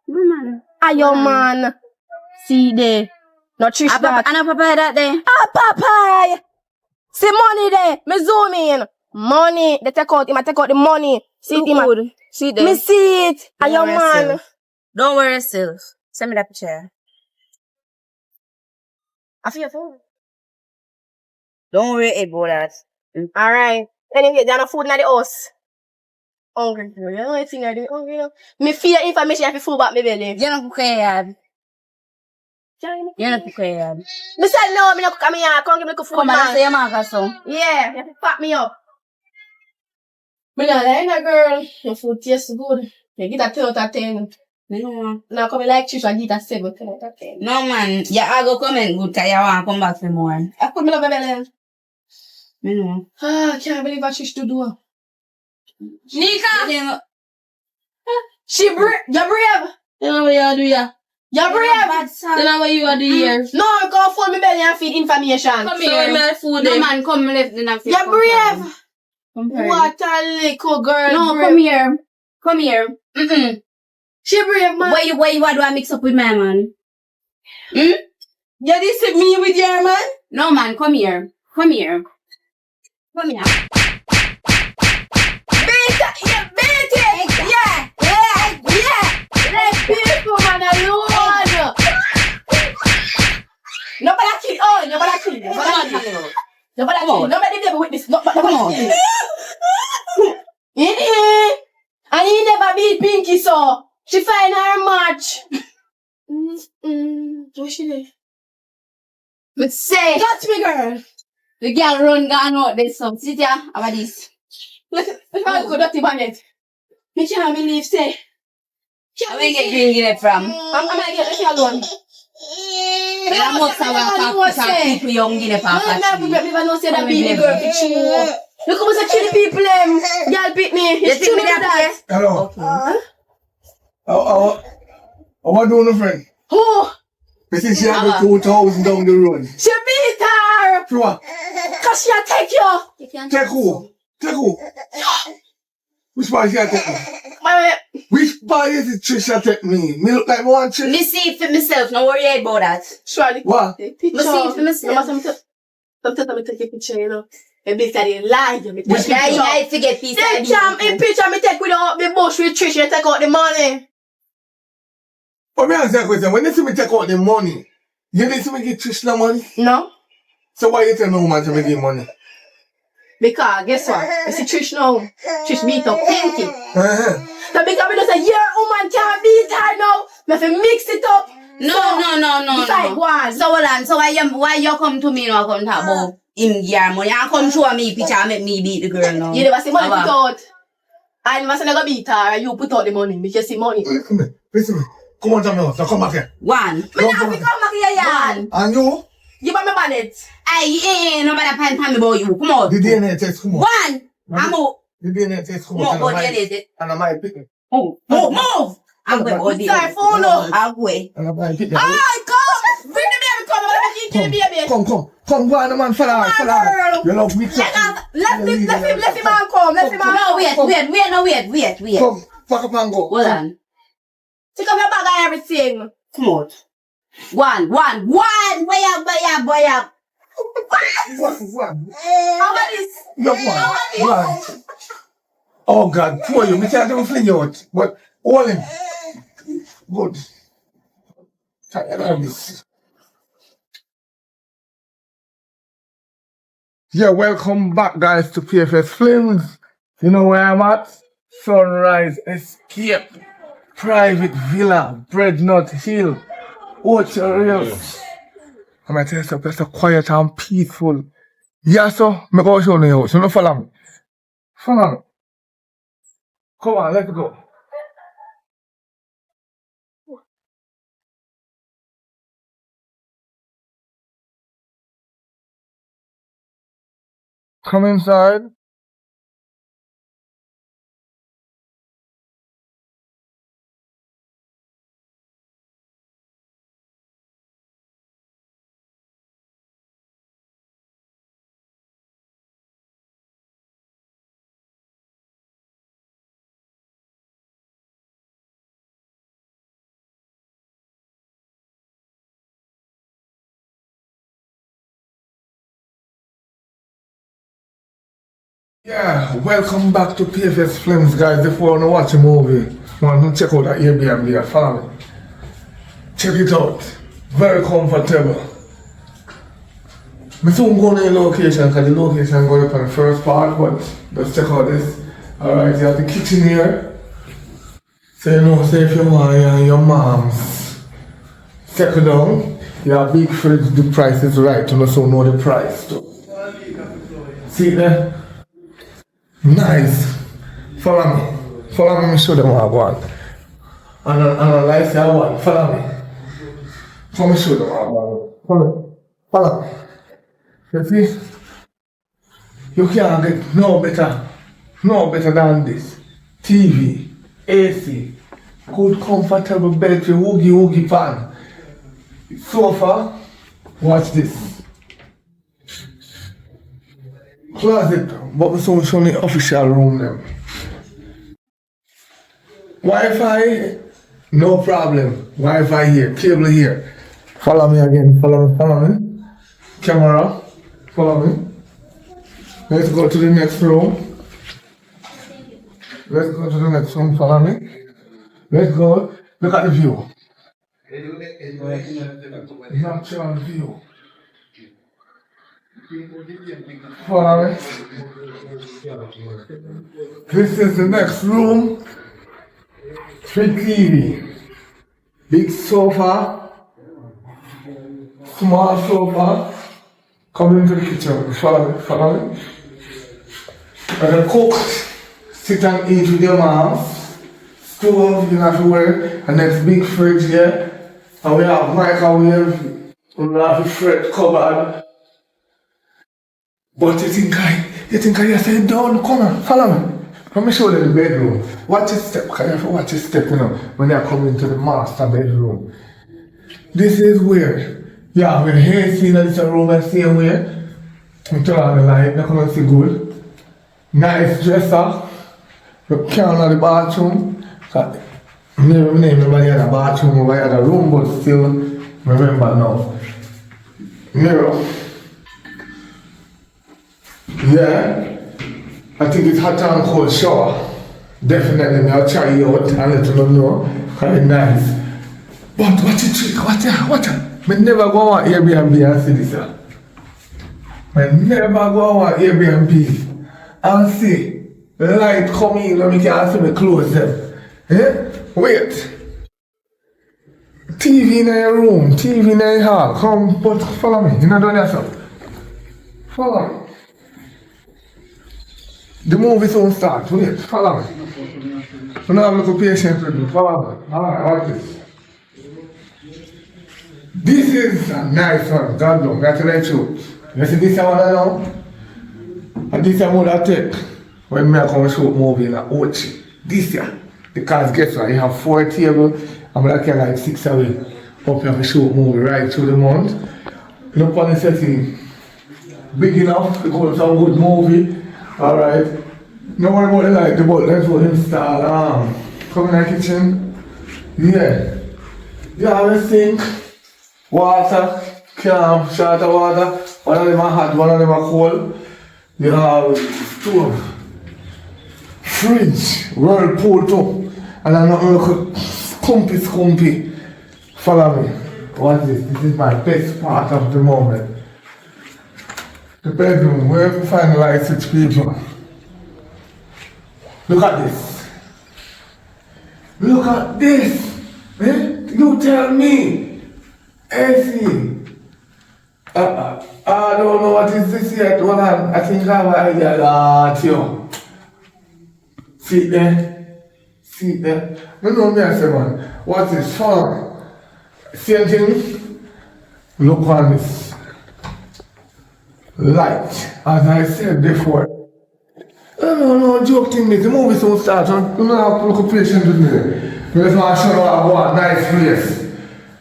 No man. Your man. See there. Not Trish that. And a papaya that day. Papaya. See money there. Me zoom in. Money. They take out. He might take out the money. See it. Good. See there. Me see it. Your man. Don't worry yourself. Send me that picture. I feel your phone. Don't worry about that. Alright. Anyway, there's no food in the house. Hungry. You know what thing I do? Hungry, you know? Me fear information if you full back my belly. You're not cooking yard. You're not cooking yard. Me said no, me not cook me here. Come give me food, Come on, man. say your marker so. Yeah, you have to pack me up. Me not like that girl. Your food tastes good. You get a 10 out of 10. No. Now come like Trish, I get a 7 out of 10. No man, yeah, I go comment good cause you want to come back for more. I put me love my belly. Me know. Ah, I can't believe what Trish to do. Nika! You're brave. You know what you do, yeah? You're brave. You know what you do here? No, go phone me belly and feed information. Come here, my food. No man, come left in a few. You're brave. Come here. What a little girl. No, brave. come here. Come here. Mm-mm. She brave, man. Why you do I mix up with my man? You did see me with your man? No man, come here. Come here. Come here. Beat it. Yeah. Let people man alone. Nobody kill. Oh, nobody kill. Nobody never witness. Nobody kill. And he never beat Pinky, so she find her match. What she did? But say, Touch me, girl. the girl run down out this some. Sit here, about this. Look, how good dirty bonnet. Me can't believe, say. Where you get green get it from? I'm gonna get it alone. But I must have people young get it I'm from. not even know say that baby girl be true. Look how much kill the people them. Girl beat me. You It's think true me to that. Hello. Okay. What do you friend? Who? Me see she have 2,000 down the road. She beat her. For what? Cause she take you. Take who? Which part she take me? My Which part is it Trisha take me? Me look like me want Trish? Me see it for myself, no worry about that. surely. What? The picture. Me see it for myself. Sometimes me take a picture, you know. And bitch that they lie. Me take Which picture. I forget piece of In picture me take without the bush with Trish. You take out the money. But me answer a question. When they see me take out the money, you didn't see me give Trish the money? No. So why you tell no woman to me give money? Because guess what? I see Trish now. Trish beat up Pinky. Uh-huh. So because me just say, your woman can't beat her now. Me have to mix it up. No. Decide one. So hold on, so why you come to me now come talk about him your money? You come show me picture and make me beat the girl now. You never see money put out. I never say never beat her. You put out the money. Me just see money. Listen me. Come on to my house. Now come back here. One. Me not have to come back here, yard. And you? You buy me bonnet. Ain't nobody pan tell me about you. Come on. The DNA test, come on. One. I'm out. The DNA test, come Come on. on, what DNA is it? And I might pick it. Move. I'm going to do Sorry, phone no. I'll wait. And I might pick it. Alright, come. Bring the baby, come. Let me kill the baby. Come, go on, the man, follow her. You love me. Let him man come. Let him man No, come. wait. Come, fuck up and go. Hold on. Take off your bag and everything. Come on. One. Boy up. One. How about this? No, one. Oh God, poor you. Me can't even fling you out. But hold him. Good. Tired of this. Yeah, welcome back guys to PFS Films. You know where I'm at? Sunrise Escape. Private Villa. Breadnut Hill. Orchard Hills. I'm gonna tell you something, it's so quiet and peaceful. Yeah, so, me go show you the house. You know, follow me. Follow me. Come on, let's go. Come inside. Yeah, welcome back to PFS Films, guys. If you want to watch a movie, want to check out that Airbnb, follow me. Check it out. Very comfortable. I soon go to the location because the location going up on the first part, but let's check out this. Alright, you have the kitchen here. So you know, say if you want your mom's settle down, you have big fridge, the price is right, you also know the price too. See there? Nice. Follow me. Follow me, show them what I want. And I like I want. Follow me. Let me show them what I want. Follow me. Follow me. You see? You can't get no better than this. TV, AC, good comfortable bed, woogie pan. Sofa, watch this. Closet, but we saw only official room them. Wi-Fi, no problem. Wi-Fi here, cable here. Follow me again, follow me. Camera, follow me. Let's go to the next room. Let's go to the next room, follow me. Let's go, look at the view. Natural view. Follow me. This is the next room. Big TV. Big sofa. Small sofa. Come into the kitchen. Follow me. And then cook. Sit and eat with your mom. Stove, you have to wear. And next big fridge here. And we have microwave. We have a fridge cupboard. But you think I say don't come on, follow me. Let me show you the bedroom. Watch your step, because you have to watch your step, you know, when you come into the master bedroom. This is where, yeah, when hair scene in this room the same way. You turn on the light, you come and see good. Nice dresser. You can on the bathroom. I never remember you had a bathroom over here, the room, but still remember now. Mirror. Yeah, I think it's hot and cold shower. Definitely, I'll try you out and let you know. Because it's nice. But what you trick? What? I never go on Airbnb and see this. I never go on Airbnb and see the light come in and you can see me close them. Yeah? Wait. TV in your room, TV in your hall. Come, but follow me. You know doing yourself. Follow me. The movie soon starts. Wait, follow me. So now I'm looking patient with me. Follow me. Alright, watch this. This is a nice one. God bless. That's the truth. You see this one now? And this one I take when I come shoot movie in a Ochi. This year. Because guess what? You have 4 tables. I'm like 6 away. Up you have a shoot movie right through the month. Look on the setting. Big enough to go to some good movie. Alright. No worry about the light, let's go install come in the kitchen. Yeah. You have a sink, water, can, short of water, one of them are hot, one of them are cold. You have stove, fridge, whirlpool too. And I'm not look scumpy. Follow me. What's this? This is my best part of the moment. The bedroom, where we find the light switch people. Look at this. Look at this. Eh? You tell me. AC. I don't know what is this yet. Hold on. I think I have an idea. Theo. See there? See there? No, me I say, man. What is fun? Same thing. Look on this light. As I said before. No, joke thing. The movie soon starts. You don't have to look patient with me. We just want to show you a nice place.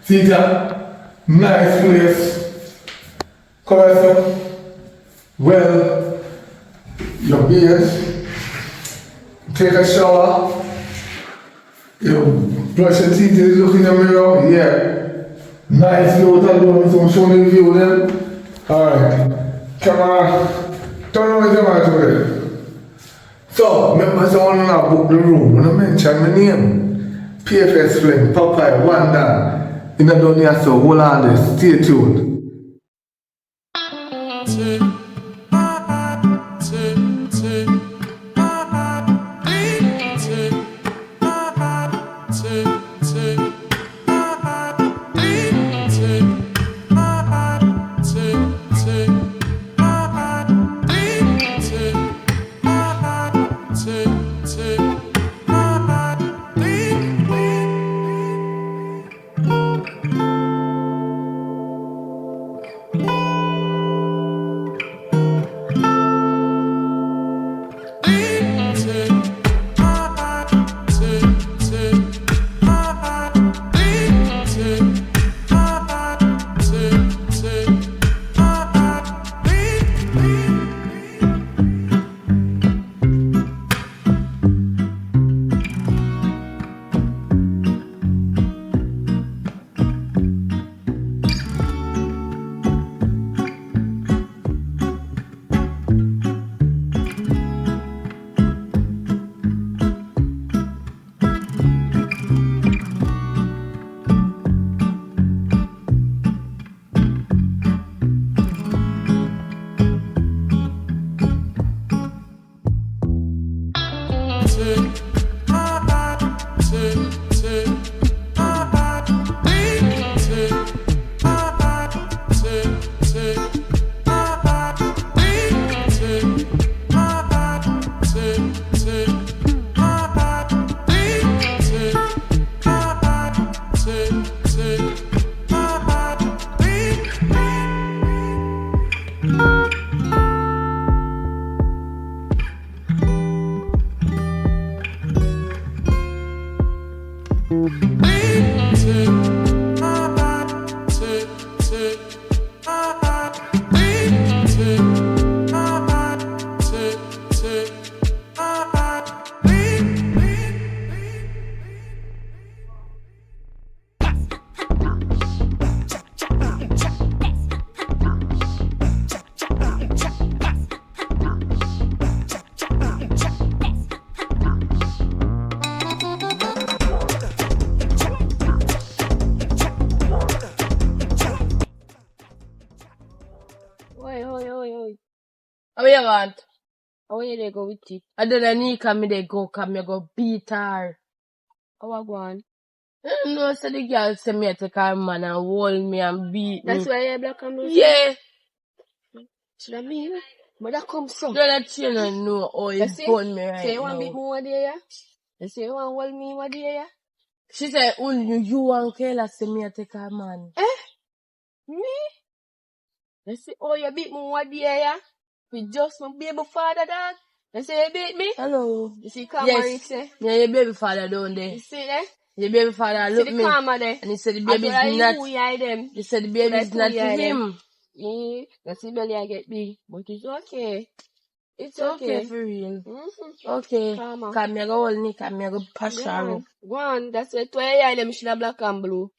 See that? Nice place. Come well, your beard, take a shower, you brush your teeth, you look in the mirror, yeah. Nice view, some showing view then. Alright, camera, turn on the camera to it. So, remember someone when I book the room, when I mention my name, PFS Flame, Popeye, Wanda, in the dunya, so hold on there, stay tuned. How you want? How you they go with it? I don't need come they go come me go beat her. How I go on? No, so the girl say me take her man and hold me and beat me. That's why you're black and blue? Yeah. Should I mean? But that comes from. Girl, that you don't know how you burn me right say you want now. beat me one day, yeah? You say you want hold me one day, yeah? She said, only you and Kayla say me take her man. Me? You say, oh, you beat me one day, yeah? We just my baby father, dad. You say you beat me? Hello. You see karma, yes. Say? Yeah, your baby father down there. You see that? Your baby father look see me. the karma there? And he said the baby is not. He said the baby is not for him. Yeah, you see belly I get big. But it's okay. It's okay for real. Okay. Karma. Come here, go hold me. Come here, go pass her up. Go on. That's why 2 eye them should have black and blue.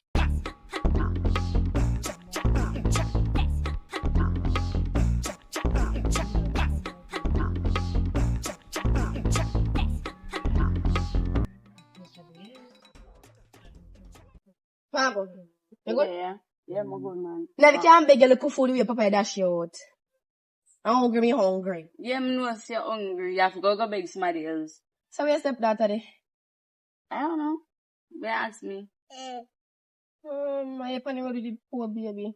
Margo. You good? Yeah. Yeah, I'm a good man. Now you can't beg you to put food away, Papa, dash you out. I'm hungry, me hungry. Yeah, me know if you're hungry. You have to go beg somebody else. So where's stepdaughter there? I don't know. They ask me. My funny what did the poor baby?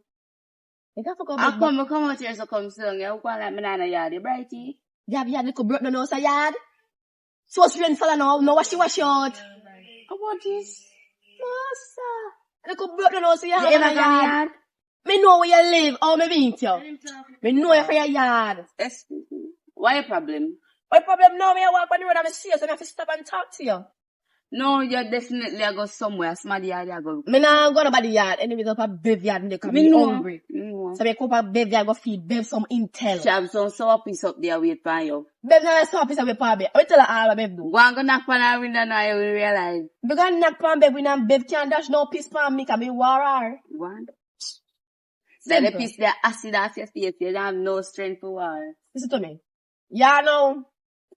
You can't forget I come out here so come sing. You go like me nana yard, brighty. Yeah, we had little broke down house a yard. So rain fall now, no wash out. About this? Nossa. Little broke down house a yard. You ever come yard? Me know where you live, how me meet you. Me know you for your yard. Excuse me. Why your problem? What problem now? Me I walk on the road and I see you, so I have to stop and talk to you. No, you definitely I go somewhere. Somebody yard I go. Me nah go nobody yard. Anyway, go for bev yard and they come be hungry. So me come for bev yard go feed bev some intel. She have some sour piece up there wait for you. Bev not a piece of a pa bev. I tell her all what bev do. Go and go knock on her window now you will realize. Me go knock on bev and bev can't dash no piece pan me cause me war her. One. Then the piece there acid off your face. You don't have no strength for war. Listen to me. Yeah, now,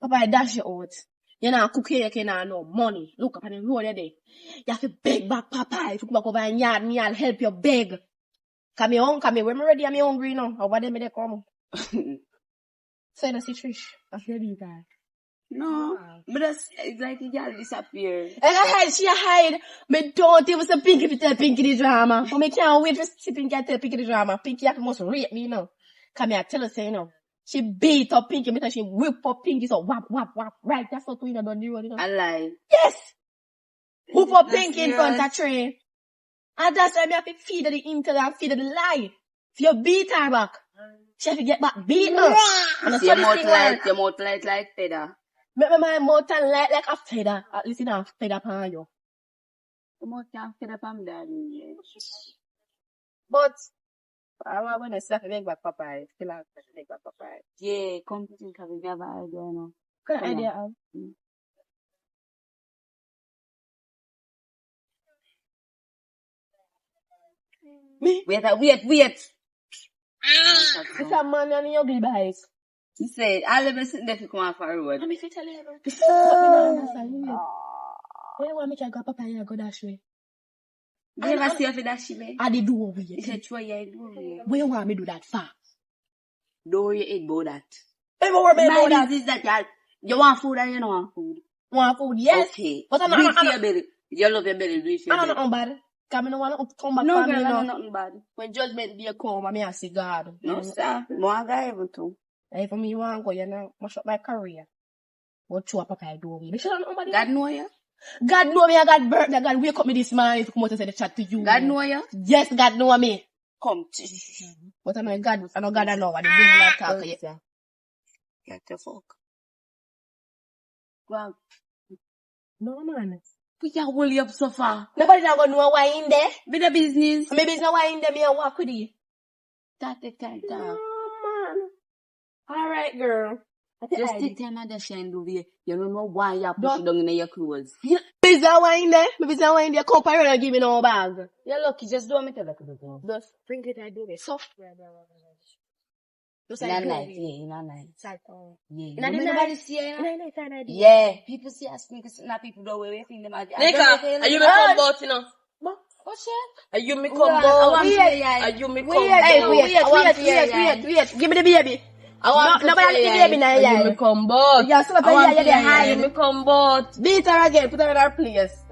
Papa, I dash you out. You know, cook here, you can't no money. Look up on the road there. You have to beg back, Papa. If you come back over and yard me, I'll help you beg. Come here, come here. When I'm ready, I'm hungry now. Over there, me they come. So you don't see Trish. That's your big guy. No, but that's it's like you girl disappear. And I hide, she hide. Me don't even say Pinky to tell Pinky the drama. But me can't wait to see Pinky tell Pinky the drama. Pinky must rape me, you know. Come here, tell her, say, you know. She beat up Pinky because she whip up Pinky so whap, whap, whap. Right, that's what we done the road, you know. I lie. Yes! Whip up Pinky in front of train. And that's why me have to feed her the intel and feed her the lie. If you beat her back, she have to get back beat her. And your mouth light like feather. Make my mouth and light like a feather. At least you don't have feather upon you. Your mouth can't feather upon daddy. But I want to slap a big back Papa. I feel like a big back Papa. Yeah, come to think of it. We have an idea now. What idea have? Me? Wait. It's a man and ugly bike. He said, I'll never sit there to come off our road. Let me tell you about this. Where you want me to go Papa and go that way? You never see her for that shit, man? I did do over here. He said, try your do over here. Where you want me to do that for? Do your head about that. Hey, what about that? Is that y'all? You want food or you don't want food? Want food, yes. Okay. But I'm do it for your belly. You love your belly, do it for your belly. I don't know bad. Cause I don't want to come back no, for me, girl, you know. nothing bad. When judgment day come, I see God. No, sir. More guy even too. Hey, for me, you want to go, you know, mash up my career. What you Papa I do? Me sure nobody. God know you. God know me, I got birthday. God wake up me this morning to come out and say the chat to you. God know you? Yes, God know me. Come. But I know God, I know God I know. I didn't bring that talk yet. Get the fuck. Well. No, man. We can't hold you up so far. Nobody not gonna know why in there. Be the business. Maybe it's not why in there, me and walk with you. That the time. No, man. Alright, girl. Just take time and just shine over here. You don't know why you push it down in your clothes. Yeah. Maybe it's not why in there. Maybe it's not why in there. Come and give me no bag. You're lucky. Just do what me tell you to do. Just bring it and do it. Soft. Just like night. Yeah, in a night. Yeah. Nobody see you. Yeah. People see us speak. Not people don't wear anything. Nika, are you me come boat, you know? What's that? Are you me come boat? Are you me come boat? Hey, wait. Give me the baby. Nobody the baby now. Are you me come boat? Yeah, so Are you me come boat? beat her again. Put her in her place.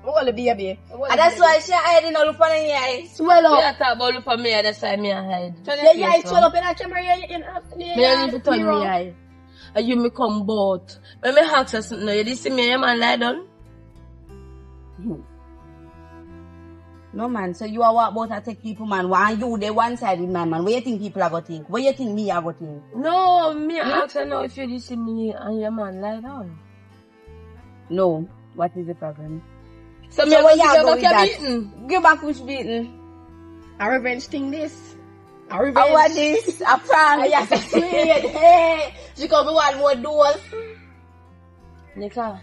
Hold the baby. And that's why she hiding all up on her eye. Swell We up. are talking about look for me, that's why me a hide. Yeah, it's swell up in her camera. Me don't need to turn me eye. Are you me come boat? When me ask her something, you did see me, man lie down? No man, so you are what about to take people man? Why you the one-sided man? What you think people are gonna think? What you think me are gonna think? No, me ask her now if you did see me and your man lie down. No. What is the problem? So me what you go go with that? beaten. Give back which beaten. A revenge thing this. A I revenge. want this. A prank. Yes, sweet. Hey. She come with one more doors. Nika,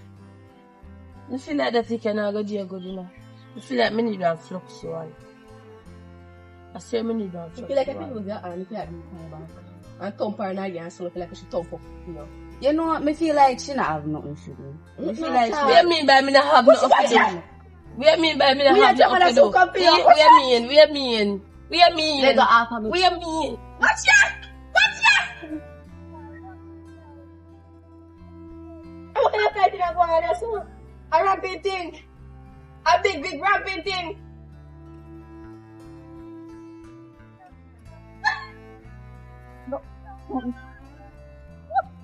you feel like that you cannot go there good enough? You feel like me need to flux one. I say me need to flux You feel like if you one. was your hand, you feel like you come back. And thump her again, so you feel like she thump up, you know. You know what? Me feel like she not have nothing to do. Me feel like What do you mean by me not have nothing to do? We mean by me that We have are just nothing gonna to soak up do. here. We mean. Let go half of me. We mean. Watch ya! Watch ya! What kind of fighting I go on there, so? A ramping thing. A big ramping thing.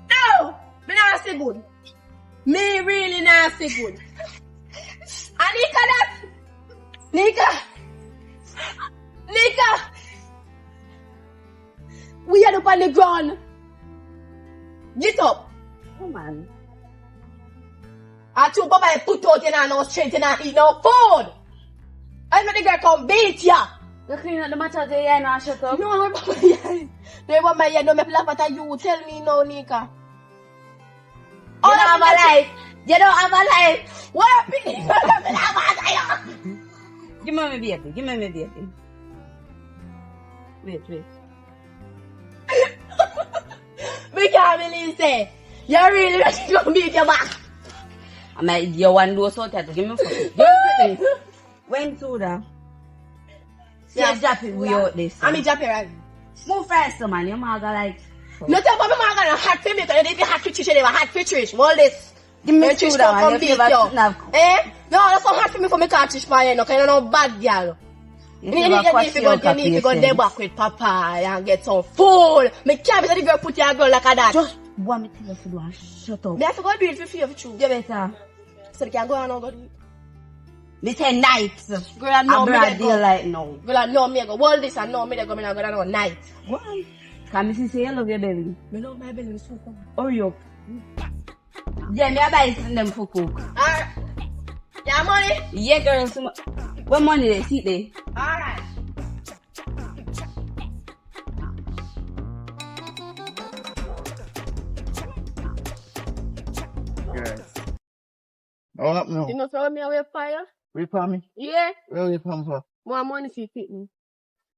No! Me not say good. Me really not say good. Anika that! Nika! We are up on the ground. Get up. Come on. I told Papa I put out in and no strength and eat no food. I know the girl come beat ya. You clean up the matter there and I shut up. No, I'm not my They want my no me laugh at you. Tell me no, Nika. You don't have a life. You don't have a life. What happened? Give me my baby. Give me my baby. Wait. Me can't believe say you really gonna beat your back. I might you want to do something to give me fucking. When to that? Yeah, drop it. We out this. I'm drop it right. Move first, man. Your mother like. No tell Papa my gonna hot for me because they hot for Trish. They were hot for Trish. All this. Give me Trish two that come one. beat You never you. have. Eh? No, that's not hard for me for me to Trish for you. No, because you're no bad girl. You need to go there back with Papa and get some food. Me can't be the girl put your girl like that. Just want me to tell you to do and shut up. Me have to go do it for you for true. You better. So we can go on and go do it. Me say night. Girl, I know I'm me broad they go. daylight now. Girl, I know me go. All this I know me they go. Me not go down on night. Why? Can me say you love your belly? Me love my belly so come. Hurry up. Yeah, me a buy them for cook. Alright. Yeah, money? Yeah, girl. What money they see there? Alright. Yes. What up now? You know, follow me away fire? Wait for me. Yeah. Where you come for? More money for you, me.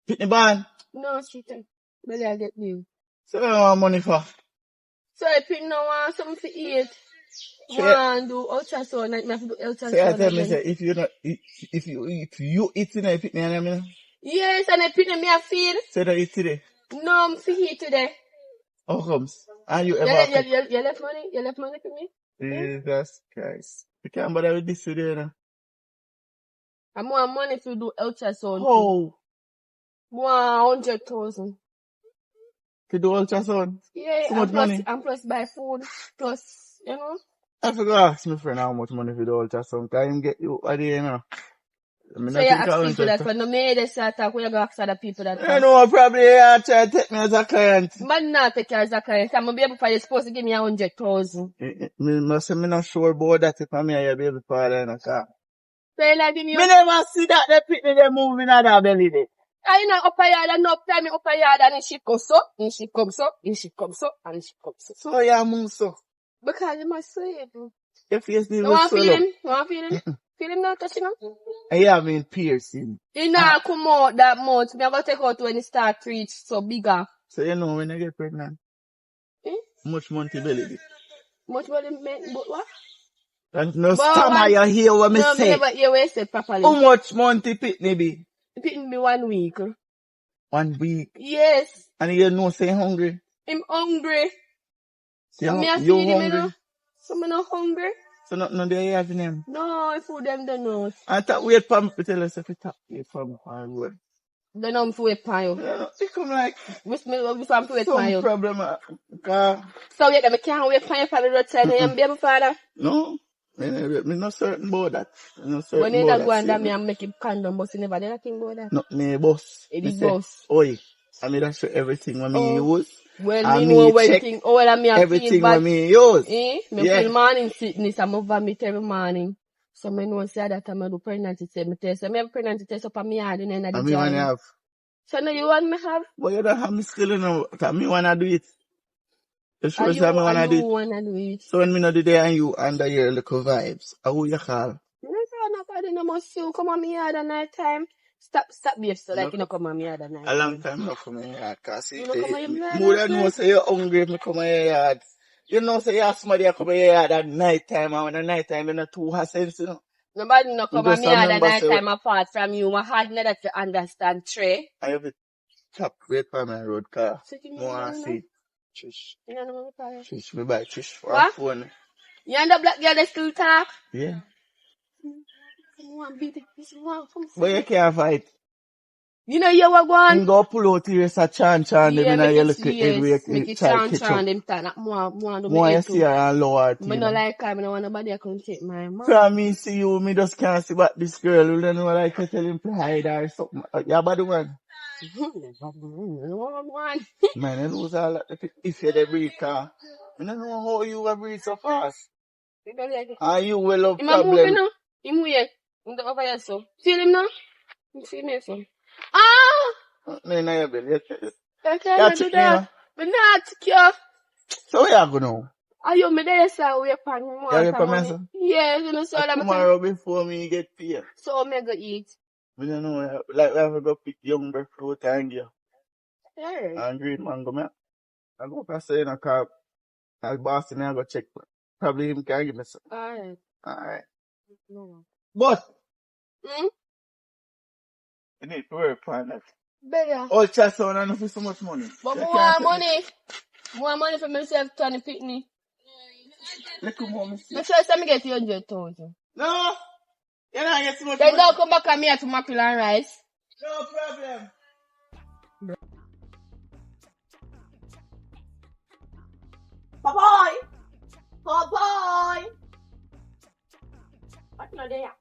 Pitney band. No, shit. Maybe I get you. So what you want money for? So I pick no one something to eat. So One do ultrasound, like me have to do ultrasound. So you tell me again. say if you not if you eat today, Pitney and I mean. Yes, and I pick me a feed. So you don't eat today. No, I'm for here today. How comes? And you You, ever cook? you left money? You left money for me? Jesus Christ. You can't bother with this today, you know. I more money to do ultrasound. How? More 100,000. To do ultrasound? Yeah, So much money? And plus buy food. Plus, you know. I forgot to ask my friend how much money for the ultrasound. Can him get you a day, you know. I mean, So you ask people that when no me they start talk, we go ask other people that. I know, probably you try to take me as a client. But not take care as a client. I'm gonna be able to you're supposed to give me 100,000. Me must say me not sure about that if I'm here, baby father in a car. So you like me Me never see that they Pitney they moving out of belly there. I know upper yard and up time upper yard and she comes up, and she comes up, and she comes up, and she comes up. So you move so. Because you must say it. Your face need You to want to swell feel up. him? You want to feel him? Feel him now, touching him? And yeah, I mean piercing. He not come out that much. Me I go take out when he start to reach so bigger. So you know when I get pregnant. Eh? Much money belly be. Much body make, but what? And no But stammer one- you hear what me No, me say. never hear what you say properly. How much money Pitney be? Pitting me 1 week. 1 week. Yes. And you know say hungry. I'm hungry. You, So me a you feed him, you know. hungry. So me not hungry. So nothing there you have in him. No, I food them the nose. I thought wait for me to tell us if it tap wait for me on road. They know I'm for a pie. You know, it come like Which me I'm for a some pie. problem. Cause So yeah, me can't wait for you for the roadside. I am baby father. no, me not certain about that. Me not certain When you about that go that. under me and make him condom, but you never did a thing about that. No, me boss. It Me is say, boss. Oi, I mean that's for everything when me use. Well, And me know me when check thing, oh, and me a feel everything bad. when me use. Me Yeah. feel morning sickness, I'm vomit every morning. So me know say that time I do pregnancy test. Me test. Me have pregnancy test up on me yard in the And me wanna jar. have. So now you want me have? But you don't have me still you know. Cause me wanna do it. You sure And say me wanna do you it. wanna do it? So when me not do there and you under your little vibes, who you call? No, nobody no must you come on me yard at night time. Stop, babe. So like No. you no come on me yard at night. A long time not come in your yard, cause see, You no come on your yard more at than know night? say you're hungry if me come in your yard. You know say you're somebody that come in your yard at night time, and when the night time you're not too hot sense, you know. Nobody no come You at just me at the remember night say- time apart from you. My hard not that you understand, Trey. I have a chop wait for my road car. So you More know, and see. Trish. you know what I'm saying? Trish, me buy Trish for What? a phone. You and the black girl they still talk? Yeah. Someone beat it. Someone come But you can't fight. You know you were going? You go pull out here, say chan them in a your little head where make you it try to chant catch up. them time. More do More me you head see too. her and lower Me no like her. Me no want nobody I can take my mom. From me see you, me just can't see what this girl who don't know like to tell him to hide or something. Yeah, but the one. Man, I lose all that if you're the breed car. I don't know how you will breed so fast. And you will have Him a moving problem. now. Him weird. Him over here so. Feel him now? You see me so. Ah! No, no, your belly. I can't do that. But not secure. So where you go now? Are you me there so we pan more You some promise? money? Yes, you know so that Tomorrow before me get paid. so me go eat. We don't know, like we have to go pick young fruit and give. Yeah. And green mango, man. I go past in a car. I'll boss and I go check. Probably him can give me some. Alright. Alright. No. But, Hmm? you need to work on that. Better. All chest on and for so much money. But You more can't money. More money for myself, Tony Pitney. Look at mommy. Make sure I get 100,000. No! You don't get so much Then money. don't come back at me to mackerel and rice. No problem. Bye-bye. Bye-bye. What's not there?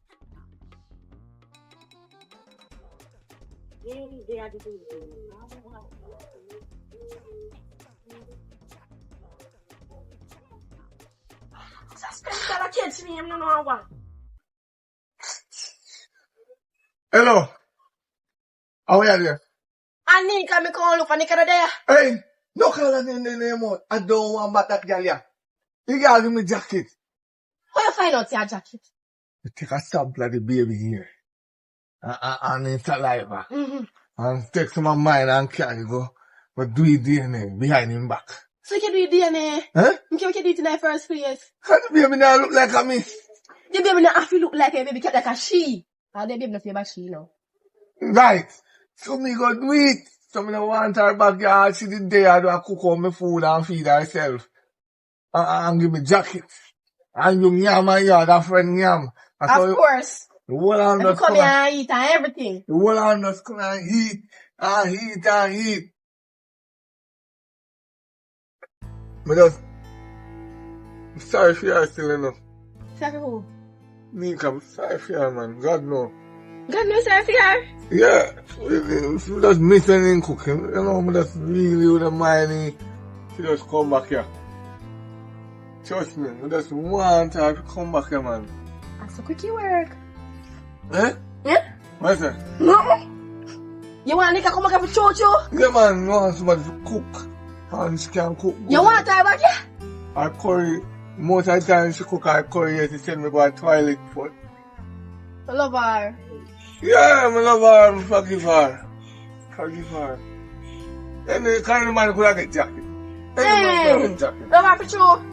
Hello. How are you there? Anika, me call look for Nika there. Hey, no call her name out. I don't want back that girl here. You gotta give me jacket. How you find out your jacket? You take a sample of the baby here. And it's saliva. And take some of mine and carry go. But do it DNA behind him back. So you can do it DNA. Huh? You can do it in the first place. How the baby now look like a me? The baby not have to look like a baby, cat like a she. And the baby not feel like she now. Right. So me go do it. So me no want her backyard. She did there do a cook out my food and feed herself. And give me jacket. And you yam and you that friend yam. Of course. The whole hand If you just come come here and and eat and everything. the whole hand just come and eat. And eat and eat. Me just I'm sorry for you still enough. Sorry who? Me I'm sorry for you, man. God no. God knows sorry for her. Yeah, if you just miss anything cooking, you know, me just really wouldn't mind if she just come back here. Trust me, I just want her to come back here, man. That's so quick you work. Eh? Yeah? What's that? No. You want Nika come back for Chocho? Yeah, man, I want somebody to cook. And she can cook. You want her back here? I curry, most of the time she cook her curry, she send me go to the toilet for. I love her. Yeah, I love her, I forgive her. Forgive her. Any kind of man could have get jacket. Any man could have get jacket. Love her for sure.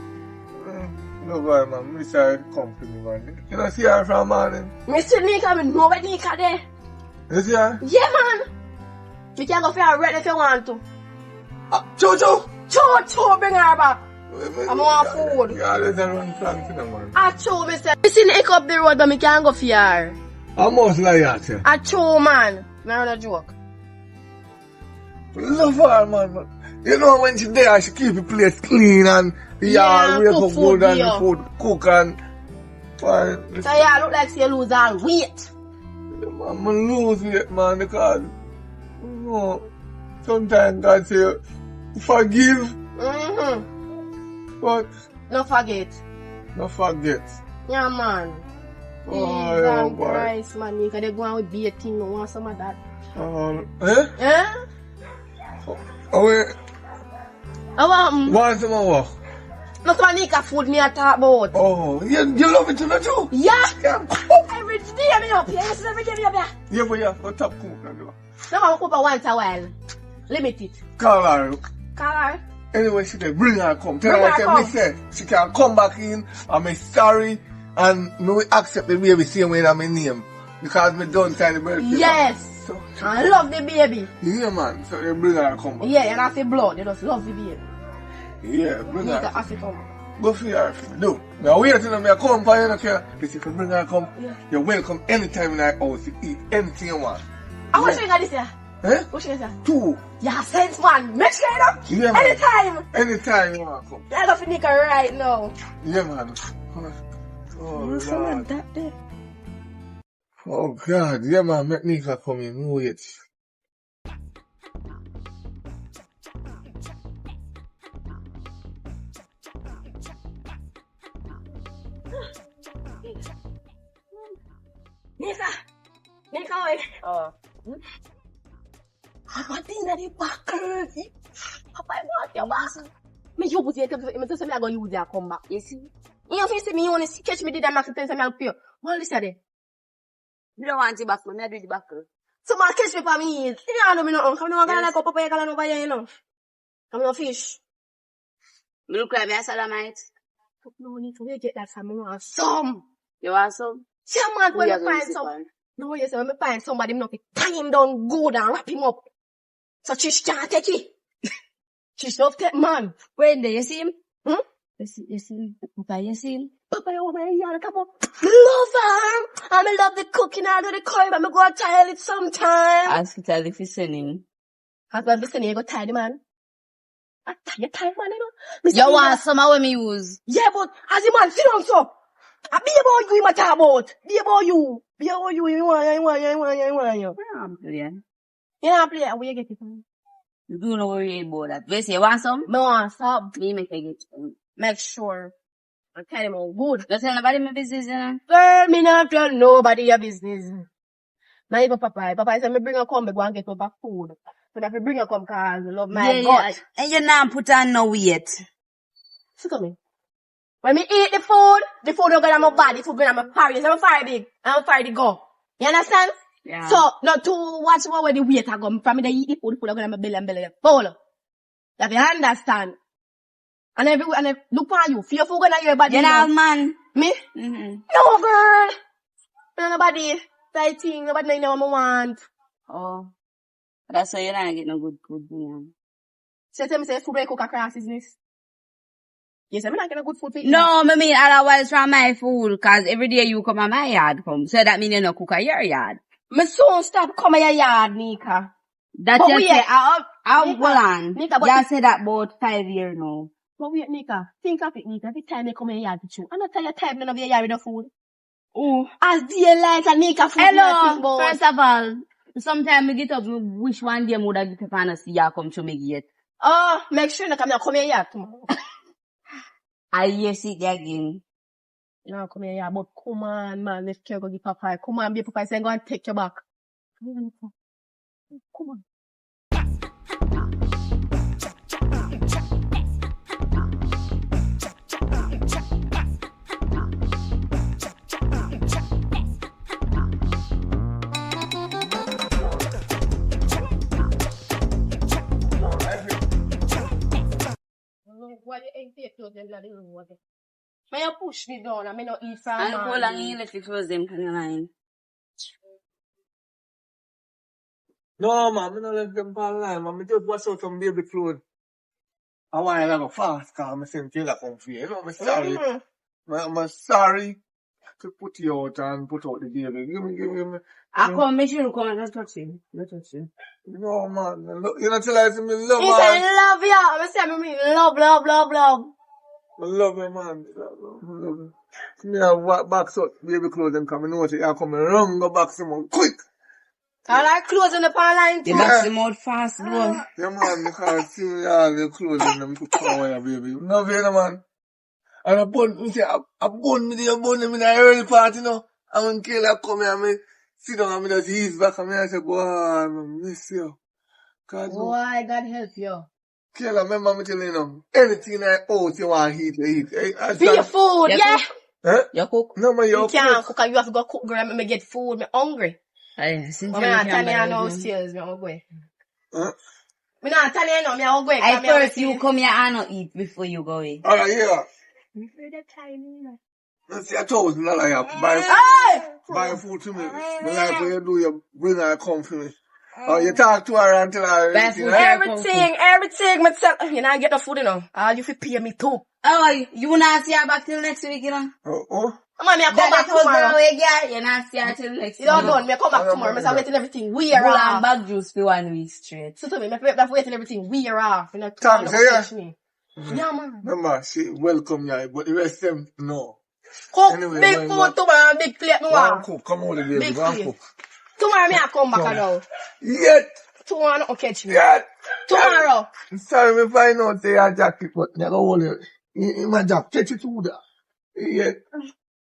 Love her, man. Miss her company, man. You don't see her from morning. Mr. Nika, me know where Nika there. You see her? Yeah, man. You can go for her right if you want to. Jojo! Chocho, bring her back. I want food. You always run plans to them, man. Acho, mister. Me see Nika up the road, but me can't go for her. I must lie at you. Acho, man. Not a joke. Love her, man. You know when she there, she keep the place clean and the yard wake cook up food good and here. the food cook and... Man, So yeah, look like you lose all weight. I'm lose weight, man, because... You know, sometimes God say, forgive, but No forget. don't forget. Yeah, man. Oh, Jesus yeah, boy. Christ, man. You gotta go on with baiting. You want some of that. Eh? Eh? Oh, wait. I want Want some more? not one Nika food me I talk about. Oh, you love it too, don't you? Yeah. Yeah. Every day me up here. Yes, every day me up here. Yeah, but you have to top cook now, do. No, I'm cook once a while. Limit it. Call her. Call her. Anyway, she said, bring her come. Tell Bring her, her say, come. me say, she can come back in. I'm sorry. And me will accept the baby same way that my name. Because me don't sign the birth paper. Yes. So, I love the baby. yeah, man. So they bring her come back. Yeah, and I say blood. They just love the baby. Yeah, bring Need to her. ask it come. Go for her. No. Now wait till me come for you, no care. If you can bring her come, Yeah. you're welcome anytime in our house to eat anything you want. I want to this year. Eh? What should I say? 2. Yeah, sense man. Make sure you know. Yeah, man. Anytime. Anytime you want to come. I love Nika right now. Yeah, man. Oh, You sound like Lord. that there. Oh, God. Yeah, man. Make Nika come in. Wait. Nika, wait. Apa tinggal di bakar ni? Papa, I want your back. Me you put it me just say me I go use your come back. You see? You feel say me you want to catch me did that max say me I'll pay. What listen there? You don't want it back, me I do the back. So man catch me for me. You know me no come no gonna like papa you gonna over here you know. Come no fish. Me look like me a salamite. No need to get that from me want some. You want some? Yeah man when We are me going find to some. one. No yes when me find somebody me no fit tie him down good and wrap him up. So Chish can't take it. Chish love take man. When do you see him? Hmm? You see him? Papa, you see him? Papa, you over here, come on. Love her. I love the cooking out of the curry, but I go tile it sometime. Ask it if he's sending. As well, listen, you go tie the man. I tie your time, man, you know. You want some of what me use? Yeah, but as a man, sit down, so. I be about you, my talk about. Be about you. Be about you, you want. Yeah. You know, play, where you get it from? You do not worry about that. Vese, you want some? Me want some. Me make you get some. Make sure. I tell him all good. Don't tell nobody my business, you know? Girl, me not tell nobody your business. Not even Papa. Papa said me bring her come, me go and get her back food. So that me bring her come cause I love my gut. And you not put on no weight. See to me. When me eat the food don't go in my body, the food go in my parties. I'm fire big. I'm fire the go. You understand? Yeah. So, not to watch where the weight I go. From me, they eat the food go in my belly and belly. Follow. That you understand. And look for you. Feel food go in your body. You know, man. Me? Mm-hmm. No, girl. Nobody. That thing. Nobody know what I want. Oh. That's why you don't get no good food, you know. So tell me say food I cook across business. Yes, I'm not getting good food for you. No, I mean otherwise from my food, cause every day you come on my yard come. So that mean you no cook at your yard. Me soon stop coming your yard, Nika. That But you wait. say, I'll Nika, go on. Nika, but You say that about 5 years now. But wait, Nika. Think of it, Nika. Every time they come in your yard to chew. I'm not tell you time none of your yard with the food. Oh. As dear light and Nika food. Hello. First of all, sometimes I get up, me wish one day I would have get up and see you come to me get. Oh, make sure you come in your yard tomorrow. I hear see it again. No, come here, but come on, man. Let's go give Papa. Come on, be Papa. Say, go and take your back. Come on. Why you ain't take clothes them bloody room? May you push me down and me not eat from And how long you let it close them kind of line? No, man, I don't left them for line, man. I just wash out some baby clothes. I want to go fast, because I'm saying Taylor come for you. You know, I'm sorry. I'm sorry to put you out and put out the baby. Give me. I come, make sure you come and just touch him. Not touch him. No, man. You know, tell us me love, He man. say love you. I say me love. I love you, man. I love you. Me have box out baby clothes and come. I know you come run, go box them out quick. I like clothes on the pan line You too. box them out fast, bro. Yeah, man, because see me all the clothes in them put away, baby. Love you, man. And I bun me them in the early part, you know. And when Kayla come here, me sit down and me just ease back and me I say, boy, I miss you. Cause Why God help you? Kayla, remember me telling you now, anything I owe you want to eat, you eat. Be your food, yeah. Huh? You cook? No, man, You you can't cook. cook and you have to go cook, girl. Me get food. Me hungry. Aye, since But me not tell you no sales. Me hungry. Huh? Me not tell you no. Me hungry. I first you come here and not eat before you go away. Alright, yeah. I see $1,000 you buy, buy food to me. Me like when you do, you bring her come for me. Or you talk to her and tell her everything. Everything, myself. You know, I get no food, you know. All you fi pay me too. Oh, you not see her back till next week, you know? Oh. Mommy, I come back tomorrow. You not see her till next You week. don't done. Me I come back tomorrow. I'm waiting everything weird Bull and off. bag juice for 1 week straight. So to me, I'm waiting everything weird off. You know, Thanks, catch me. Yeah, man. Remember, she welcome you, but the rest of them, no. Cook Anyway, big man, food tomorrow, big plate, me Go and want. cook. Come on, baby. Big Go and plate. cook. Tomorrow, me I come back now. Yet. Tomorrow, don't catch me. Yet. Tomorrow. Sorry, me find out say your jacket, but you go hold it. In my job, catch it to that. Yeah.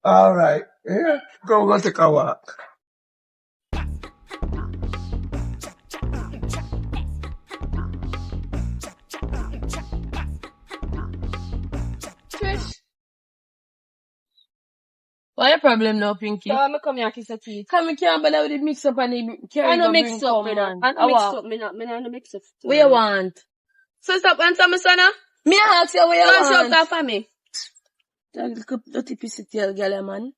Alright. Yeah. Go take a walk. Trish. What your problem now, Pinky? So I'm come here kiss a teeth. Come here, can't bother with the mix up and the carry I no go mix bring up, come, me man. no. I no mix up, me no mix up. What you want? So stop answer me, son. Me ask you what you Don't shout want. that for me. That little dirty piece of tail, girl, man.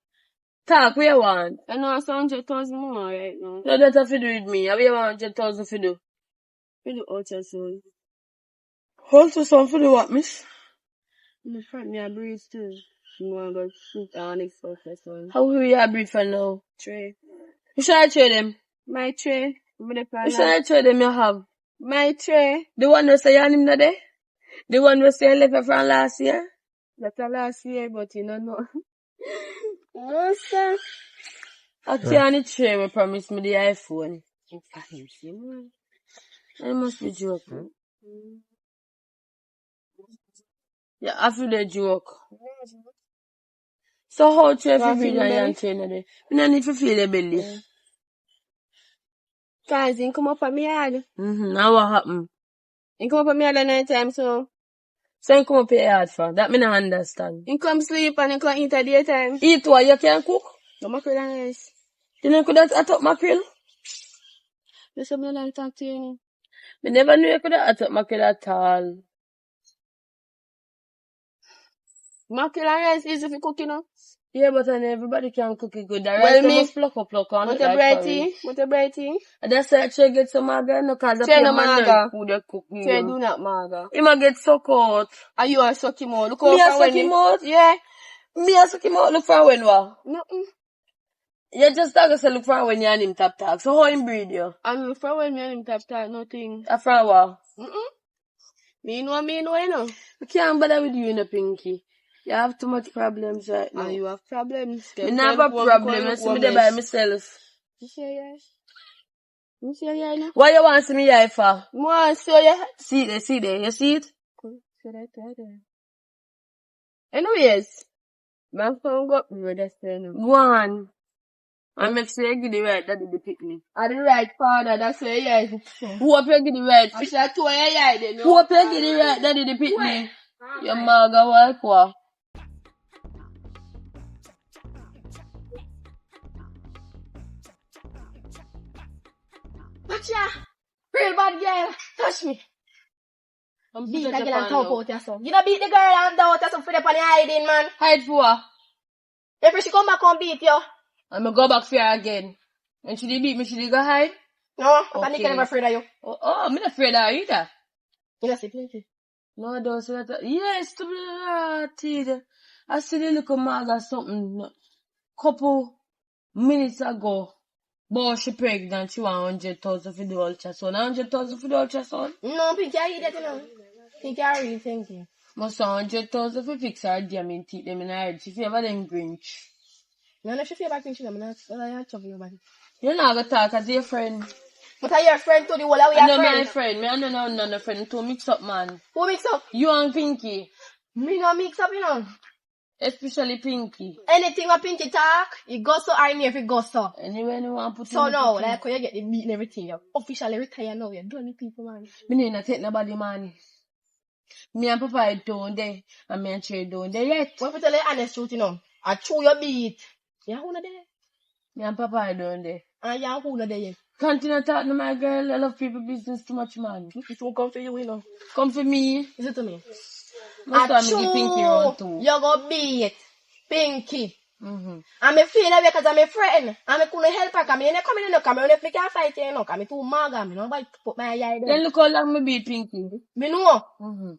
Talk, what you want? I know it's 100,000 more right now. No, that have to do with me. What you want 100,000 to do? We do ultrasound. Ultrasound for do what, miss? In the front, me I breathe too. You want to go shoot our next ultrasound. How will you breathe for now? Tray. You should I trade them? My tray. You should I trade them you have? My tray. The one who say you and him not there? The one who say you left from last year? That's the last year, but you don't know. No, sir. I can't trade me promise me the iPhone. I must be joking. Yeah, I feel the joke. So how do you feel breathe and you train today? You don't need to feel the belly. Cause he come up on me head. Now what happened? He come up on me head at night time, so. So you come up your head for? That me not understand. He come sleep and he come eat at daytime. Eat what? You can't cook? No mackerel and rice. You know could have attack mackerel? That's what I like to talk to you. Me never knew you could have attack mackerel at all. Mackerel and rice easy for cooking, you know. Yeah, but then everybody can cook it good. The Well, rice me- must pluck on What it a like brighty? What a brighty? And that's why I try get some maga, no, cause the Try no man maga. like food they cook me. Try do not maga. He might get suck out. Are you a sucky mouth? Look Me a how suck him out? Yeah. Me a suck him out look for when what? Nothing. You just talk say look for when you and him tap talk. So how him breed you? I'm look for when me and him tap talk, nothing. After what? Me know, you know. I can't bother with you in a Pinky. You have too much problems right now. And you have problems. Me not have a problem. You see me there by myself. You see ya? You see ya now? What you want to see me here for? More so ya. See there. You see it? Anyways, my phone got me with that saying. Go on. I make sure you give the right daddy the picnic. I the right father, that's why yeah. Who up you give the right? I should have told you yeah, they know. Who up you give the right daddy the picnic? Your maga wife what? Gotcha. Real bad girl. Touch me. I'm Beat the such a girl and fan talk now. out yourself. You know beat the girl and doubt yourself for the pan hiding, man. Hide for what? If she come back and beat you. I'ma go back for her again. When she did beat me, she did go hide? No, Okay. I'm never afraid of you. I'm not afraid of her either. You know, see plenty. No, I don't say that. Yes, to be right. I see the little maga something couple minutes ago. But she pregnant, she want 100,000 for the ultrasound. 100,000 for the ultrasound? No, Pinky, I read that, you know. Pinky, I read, thank you. Must 100,000 for fix her damn teeth them in her head. She favor them Grinch. No, if she feel back, I'm not trouble you, man. You're not gonna talk as your friend. But are your friend to the whole of we I are know my friends? friend. Me I know no friend. Two mix up man. Who mix up? You and Pinky. Me no mix up, you know. Especially Pinky. Anything a Pinky talk, you go so I if it go so. Anyway, you want to put So in now, Pinky. like when you get the meat and everything, you officially retire now, you're done with people, man. Me need not take nobody money. Me and Papa are down there. And me and Cherry down there yet. What if I tell you the honest truth, you know? I chew your beat. You who not there? Me and Papa are down there. And you who not there yet? Continue talking to my girl. I love people business too much, man. It won't come for you, you know. Come for me. Listen to me. Must have me give Pinky run too. You go beat. Pinky. And me feel that way because I'm a friend. And I couldn't help her because I come in and come in if I can't fight you, because I'm too maga. Me nobody put my eye there. Then look how long me beat Pinky. Me know.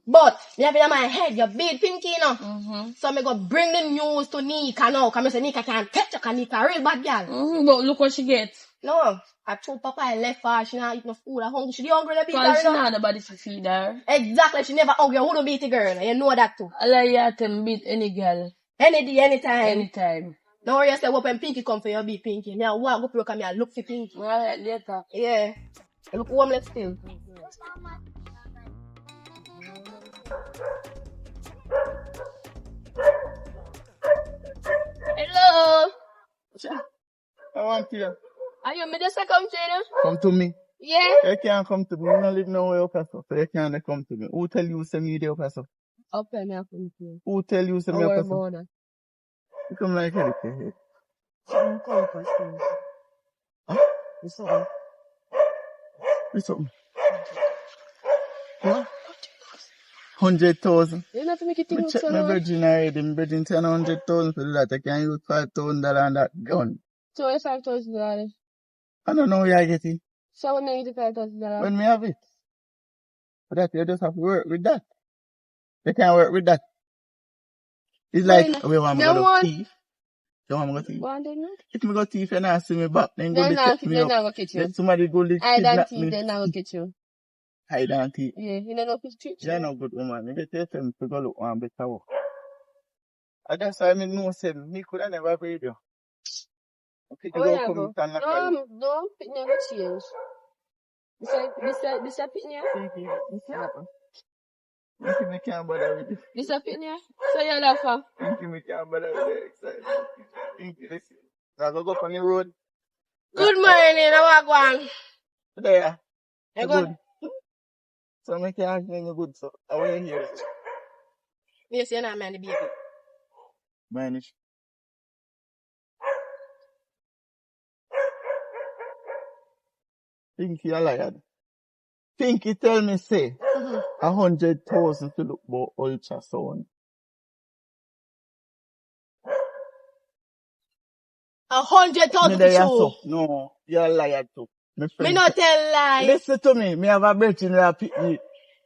But me have it in my head, you beat Pinky, you know. So me go bring the news to Nika now. Because I say Nika can't catch you because Nika a real bad girl. But look what she gets. No. I told Papa I left her, she not eat no food, I hungry. She the hungry to beat her, Because you she know. not nobody to feed her. Exactly, she never hungry. Who don't beat the girl? You know that too. I like you to beat any girl. Any day, anytime. Anytime. No worry, I say, when Pinky come for you, beat Pinky. Me I walk up here, come here, look for Pinky. Alright, later. Yeah. I look homeless still. Hello. I want you. Are you me just come to you? Come to me. Yeah. You can't come to me. You don't live nowhere up here, so you can't come to me. Who tell you send me there up here, so? Up here, me I come to you. Who tell you send me Don't up worry here, so? about that. You come like hell, okay? I'm coming for you. Huh? It's all. It's something. What? 100,000. You have to make it I think check so my now. virgin already. My virgin 100,000 for that. I can use $5,000 on that gun. $25,000. I don't know where I get it. So when I get $5,000. When me have it. But that you just have to work with that. You can't work with that. It's like, we want me to go thief. You want me to go thief? If me go thief, you not see me back, then go They're to take me not up. gonna catch you. Let somebody go to I don't kidnap think me. they're not gonna catch you. I don't think. Yeah, you don't know if it's true. You're not good woman. You better tell me to go look one better work. And that's why I know say me could have never breed you. Okay, you go come stand like that. No, it never change. This a pin here? Thank you, me can't bother with it. This a pin here? So you're laughing? Thank you, me can't bother with it. Excited. Thank you, listen. Now go up on the road. Good morning, how are you? There. You Good. good? So me can't hear you good, so I want to hear it. Yes, you're not man the baby. Manish. Pinky a liar. Pinky tell me say 100,000 to look for ultrasound. 100,000 Me for there sure. so. No, you're a liar too. Me Me friend. not tell lie. Listen to me. Me have a betting with a pick me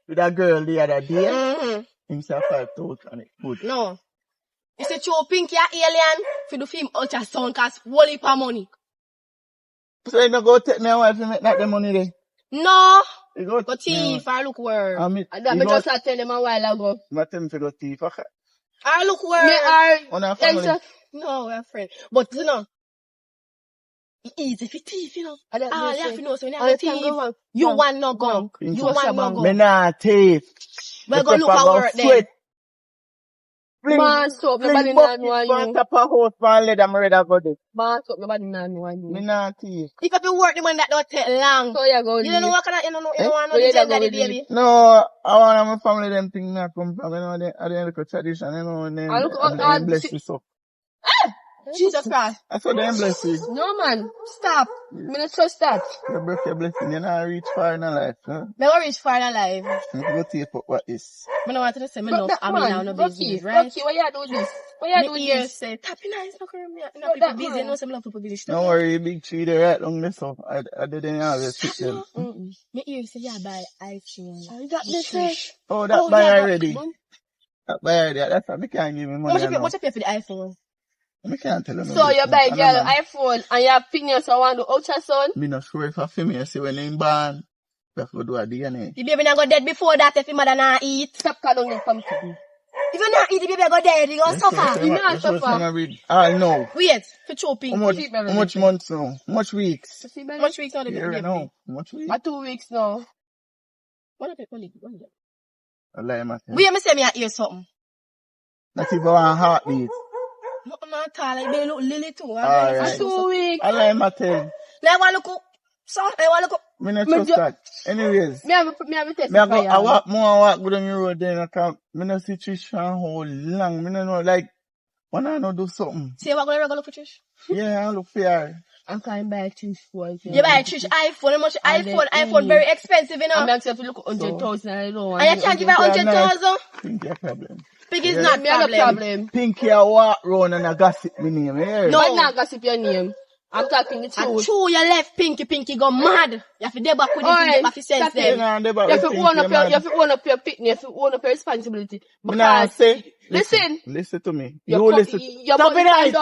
with a girl the other day. Him say 5,000 and it good. No. You say true Pinky a alien for the film ultrasound cause whole heap of money. So you no go take me a wife to make that the money there. No. You go Go thief or look word. I mean, And that you me go- just tell them a while ago. Me tell me to go thief. Okay. Or look word. On our family. No, we're friends. But you know, it's easy for thief, you know. All you have to know, so when you have a thief, you want no gun. You want no Me gun. not thief. We're The gonna look pepper at go work then. sweat. Fling Man, stop, nobody not know buckets you. on top of house for leather, I'm ready to go there. Man, stop, nobody not know Me you. not thief. If you work the one that don't take long. So you go You don't know what kind of, you don't want So no you details don't of go the with baby. No, I want my family them thing not come from, you know, they look a tradition, you know, and then I look they bless you so. Jesus Christ. That's what they bless you. No man, Stop. me not trust that. You break your blessing, you not reach far in life, huh? Me want reach far alive. You go thief up what is. Me no want to say me But no, that I mean now man, no Rocky, business, right? Rocky, why you do this? Why you do Me ears this? say, tapping eyes, no curve me. No But people that busy, man- no some love people busy. Don't worry, big tree there right long this up. I didn't have to sit them. Me ears say, yeah, buy iPhone. I got this. Oh, that Oh, buy yeah, already. boom. That buy already. That's why me can't give me How money much you now. pay for the iPhone? Me can't tell them. So you buy girl iPhone and your opinion so want to ultrasound? Me not sure if a female see when they born. We have to do a DNA. The baby not go dead before that if the mother not eat. Stop calling me come to me. If you not eat, the baby go dead, you go suffer. You not suffer. I know. Wait, for chopping. How much months now? How much weeks? How much weeks now the Yeah, baby? know. How much weeks? 2 weeks now. What is it? I lie, man. We me say me a hear something. Not even one heartbeat. No, not at all. Like, they look lily too. Alright. 2 weeks. I lie, Martin. Like, I look up. So, I look up. Me not trust that. Anyways. Me have a test. Me I walk go down the road then I come. Me not see Trish for how long. Me not know like when I know do something. See, what gonna look for Trish? Yeah, I look for her. I'm trying to buy Trish for it. You buy Trish iPhone. How much And iPhone very expensive, you know. I'm actually to look 100,000. I don't want. And you can't give her 100,000. Think your problem. Pig is not Me have a problem. problem. Pinky I walk round and I gossip my name, eh? No. But not gossip your name. I'm talking the And truth. true, you left Pinky go mad. You have to deal back with it, Alright, you have to sense stop it. them. You know, they about You have with to Pinky, own up your, man. you have to own up your pitney, you have to own up your responsibility. Me nah Because, say, listen. Listen to me. You listen. you Stop it, guys.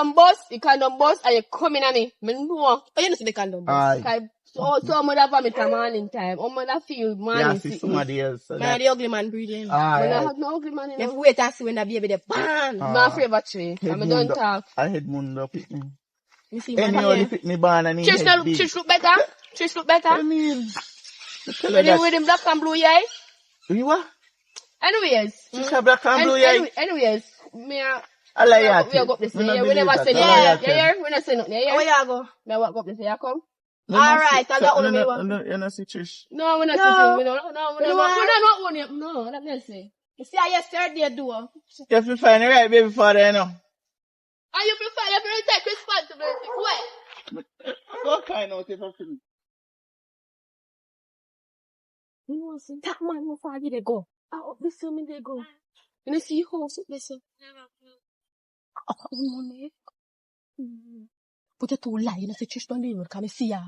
condom bus, and you coming at me. Me know. Oh, you know see the condom box. Aye. Cause so mother vomit a morning time. Oh mother feel Yeah, morning see sickness. somebody else. So Man, that, the ugly man breathing. Me aye, not aye. have no ugly man, you You have know. to wait and see when that baby there. Bam! My favorite tree. Head I'm done mundo. talk. I head mundo pitney. You see, man, Any other here. pitney born and he Trish head big. Trish look better. Trish look better. I mean, tell her With him, that. with him black and blue eye. You what? Anyways. She's a black and blue, yeah? Anyways. Me I like we that. go up this Me way. not Yeah, we believe never that. say I no. like that. Yeah, we never say nothing. Yeah, Where you go? me walk up this way. You come. Alright, I got one of me. You know, see Trish. No, we not No. say we don't. No, we You know don't. what? We don't want one. No, that me say. You see how yesterday do? You have to find the right baby father, you know. And you prefer to take responsibility. What? What kind of thing for me? You know, see, that man will far they go. Up this way they go. You know, see house up this way. Money. But you too lie, you know, say Trish don't do it, cause me see her.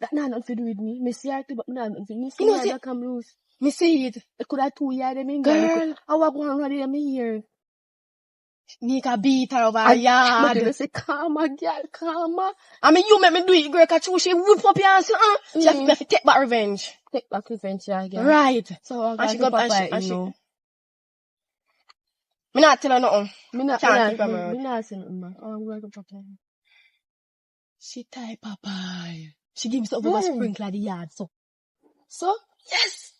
That nah nothing to do with me. Me see her too, but me nah nothing to do. Me see You know, her see- that come loose. Me see it. It could have 2 years, them in Girl. I was going around there, me here. Nika beat her over her I yard. say, calma, girl, calma. I mean, you make me do it, girl, cause she whip up your hands, She have to take back revenge. Take back revenge, yeah, girl. Right. So I And she got go to and she, know. me not tell her nothing. Me not Can't keep her mouth. me not say nothing, man. I'm going to Papa. She tie Papa. She give me some over sprinkler the yard, so. So? Yes.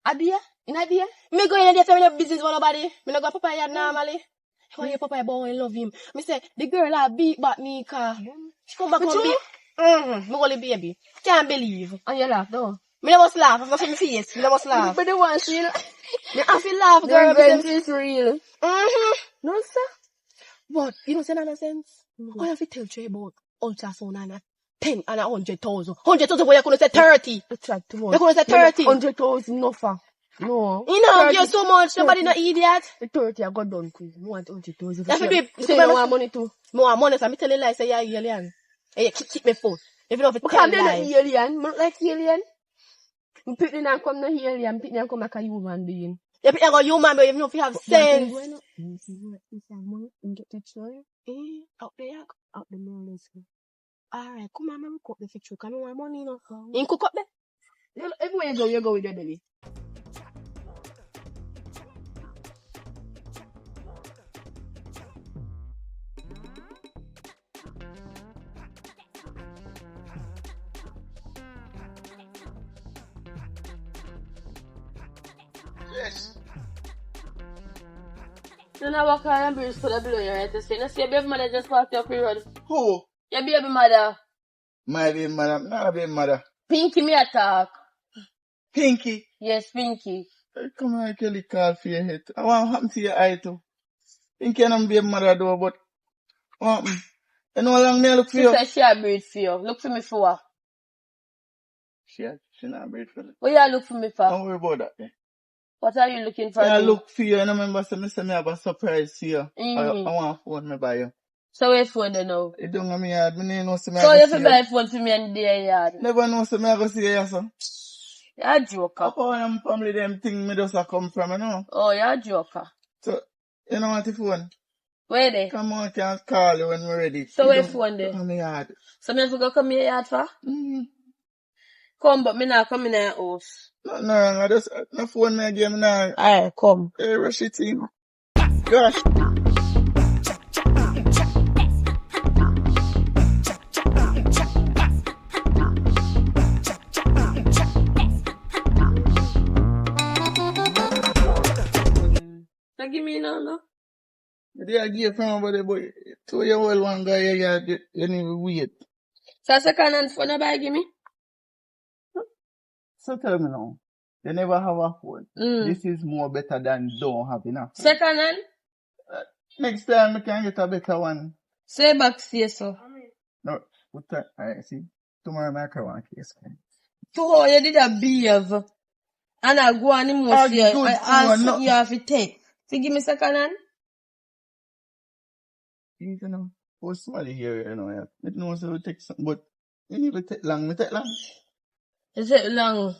Adia? In Adia? Me go in there tell me no business with nobody. Me no go Papa yard normally. When your Papa boy and love him. Me say, the girl a beat back Nika. She come back on beat. Me only baby. Can't believe. And you laugh, though. Me never laugh. I'm not my face. Me never laugh. But the one, see, you know. Me have to laugh, The girl. revenge because- is real. No, sir. But, you know, say none sense. All you have to tell Trey about ultrasound and a 10 and a 100,000. 100,000 where you could say 30. It's like too much. You could say 30. 100,000, no, far. No. You know, 30. give so much. Nobody no idiot. The 30 I got done, quick. You want 100,000. That's what You they- say you want money too. More money, so I tell you lies, say you're alien. Hey, keep me foot. If you don't tell Because they're not lies. alien. Man, like alien. You pick them and come no alien. Pick them and come like a human being. If you go human, but if you don't have sense. Get the joy. Out there. Out the knowledge. Alright, come on, man, cook the picture. Come on, money, you know. Come. You cook up there? Everywhere you go with your belly. Yes. You know what kind of breeze could have blown your head to say? You see your baby mother just passed your period. Who? Your baby mother. My baby mother. Not baby mother. Pinky me attack. Pinky. Yes, Pinky. Come on, Kelly, call for your head. I want to happen to your eye too. Pinky and I'm baby mother though, but what happen? You know how long me look for She you? said she a breed for you. Look for me for what? She not breed for you. What you look for me for? Don't worry about that then. What are you looking for? I me? look for you and I remember say me have a surprise for you. Mhm. I want a phone me buy you. So wait for them now. It don't me yard. Me never know say me So I you go have to see buy you. a phone for me and their yard. Never know say me I go see you, so. You're a joker. Up on them family them thing me just a come from, you know. Oh, you're a joker. So, you know what the phone? Where they? Come on, can call you when we're ready. So You where don't- phone there? Come me yard. So me have to go come here yard for? Mm-hmm. Come, but me not come in your house. No, I just, no phone me again, now. Alright, come. Hey, rush it in. Gosh. So give me no. They are give from somebody, but 2-year-old one guy, you need to wait. So second hand phone buy give me? So tell me now. You never have a phone. Mm. This is more better than don't have enough. Second hand? Next time I can get a better one. Say back say so. No, what time? Alright, see. Tomorrow I can one case. To how you did a behave. And I go on him Ah, must say, good I phone, ask no. you have to take. So give me second hand? You know, for somebody here, you know, yeah. It knows how to take something, but you need to take long, me take long. It take long.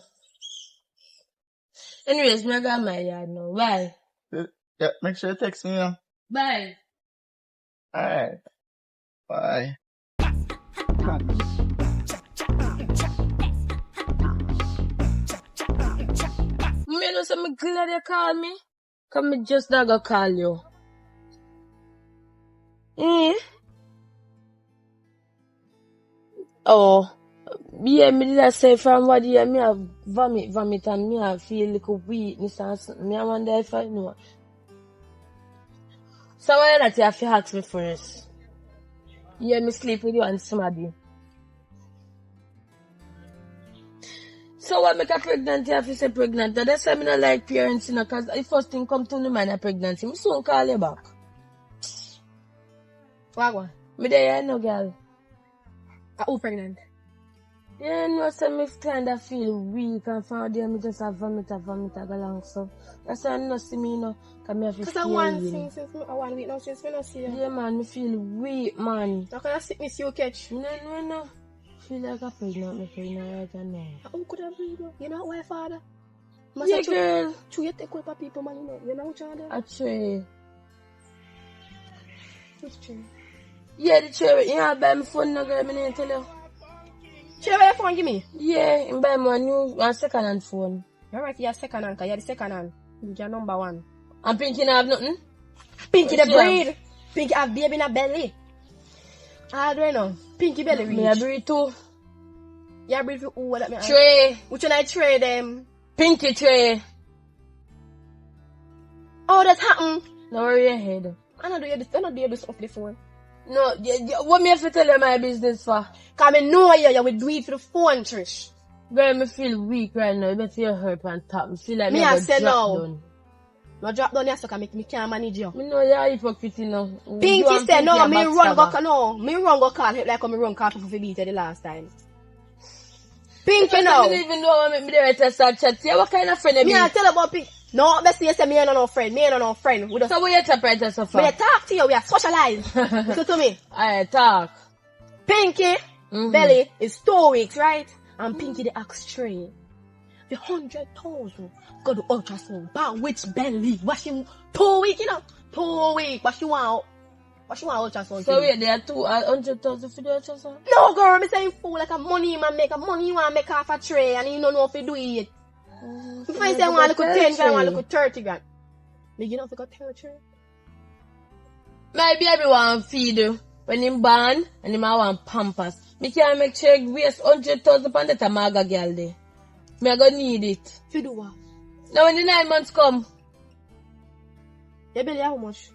Anyways, me got my yard now. Bye. Yeah, make sure you text me, you know. Bye. Alright. Bye. Me know say me glad you call me. Cause me just not gonna call you. Oh. Yeah, me did I say from what year me have vomit and me have feel little weakness and something. Me I wonder if I know. So why not you have to ask me first? Yeah, me sleep with you and somebody. So what make a pregnant you have to say pregnant? That's why me not like parents, you know, cause the first thing come to my mind a pregnancy. Me soon call you back. What? Me there no girl. Who pregnant? Yeah, you know, so me kind of feel weak and from there me just have vomit go along. So that's why I don't see me, you know, cause me have to Cause I want since I 1 week now since me not see you. Yeah, man, me feel weak, man. How can I sickness you catch? No. Feel like I'm pregnant right now. Who could have been you? You know why, father? Yeah, girl. You take away for people, man, you know. You know what you're doing? A tray. Which tray? Yeah, the tray. Yeah, buy me phone now, girl. Me didn't tell you. Tray where your phone give me? Yeah, you buy me a second-hand phone. Alright, you're second hand, cause you're the second hand. You're number one. And Pinky not have nothing? Pinky the breed. Pinky have baby in a belly. I don't know. Pinky belly reach. Me a breed too. You breed for who? What that mean? Tray. Which one I trade them? Pinky tray. Oh, that happened. Now worry your head. I don't do this off the phone. No, what me have to tell you my business for? Cause me know you will do it for the phone, Trish. Girl, me feel weak right now. You better feel hurt on top. Me feel like Me me I go say drop no. down. No drop down here so me can't manage you. Me know you're hypocrite now. Pinky said no, me run go call him like me run call people for beat the last time. Pinky no. I don't even know what make me there to start chat. Yeah, what kind of friend Me I tell about Pinky. No, best you say me ain't no friend. Me ain't no friend. So what you tap right so far? Me talk to you, we are socialize. Listen to me. Alright, talk. Pinky belly is 2 weeks, right? And Pinky the axe tray. The 100,000 go to ultrasound. But which belly? What she 2 weeks, you know? 2 weeks. What she want ultrasound? So wait, there are 200,000 for the ultrasound? No, girl, me saying fool like a money man make a money you want make off a tray and you don't know if you do it. If I say I want to look 10 grand, I want to look 30 grand. Me you know if you got 10 tray? My baby want feed you when him born and him want pampers. Me can't make sure he waste 100,000 pound that a maga girl there. Me I go need it. You do what? Now when the 9 months come. Your belly how much?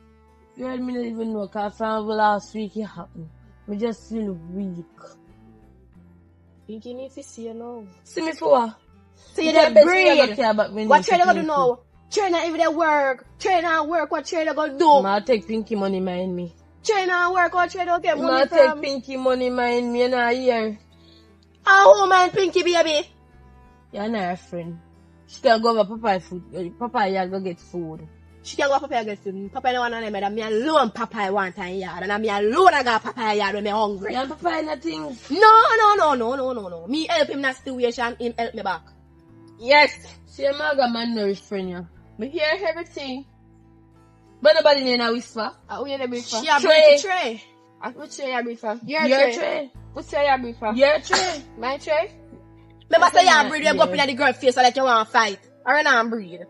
Girl, me don't even know cause from last week it happened. Me just feel weak. Pinky need to see you now. See me for what? So you the breed. What trade you gonna do now? Trade not even work. Trade not work. What trade you gonna do? I'll take Pinky money mind me. Trade not work. What trade you get money I'll from? take Pinky money mind me in a year. Who mind Pinky baby? You're not a friend. She can go over Papa food. Papa you go get food. She can go Papa get food. Papa don't want to name me alone Papa want time yard. And me alone I got Papa yard when me hungry. Yeah, Papa nothing. No. Me help him in that situation. Him help me back. Yes. See, I'm a man nourished friend, yeah. Me hear everything. But nobody need a whisper. Who you breathe for? She a breathe tray. Which tray you breathe for? Your tray. Which tray you breathe for? Your tray. My tray? Remember say you breathe, you go up in the girl face like you want to fight. Or you not breathe.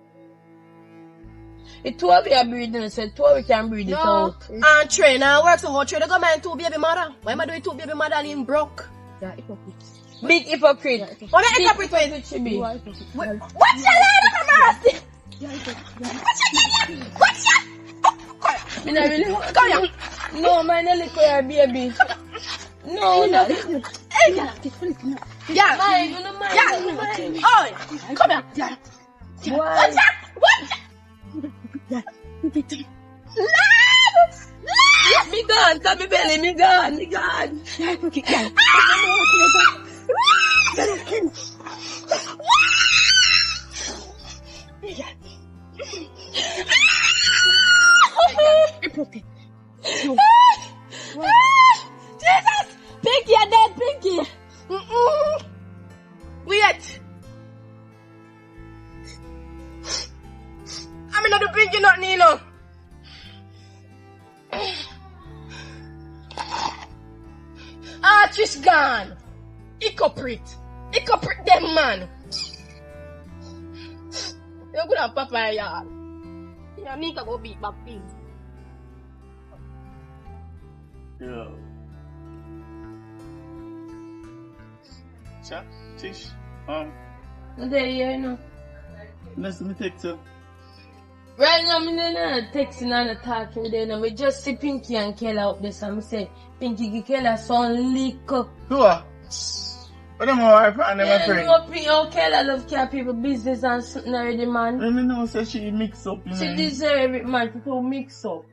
It 2 of you breathing, so 2 of you can breathe it out. And tray now work so how tray they go mind 2 baby mother. Why am I doing 2 baby mother and him broke? Yeah, hypocrite. Big hypocrite. What a hypocrite with you be? What's your line of mercy? What's your Me not really. Come here. No, my nelly for your baby. No. Yeah. Mine, you know mine. Yeah. Oh, come here. Why? Me gone, come me belly, me gone. Jesus! Pinky, you're dead, Pinky! Wait! I'm not the Pinky, not Nino. Trish gone. Hypocrite them man. You good at Papa yard. You need to go beat back pig. Yeah. Chat, Tish, There, you know. let's me take to. Right now, I'm not texting and talking with them. We just see Pinky and Kayla up there. So I say, Pinky give Kayla some liquor. Who are? What them wife and them friend? Oh, Kayla love care people business and something already, man. Let me know, say she mix up, you know. She deserve it, man. People mix up.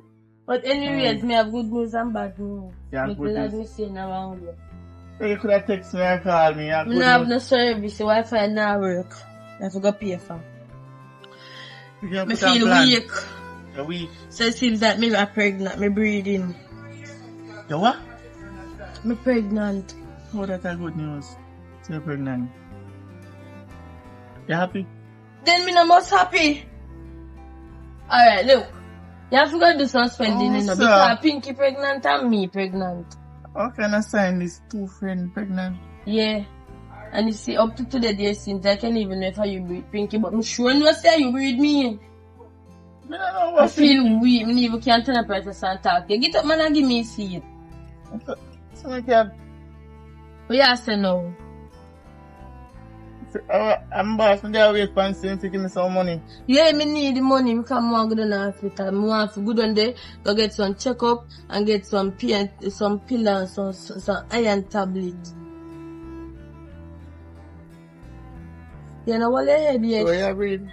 But anyways, me have good news and bad news. Yeah, me good glad news. me saying around you. So you could have texted me and called me. Me not have no service. The Wi-Fi not work. I have to go pay for. Me feel weak. You're weak. So it seems that me are pregnant. Me breathing. You what? Me pregnant. Oh, that's a good news. So you're pregnant. You happy? Then me not most happy. Alright, look. You have to go do some spending, you know, sir. because Pinky pregnant and me pregnant. How can I sign this two friend pregnant? Yeah. And you see, up to today, there since I can't even know if you breed Pinky, but I'm sure no say you breed me. I don't know I what feel weak. Me even can't turn up right and talk. You get up, man, and give me a seat. So I can. What you say now? I'm boss, I'm there wait for him to give me some money. Yeah, me need the money because I want to go to the hospital. I want to go down there, go get some checkup and get some pain, some pill and some iron tablet. You know what I head yet? So you breed?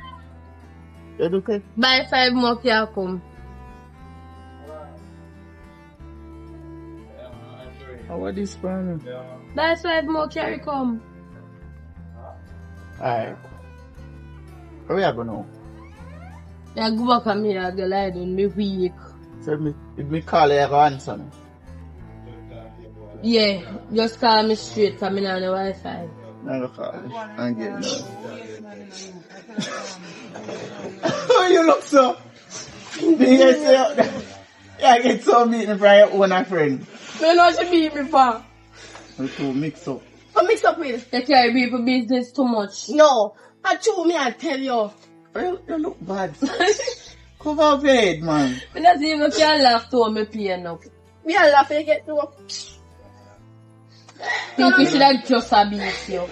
You do okay? Buy 5 more can come. How are this for me? Buy 5 more carry come. Alright. Where we are going now? Yeah, go back and me, I go lie down, me weak. So if me call you, you go answer me. Yeah, just call me straight because me not on the Wi-Fi. I go call you and get no. Oh, you look so. You get so meeting from your own friend. Me know she beat me for. We two mix up. What mix up with? They carry people business too much. No. I chew me and tell you. You look bad. Cover up your head, man. Me not even can laugh to me pain up. Me a laugh and get to Pinky should have just abused you.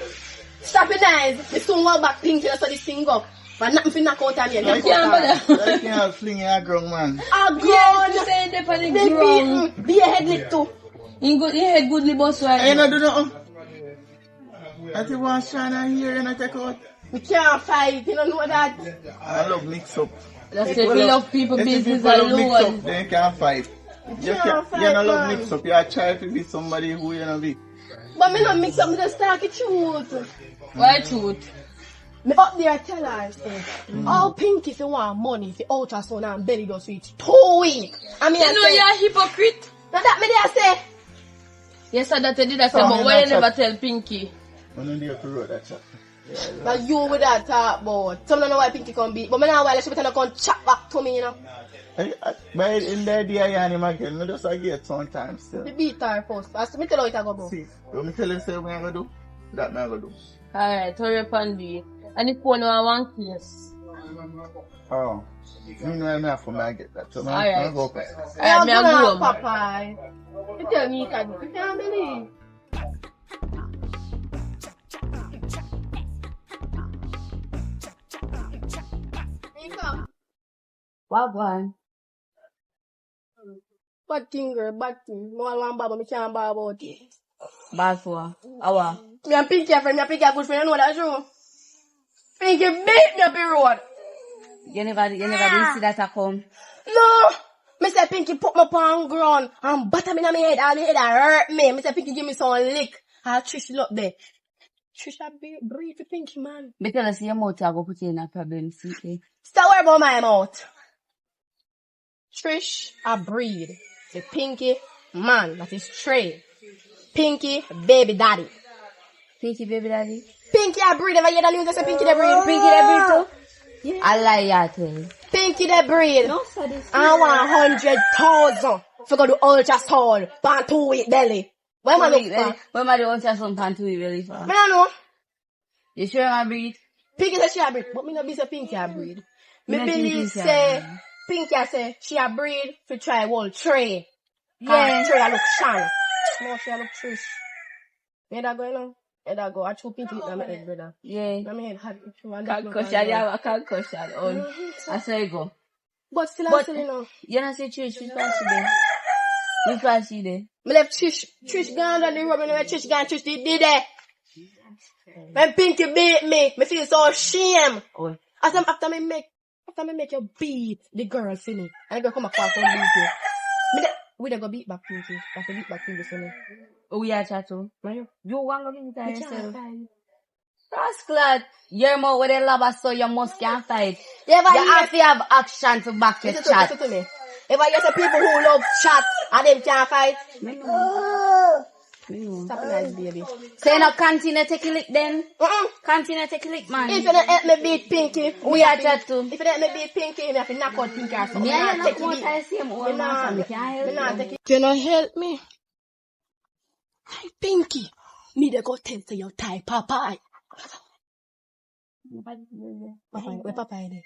Stop it nice. The soon walk back Pinky so this thing up. But nothing for knock out on you. You can't bother. You can't fling your ground, man. A grown. Yes, say they for the ground. Be a head lick too. In head goodly boss right You now. not do nothing. I think one shine and here and I take out. We can't fight. You don't know that. I love mix up. That's if you love people business love mix up, alone. then you can't fight. You don't love mix up. You are trying to be somebody who you don't be. But me not mix up. Me just talk the truth. Why truth? Me up there tell her say, all Pinky if you want money if you ultrasound and belly does reach 2 weeks. I mean, You know you're a hypocrite. now that me there say. Yes, I that I did that, but why you never tell Pinky? I'm not there to road that chat. But you with that talk about. Some don't know why Pinky come beat. But me now while she better come chat back to me, you know. But in the day I am again, I just get sometimes still. Me beat her first. As me tell her what I go do. See, when me tell you say what I'm going to do, that I'm going to do. Alright, hurry up and do it. And the phone I want case. Oh. Meanwhile, I have to get that. So Alright. I'm going to go. I'm me a gonna go have home. Papa. You tell me you can do. You can't believe. Wagwan. Bad thing, girl, bad thing. No one want bad, but me can't bad about it. Bad for our. Me and Pinky a friend, me and Pinky a good friend, you know that true. Pinky beat me up the road. You never did see that a come. No! Me say Pinky put me upon ground and butter me in my head, and the head a hurt me. Me say Pinky give me some lick. And Trish look there. Trish a breathe for Pinky, man. But tell us your mouth I go put you in a problem, see? Stop worry about my mouth. Trish a breathe. The Pinky man, that is Trey. Pinky baby daddy. Pinky baby daddy. Pinky a breed. Ever hear the news that say Pinky the breed? Pinky the breed too? Yeah. I lie, yeah, tell you. Pinky the breed. No, sir, this I want 100,000 for go to ultrasound, pan 2 week belly. Where am I look for? Where am I the ultrasound pan 2 week belly for? I don't know. You sure my breed? Pinky say she a breed, but me no be say Pinky a breed. Me believe say Pinky say she a breed to try whole Trey. Yeah. Trey a look shan. No, she a look trish. Where that going on? Where that go? I chew Pinky in my head, brother. Yeah. My head hot. Concussion, yeah, concussion. Oh, I saw you go. But still I still you know. You know say Trish, which part she there? Which part she there? Me left Trish gone on the road, and Trish gone, Trish did it. When Pinky beat me feel so ashamed. Oh. After me make you beat the girl for me. I go come across and beat you. We don't go beat back Pinky. I have to beat back Pinky for me. Oh, we are chat too. Mario. You want to get it yourself? Rascal, you're more with a lover, so you must can fight. You have to have action to back your chat. Listen to me. If I hear some people who love chat and them can't fight. Stop nice, baby. So you not continue to take a lick then? Continue to take a lick, man. If you don't help me beat Pinky, we are chat too. If you don't help me beat Pinky, you have to knock out Pinky or something. Yeah, you not want to see him all man. You not help me. Hey, Pinky. Me they go tell to your tie, Papa. Where Papa is there?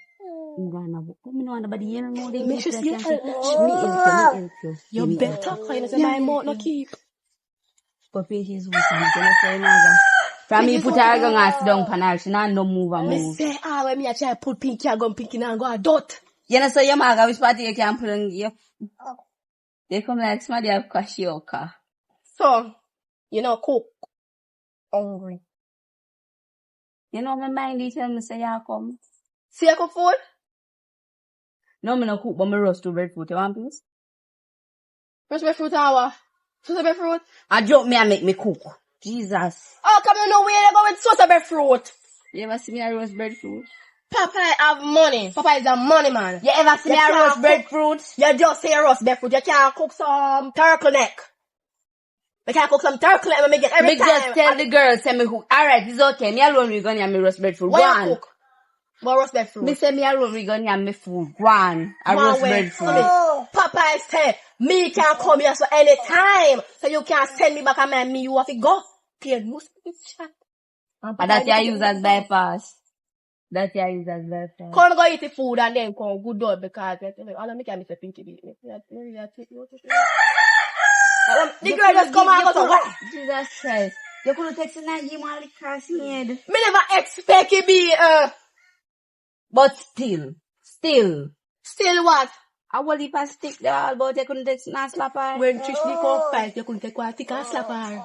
Make sure you help. You better find us my mouth no keep. Papa is from me put her gun and sit down panel, she not no move and move. Me say, when me a try put Pinky a gun, Pinky now go a dot. You know, so your maga, which party you can put on you? They come like somebody have kwashioka. So, you know, cook. Hungry. You know, my mind, they tell me say you come. See you cook food? No, me no cook, but me roast two breadfruit. You want please? Roast breadfruit hour. Sauce breadfruit? I joke me and make me cook. Jesus. Oh, come you know where you go with sauce breadfruit? You ever see me a roast breadfruit? Papa have money. Papa is a money man. You ever see me a roast breadfruit? You just say roast breadfruit. You can't cook some turtleneck. I can't cook some turtleneck when me get every time. Just tell the girl, say me cook. Alright, it's okay. Me alone we gonna have me roast breadfruit. Why you cook? What roast breadfruit? Me say me alone we gonna have me food. One. A roast breadfruit. Papa is say, me can come here so anytime. So you can't send me back and me you have to go. Clear most of this chat. But that you use as bypass. That you use as bypass. Come go eat the food and then come good dog because all of me can miss a Pinky beat me. The girl just come and go to what? Jesus Christ. You could have texted that you want to cross your head. Me never expect it be But still. Still what? I will leave a stick there, but you couldn't take and slap her. When Trish Lee come fight, you couldn't take one stick and slap her.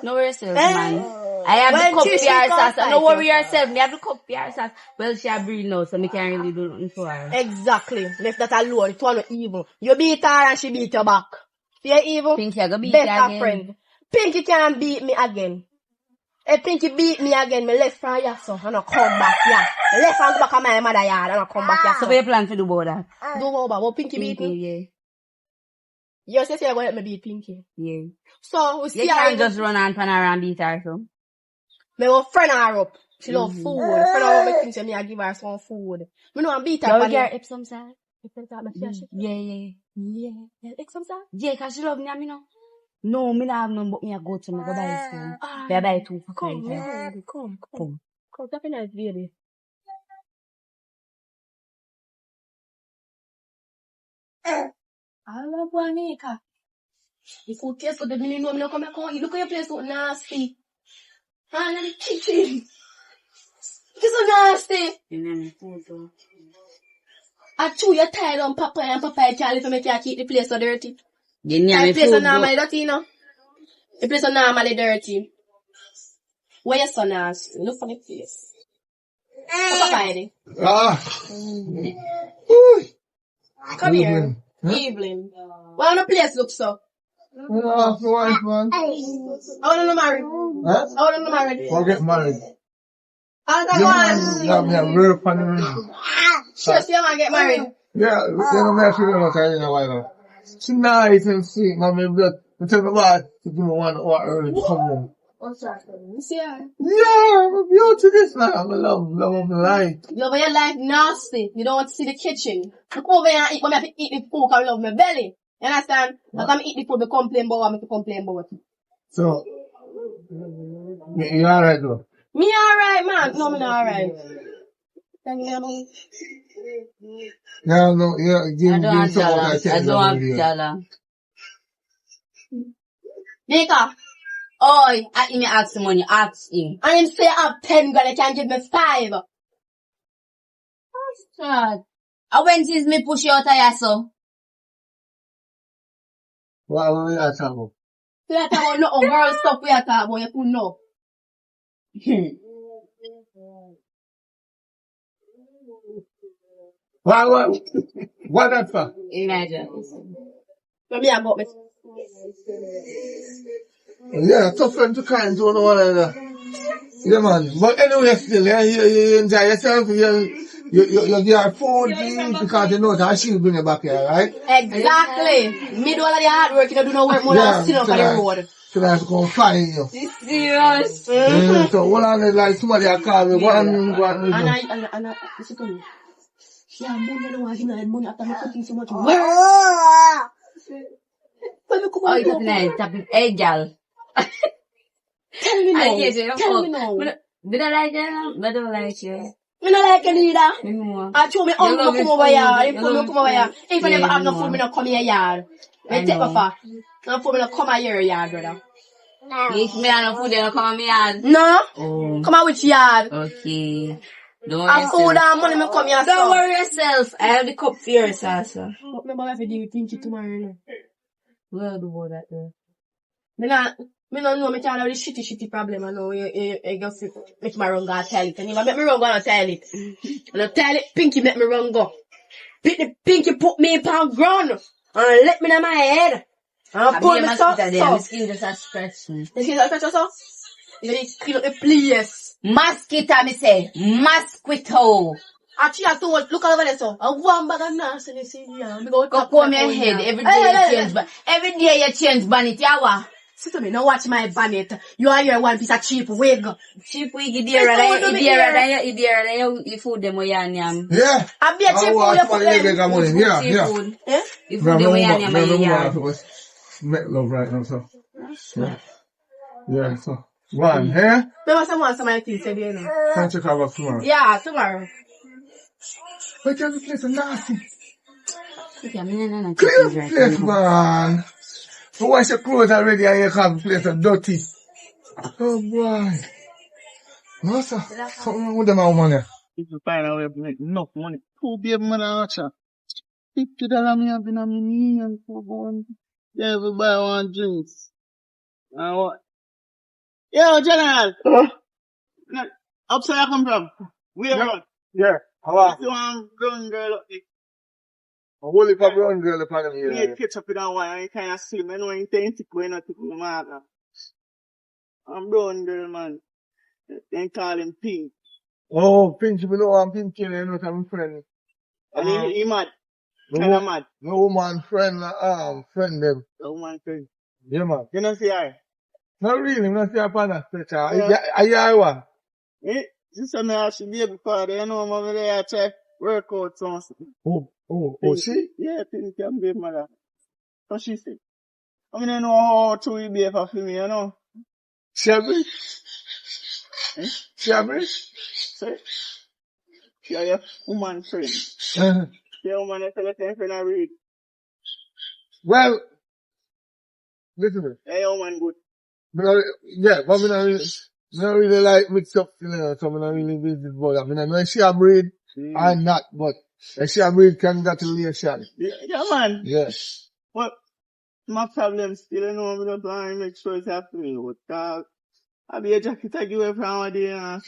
No worry yourself, man. I have to cup yourself. No worry yourself. Me have to cup yourself. Well, she a breed now, so me can't really do nothing for her. Exactly. Left that alone. It was evil. You beat her and she beat you back. See evil? Pinky, I go beat you again. Friend. Pinky can't beat me again. If Pinky beat me again, me left from here, so I don't come back here. I left and go back on my mother yard, and I come back here. So what you plan to do about that? Do what Pinky beat me? Yeah. You say you're going to let me beat Pinky? Yeah. So, we see you can't just run and pan around and beat her, so. Me will friend her up. She love food. Friend her up, make things me I give her some food. Me know I beat her. You get Epsom salt? Yeah. Epsom salt? Yeah, cause she love me, you know. No, me not have none, but me I go to me go buy some. Me I buy 2 for Come, that's a nice baby. I love Juanita. The food tastes good, me know me not come back home. Look at your place so nasty. In the kitchen. It's so nasty. I chew your tired on Papa and Papa can't live and make you keep the place so dirty. The place so normally dirty, you know. The place so normally dirty. Where your son nasty? Look for the face. Papa is Come here. Evelyn. Why the place look so? Ask the wife, man. I want to marry. Huh? I want to marry. Or get married. I want Yeah, me have real funny reason. Sure, so you want to get married? Yeah, you know, me actually don't tell you why now. She nice and sweet, man. Me tell me what to do me 1 hour early to come home. What's that? You see her? Yeah, I'm beautiful this man. I love of my life. You over your life nasty. You don't want to see the kitchen. Look over here and eat, but I have to eat the food because I love my belly. You understand? I come eat the food, I complain about what I complain about. So, you alright though? Me alright, man. No, me not alright. Thank you, man. No, yeah, give I don't have some more dollar. I don't have dollar. Nika, Oi, I him ask him money, ask him. and him say I have 10 grand, I can give me 5. God. And when is me push you out of here, so? What are we talking about? We are talking about nothing, girl stuff we are talking about, you could know. What that for? Imagine. So me I got me. Yeah, tough friend to kind to one another. Yeah, man. But anyway, still, yeah, you enjoy yourself. You get food to eat because you know that she'll bring you back here, right? Exactly. Me do all of the hard work, you don't do no work more than sit up on the road. So I have to come find you. You serious? So what on it like somebody I call me, what And I, listen to me. Yeah, money, I don't want to give me money after me putting so much work. Oh, you talking like, hey, girl. Tell me I hear you. now. Tell me now. Did I like you? I don't like you. Me not like you neither. Me more. I told me, I'm come over here. I told me come over here. If I never have no food, me not come here yard. Me take my far. No food, me not come here yard, brother. If me have no food, then come on me yard. No. Oh. Come on with yard. Okay. Don't worry I food and money, me come here. Don't worry yourself. I have the cup for your salsa. But remember, I have to deal with Pinky tomorrow, you know. We'll do all that then. Me no know, me can't have this shitty problem, I know, you go fit, make my run go and tell it, and if I make me run go and tell it, and I tell it, Pinky make me run go. Pinky put me upon ground, and let me in my head, and pull me so. My skin just a scratch me. The skin just scratch so? You need to clean up the place. Mosquito, me say. Mosquito. Actually, I told, look over there, so. I one bag of nonsense in here. Go comb your head. Every day you change, every day you change bonnet, yawa. See to me, now watch my bonnet. You are here one piece of cheap wig. Cheap wig, you food them with yam. Yeah. I be a cheap food, you put them. Yeah. You food them with yam. Make love right now, so. Yeah, so. One, here. Remember someone things said, you know. Can't check out tomorrow. Yeah, tomorrow. But you have to place a nasty. Clear the place, man. So wash your clothes already and you have the place dirty. Oh boy. No sir. Something wrong with them woman there. If you find a way to make enough money, 2 baby mother watcher. $50 me have in a mini and for going. Yeah, we buy one drinks. And what? Yo, General. Upside I come from. Where you Yeah. How are you? Want brown girl up there? A whole heap of brown girl upon them here. You need ketchup in that one, you kind of slim. I know you ain't thick, but you not thick with the marker. I'm brown girl, man. They call him Pink. Oh, Pink, you know I'm Pink, you know, I'm friend. And he mad. Kinda mad. No woman friend, friend them. No woman friend. Yeah, man. You know see her? Not really, not see her upon that stretcher. Are you one? This is me she baby father, you know, mama there try work out something. Oh, she? Yeah, Pink can be mother. So she said, I mean, I know how to be behave for me, you know. Shabby? Shabby? Say, she are your woman friend. Your woman is a same friend I read. Well, listen to me. Yeah, your woman good. Yeah, but I don't really like mix up, you know, so I'm not really busy about that. I know she a breed, I'm not, but she a breed congratulations. Yeah, man. Yes. But my problem still, you know, I don't want to make sure it's happening. But I'll be a jacket I give away from our day, you know.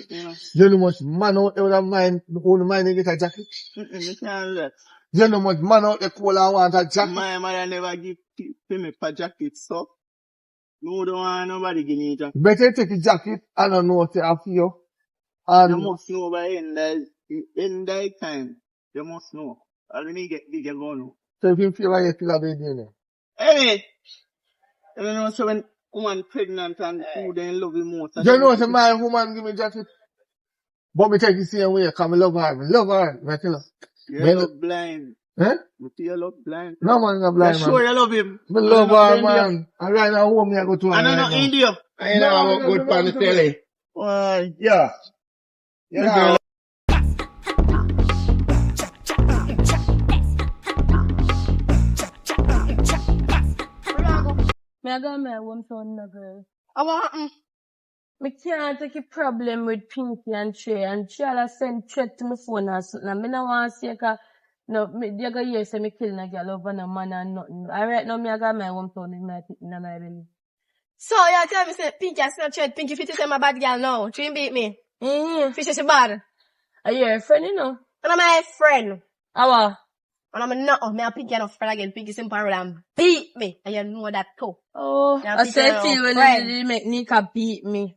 You know much man out there with a mind, who the mind they get a jacket? You can't do that. You know much man out there cool and want a jacket? My mother never give me for jacket, so. No, don't want nobody give me a jacket. Better take a jacket, I don't know what they have for you. And you must know by in that time. You must know. I don't need get big and go now. So if you feel like you still have it in there. Hey, you know, so when woman pregnant and food they love him most. You know, so my woman give me jacket. But me take the same way, cause I love her. I love her. I tell her. You love blind. Eh? You love blind. No man, not blind, You man. sure you love him? I love her, man. And right now, home, me I go to her I right know now. India. I know, no, good on the telly. Yeah. Yeah. Me I got my one son, no girl. What happened? Me can't take a problem with Pinky and Trey, and Trey all send threat to my phone or something. And me no want to say, cause, no, they go hear say me killing a girl over no man and nothing. Alright, now me I got my one son in my belly. So, you tell me, say, Pinky, I still tread. Pinky, fit to say my bad girl now. She beat me. Fish is bad. Are you a friend, you know? And I'm my friend. How? And I'm not, me a Pinky enough friend again. Pinky simple and beat me. And you know that too. Oh, Yeah, I Pinky said no to you when friend. you make Nika beat me.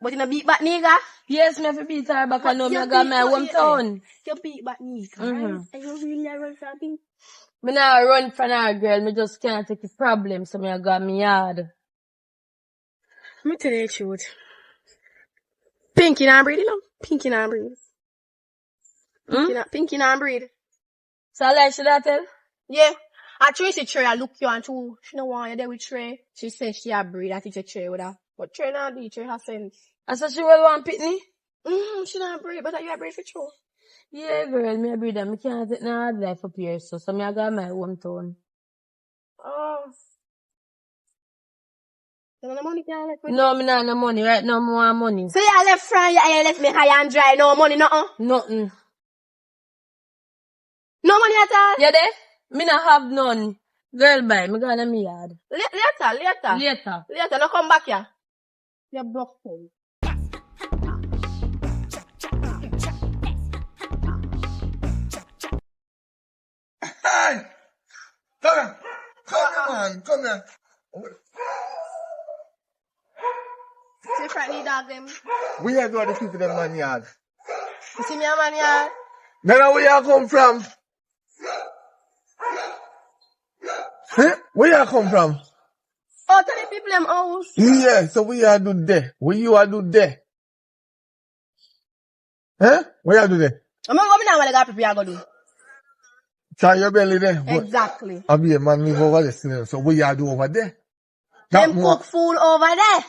But you know beat back nigga? Yes, me have to beat her back. I know me You I got beat my back hometown. You beat back nigga, Mhm. right? And you really run from me? Me not run from her, girl. Me just can't take the problem, so me I got me yard. Let me tell you the truth. Pinky not breed, you know? Pinky not breed. Pinky not breed. So like should I tell? Yeah. I Tracy Trey, I look you and too. She don't want you there with Trey. She said she a breed. I think she Trey with her. But Trey not do. Trey has sense. I said she will want pitney? She not breed, but you a breed for true. Yeah, girl, me a breed and me can't take no hard life up here, so me I got my hometown. Oh. You know the money can't let me. No, me not no money. Right now, me want money. So you left from you left me high and dry. No money, nothing. Nothing. No money at all. You there? Me not have none. Girl, bye. Me gonna me yard. Later. No come back here. You broke home. Hey! Come here! Come here, man! Come here! See the frightening dog them. We are going to keep them man yard. You see me a man here? Then where you come from? Huh? Where you come from? Oh, tell the people them house. Yeah, so we are do there. Where you are do there? Huh? Where you are do there? I'm going to go now prepare go do. Try your belly there. Exactly. I'll be a man live over there. So what you do over there? Them cook food over there.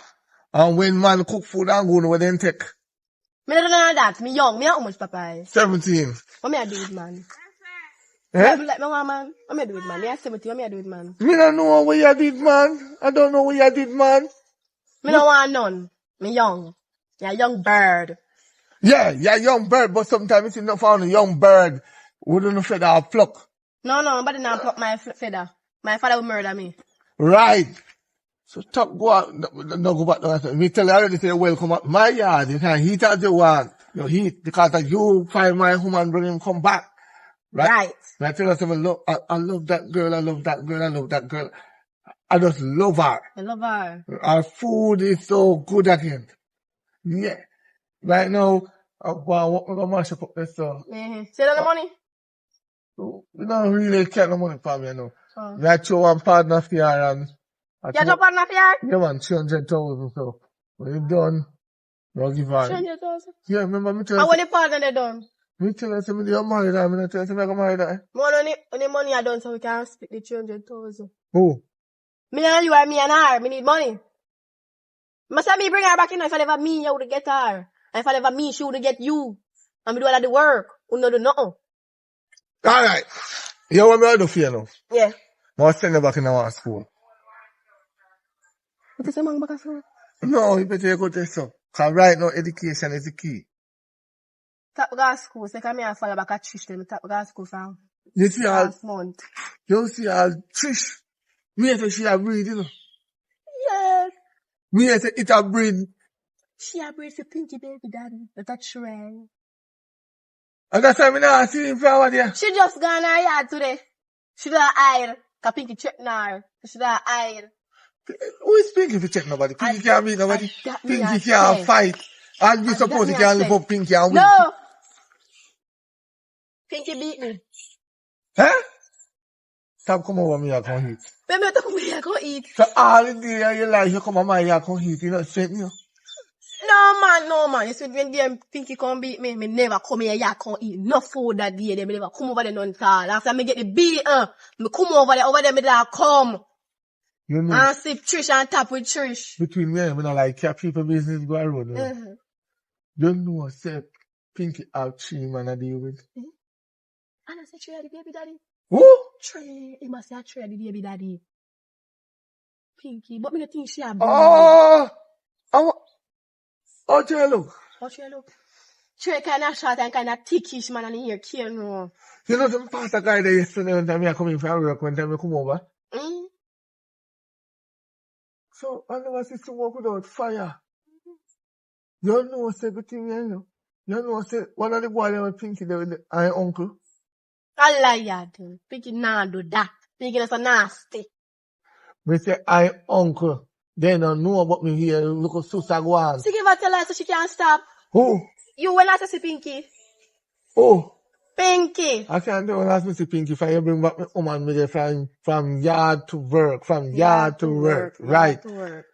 And when man cook food, I'm going over there and take. Me don't know that. Me young. Me how much papa? 17. What me I do with man? Eh? Like me want man. What me I do with man? Me 17. What me I do with man? Me don't know what you did, man. I don't know what you did, man. Me don't want none. Me young. You're a young bird. Yeah, you're a young bird, but sometimes it's not found a young bird. Wouldn't feather or pluck. No, nobody not pluck my feather. My father will murder me. Right. So talk, go out, no go back down. Me tell you already say welcome at my yard. You can heat as you want. You heat because you find my woman bring him come back. Right. And I tell you something, look, I love that girl, I love that girl, I love that girl. I just love her. I love her. Our food is so good again. Yeah. Right now, I'm going to mash up this stuff. Say that the money? We don't really care no money for me, you know. We had two one partner for you and... You have partner for you? Yeah, man, 300,000, so. When you done, you'll give her. 300,000? Yeah, remember me tell And you... when the partner they done? Me tell you, say me you're married, and me tell you, say me I go married, eh? More only money I done so we can split the 300,000. Who? Me and you are me and her. Me need money. Must have me bring her back in. If I never me, you would get her. And if I never me, she would get you. And me do all of the work. You don't do nothing. Alright. You want me to do for you now? Yeah. I'll send you back in our school. What is the man back at school? No, you better go to school. Because right now, education is the key. Tap go to school. So come here and follow back at Trish. Then tap go to school from You see how... last month. You see how Trish... Me say she a breed, you know. Yes. Me say it a breed. She a breed for Pinky baby daddy. That's right. And that's why me not see him forward there. She just gone her yard today. She don't hide. Cause Pinky checked her. She don't hide. Who is Pinky if you check nobody? Pinky can't beat nobody. Pinky say. can't fight. And you suppose you can live up Pinky and win. No. Pinky beat me. Huh? Stop come over me, I can't eat. Baby, I come here, go eat. So all the day of your life, you come over my yard, can't eat, you know, straight me. No man. You see, when them Pinky come beat me never come here, I can't eat no food that day. They never come over there none call. After me get the beat, me come over there, me da come. You know. And sip Trish and tap with Trish. Between me and me, I like cap people business go around. You know. You know, say, Pinky have 3 man I deal with. And I say, Trey, the baby daddy. Who? Trey, he must say, Trey, the baby daddy. Pinky, but me not think she a baby. Oh, Trey, look. What you look? Trey kind of short and kind of thickish, man, and he here kill no. You know, some pastor guy there yesterday when time I come in from work, when time I come over. So, I never see to work without fire. You know, say everything, you know. You know, say, one of the boys that was Pinky there with the uncle. I liar, dude. Pinky nah do that. Pinky is so nasty. Me say, uncle. They don't know about me here. Look at Susa go on. She give her tell her so she can't stop. Who? You will not see Pinky. Oh. Pinky. I can't do ask me see Pinky if I bring back my woman with her from yard to work. From yard to work. Right. Yard to work.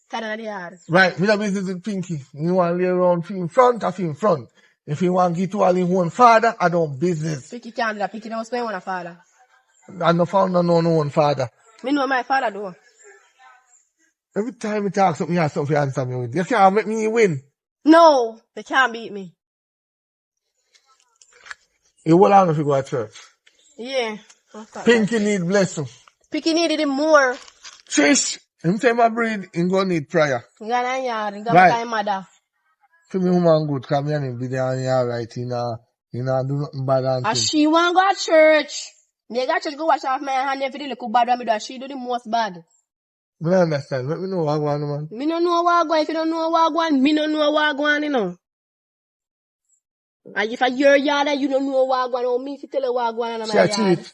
Kind of the yard. Right. Me the business with Pinky. You want to lay around in front of in front. If you want to get to all in one father, I don't business. Pinky can't do that. Pinky don't spend one a father. I no found no one father. Me know my father do. Every time you talk something, you have something to answer me with. You can't make me win. No, they can't beat me. You will have to go to church. Yeah. Pinky need blessing. Pinky needed him more. Trish, him say my breed, him gonna need prayer. He got a yard, he got Right. my mother. For me, woman good, cause me and him be there and here, right, you know do nothing bad and And thing. she want go to church. Me go to church, go wash off my hand, if you look bad when me do, she do the most bad. I don't understand. Let me know what I want, man. Me no know what I go. If you don't know what I go, me no know what I go, you know. And if I your yard, you don't know what I go, or me if you tell her what I go on my yard. She a cheat.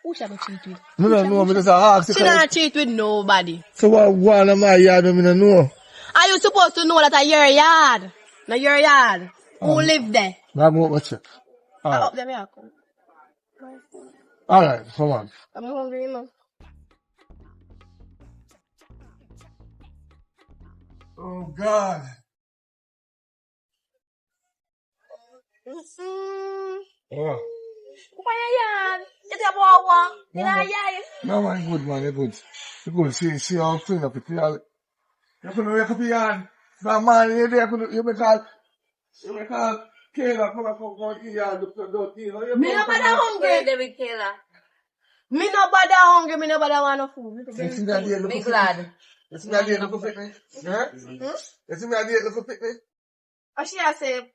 Who should I cheat with? Me don't know, me just ask. She not cheat with nobody. So what go on my yard, me don't know. Are you supposed to know that I your yard? Not your yard. Who live there? I'm going to check. Up there, me I come. Alright, come on. I'm hungry, you know. Oh, God. Oh. Why yard? It's a wawa. You know, yeah. No, man, good, man, you're good. You're good. See how I'm clean up it. You can wake up your hand. No, man, you're there. You may call Kayla, come to the yard. Me no bother hungry. Me no bother hungry. Me no bother want no food. You see that there? Be glad. You see that there? Look at picnic. You see that there? Look at picnic. What she a say?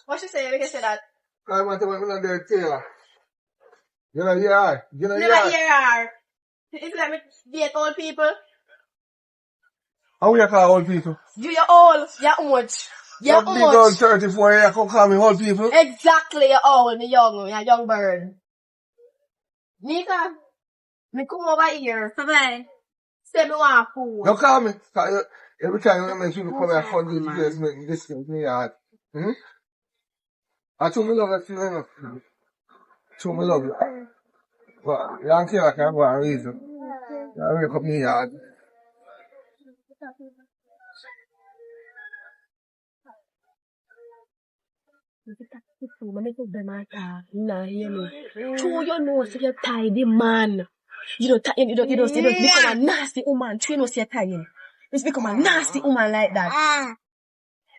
What she say? Make her say that. I want to make me there, Kayla. You know, yeah. You know, Never yeah. hear her. It's like me date old people. How you call old people? You're old. You're old. You're Big old old. 34 years, come call me old people. Exactly, you're old. You're a young bird. Nika, me come over here. Bye. Say me want food. Don't call me. Every time you make people come here, 100 years, make this thing in your heart. I told me love that you know. Told me love you. But you don't care like I go and reason. You wake up in your yard. True, you know, so you're tidy, man. You don't become a nasty woman. True, you know, so you're tidy. It's become a nasty woman like that.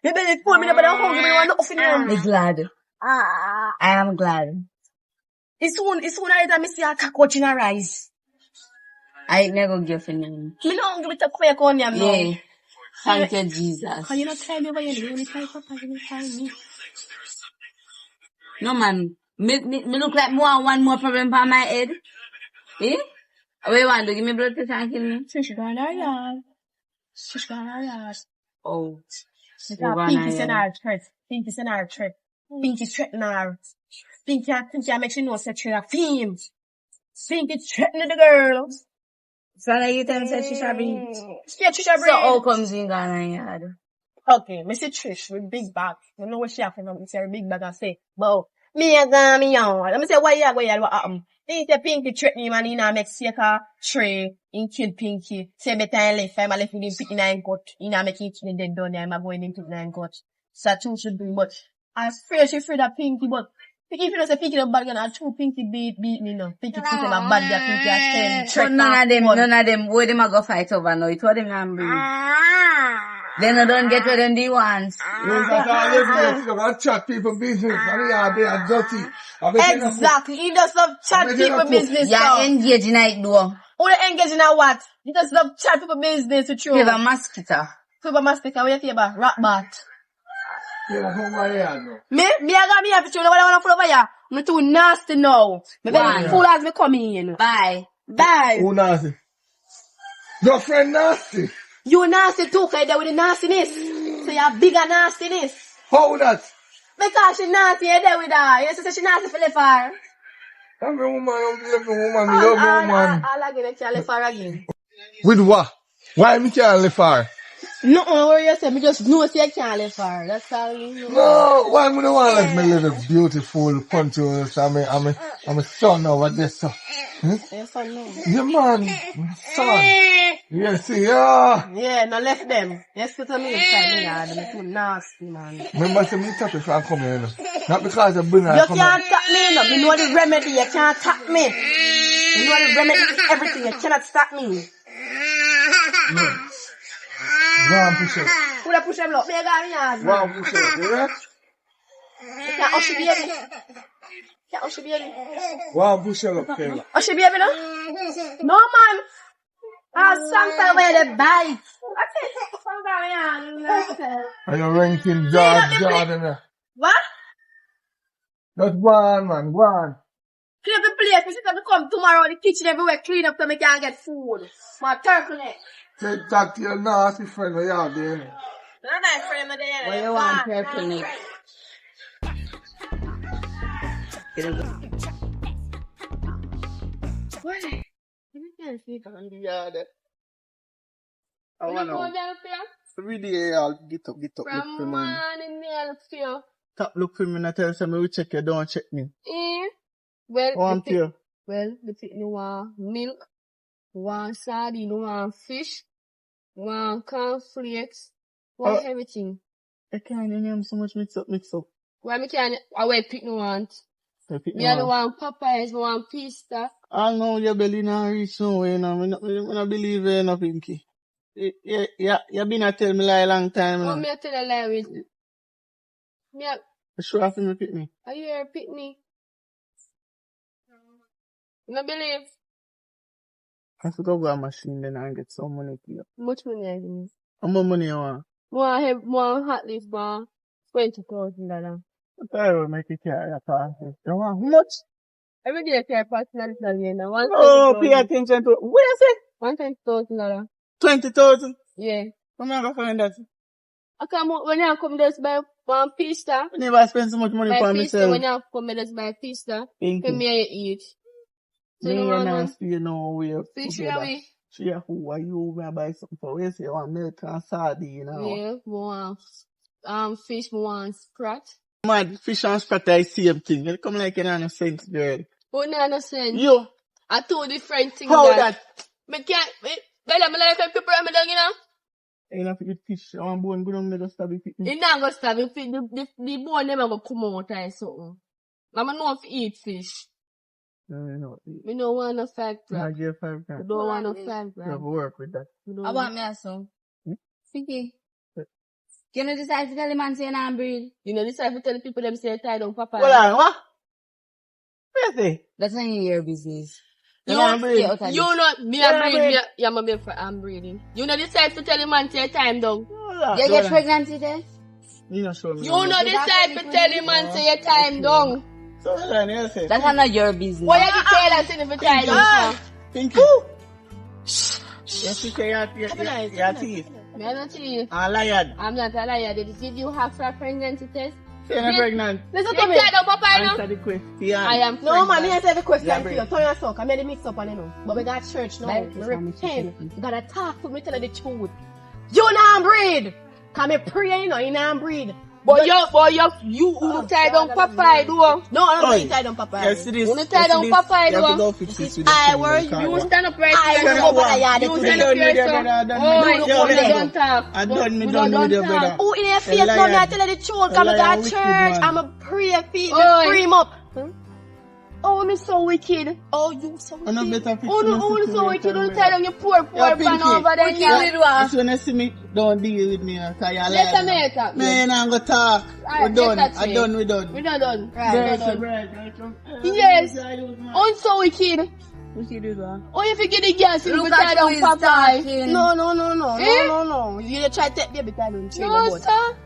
You better pull me up, but I'm hungry, but you want nothing. I'm glad. I am glad. It's soon I see a cockroach in her eyes. I never give a name. Me no hungry with a quick on you, no. Yeah. Thank you, Jesus. Can you not tell me what you do? You tell Papa, you tell me. No, man. Me look like one more problem for my head. Eh? What you want to give me blood pressure and kill me? She's gone her yard. Oh. Pinky's in our church. Pinky's threatening her. Pinky, I think I make sure no set her a theme. Pinky's threatening the girls. So like you tell me that Trisha bring. Yeah, Trisha bring. So how comes in Ghana yard? Okay, me say Trish with big bag. You know what she have from me say her big bag I say, but me a gone me young. Let me say why you go here what happen. He say Pinky threaten him and he now make Seka tray. He kill Pinky. Say better and left. I'm left with him picking nine cut. He now make it dead down there. I'm going into nine cut. So two should do, but I'm afraid she afraid of Pinky, but Pinky if you don't say Pinky the bad guy, and two Pinky beat me no. Pinky put him a bad guy, Pinky a 10. So none of them, where them a go fight over now? It was them and breed. Then I don't get where them the ones. I chat people business. I mean, they are dirty. Exactly. He does love chat people business. Yeah, engage in it though. Who they engage in a what? He just love chat people business with you. Favor mosquito. Favor mosquito, what you favor? Rat bat. Yeah, who my yard now? Me I got me have to nobody wanna follow over here. Me too nasty now. Me very full as me come in. Bye. Who nasty? Your friend nasty? You nasty too, cause you're with the nastiness. So you're bigger nastiness. How that? Because she nasty, you're there with her. You say she nasty for left her. I'm a woman, love a woman. All again, I can't left her again. With what? Why me can't left her? No, what you say, me just know say you can't left her. That's all you know. No, why me don't want to let me live a beautiful country? I'm a son over there, so. Your son no. Yeah, man. My son. Yeah, see, yeah. Yeah, no left them. Yes, put them inside me, yard. They're too nasty, man. Remember, say me tap if I come here, no? Not because I bring her. You can't tap me, no. You know the remedy. You can't tap me. You know the remedy is everything. You cannot stop me. No. Go and push up. Who da push them up? Me a go in yard. Go and push up, you right? You can't hush the baby. Can't hush the baby. Go and push her up, Kayla. Hush the baby, no? No, man. Sometimes where they bite. That's it. Sometimes, Are you ranking Jordan? What? That's one, man. One. Clean up the place. We should come tomorrow. The kitchen everywhere clean up so we can get food. My turkey neck. Take talk to your nasty friend where you are there. No, nice friend of the day. What you want, turkey neck? What? You can't see from the yard. I want to. Every day I'll get up, look for me. Top look for me and I tell you, we check you, don't check me. Well, you. the picnic want milk, want sardine, want fish, want cornflakes, want everything. I can't name so much mix up. Why me can't, I wear picnic want? Me I don't want Popeyes, me want pista. I know your belly not reach nowhere, you know. I don't believe you, no, Pinky. Yeah, you been a tell me lie long time, you know. Oh, me a tell a lie with. Me a. You sure I feel me picnic? Are you here picnic? No believe. I have to go a machine then and get some money to you. Much money I give. How much money you want? More hot leaf bar. $20,000. I will make it carry a car. You want how much? Every day I carry personal now. Oh, pay attention to what you say? $120,000. 20,000? Yeah. Come on, go find that. I come when I come just buy one pista. I never spend so much money for myself. When I come just buy pista. Thank for you. me I eat. So me and Nancy, you know, we're fish away. Shia, who are you? We buy something for we say, you want milk and sardine, you know. Yeah, more fish, more sprat. Mad, fish and sprat are the same thing. You come like an innocent girl. Oh, no, innocent. You. I two different things. How that? Me can't, Bella, me like when people are me down, you know? You know, if you fish, I want bone, go down, me just stab it. You not go stab it, the bone never go come out or something. I know if eat fish. No. Me don't want no 5 grams. I give 5 grams. I don't want no 5 You grams. have to work with that. I want me a son. Pinky. You know decide to tell the man say I'm breed. You know decide to tell the people them say tie down papa. Hold on, what? What you say? That's none of your business. You know, me a breed, yeah, my baby for I'm breeding. You know decide to tell the man say time down. You get pregnant today? You know show me. You know decide to tell the man say your time down. So what say? That's not your business. Why you tell us if you tie down? Thank you. Yes, you say your teeth. Me are not teeth. A liar. I'm not a liar. Did you have for a pregnancy test? Say you're pregnant. Listen to me. You tie down papa now? Answer the question. I am pregnant. No, man, me answer the question to you. Turn your sock. I made a mix up on you know. But we got church now. We repent. You gotta talk to me, tell her the truth. You not breed. Cause me pray, you know, you not breed. Boy, you tie down Popeye, do. No, I don't think tie down Popeye. Yes, it is. You tie down Popeye, You have to do. go fix this with the I thing, were the car. You stand up right I here. will go by the yard You today. stand up here, sir. Don't talk. I done me done with your brother. Oh, in your face, no, me I tell you the truth. Come to lion church. wicked, man. I'm a pray feet, Oi. free him up. Oh, me so wicked. Oh, you so I know wicked. better fix Oh, my no, so situation, wicked. Don't brother. tell them you poor Yeah, pan Pinky. over there. Yeah. That's when you see me, don't deal with me. Cause you're Later, lying. later. Man, I'm gonna talk. Alright, We're done. get that I'm done. We're done. We're not done. Right. Yes. Oh, so wicked. Oh, you forget the gas. You Look tie at down who is Popeye. talking. No. You try to take baby time and change No, about. sir.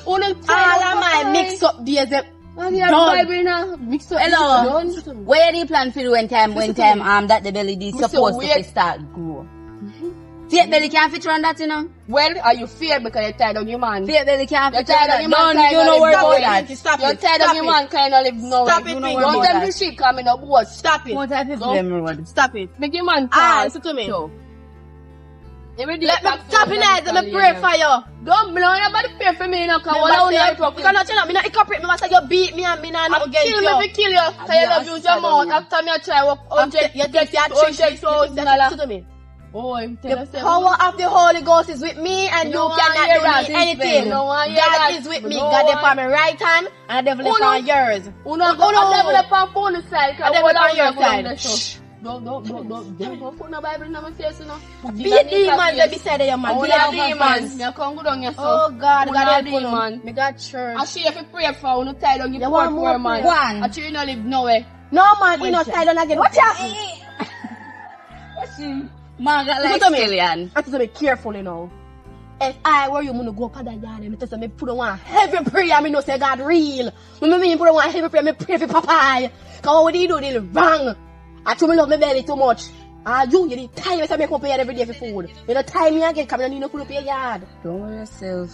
Oh, no, All of my mix up days. Oh, yeah, Done. Bible now. Mix up. Hello. Done. Where do you plan for when time that the belly is Mr. supposed to Weird. start grow? Fake belly can't fit around that, you know. Well, are you fear because you tied on your man? Fake belly can't You fit tied around on that. your man. Don't you know worry about that. Stop You it. tied on your man kind of live nowhere. Stop it, You Pinky. don't Don't tell that. me shit coming up. What? Stop it. What type of Go. them road? Stop it. Make your man Ah, talk. listen to me. So. Every day Let me talk to stop you, in there. Let me pray for you. Don't blow nobody pray for me now. Cause all I Because want you cannot tell me not incorporate me. I say you beat me and me not I'm against kill you. me to kill you. Cause you don't use your mouth. After me I try work 100, You take your $100,000. to me. Oh, I'm The telling you. power of the Holy Ghost is with me and you don't want cannot hear do that, me anything. you don't want hear God that. is with You me. don't God is want- on my right hand and the devil is Uno. on yours. Uno go devil upon phone side. Cause The devil all I on your want to side. do is don't put no Bible in my face, you know. Be a demons that beside your man. Be a demons. Me come good on your Oh God, God help you. demon. Me got church. I see if you pray for you, tie down You your want poor more man. prayer? One. I you not live nowhere. No man, you know side on again. Watch out. Man got like Listen to me. skillion. I have to be careful, you know. If I were you, I'm gonna go up at that yard and me tell say me put on one heavy prayer, me know say God real. Me mean put on one heavy prayer, me pray for Popeye. Cause what he do, they wrong. I told me love me belly too much. You the time I say me come pay every day for food. You know time me again, come and need no food up your yard. Don't worry yourself.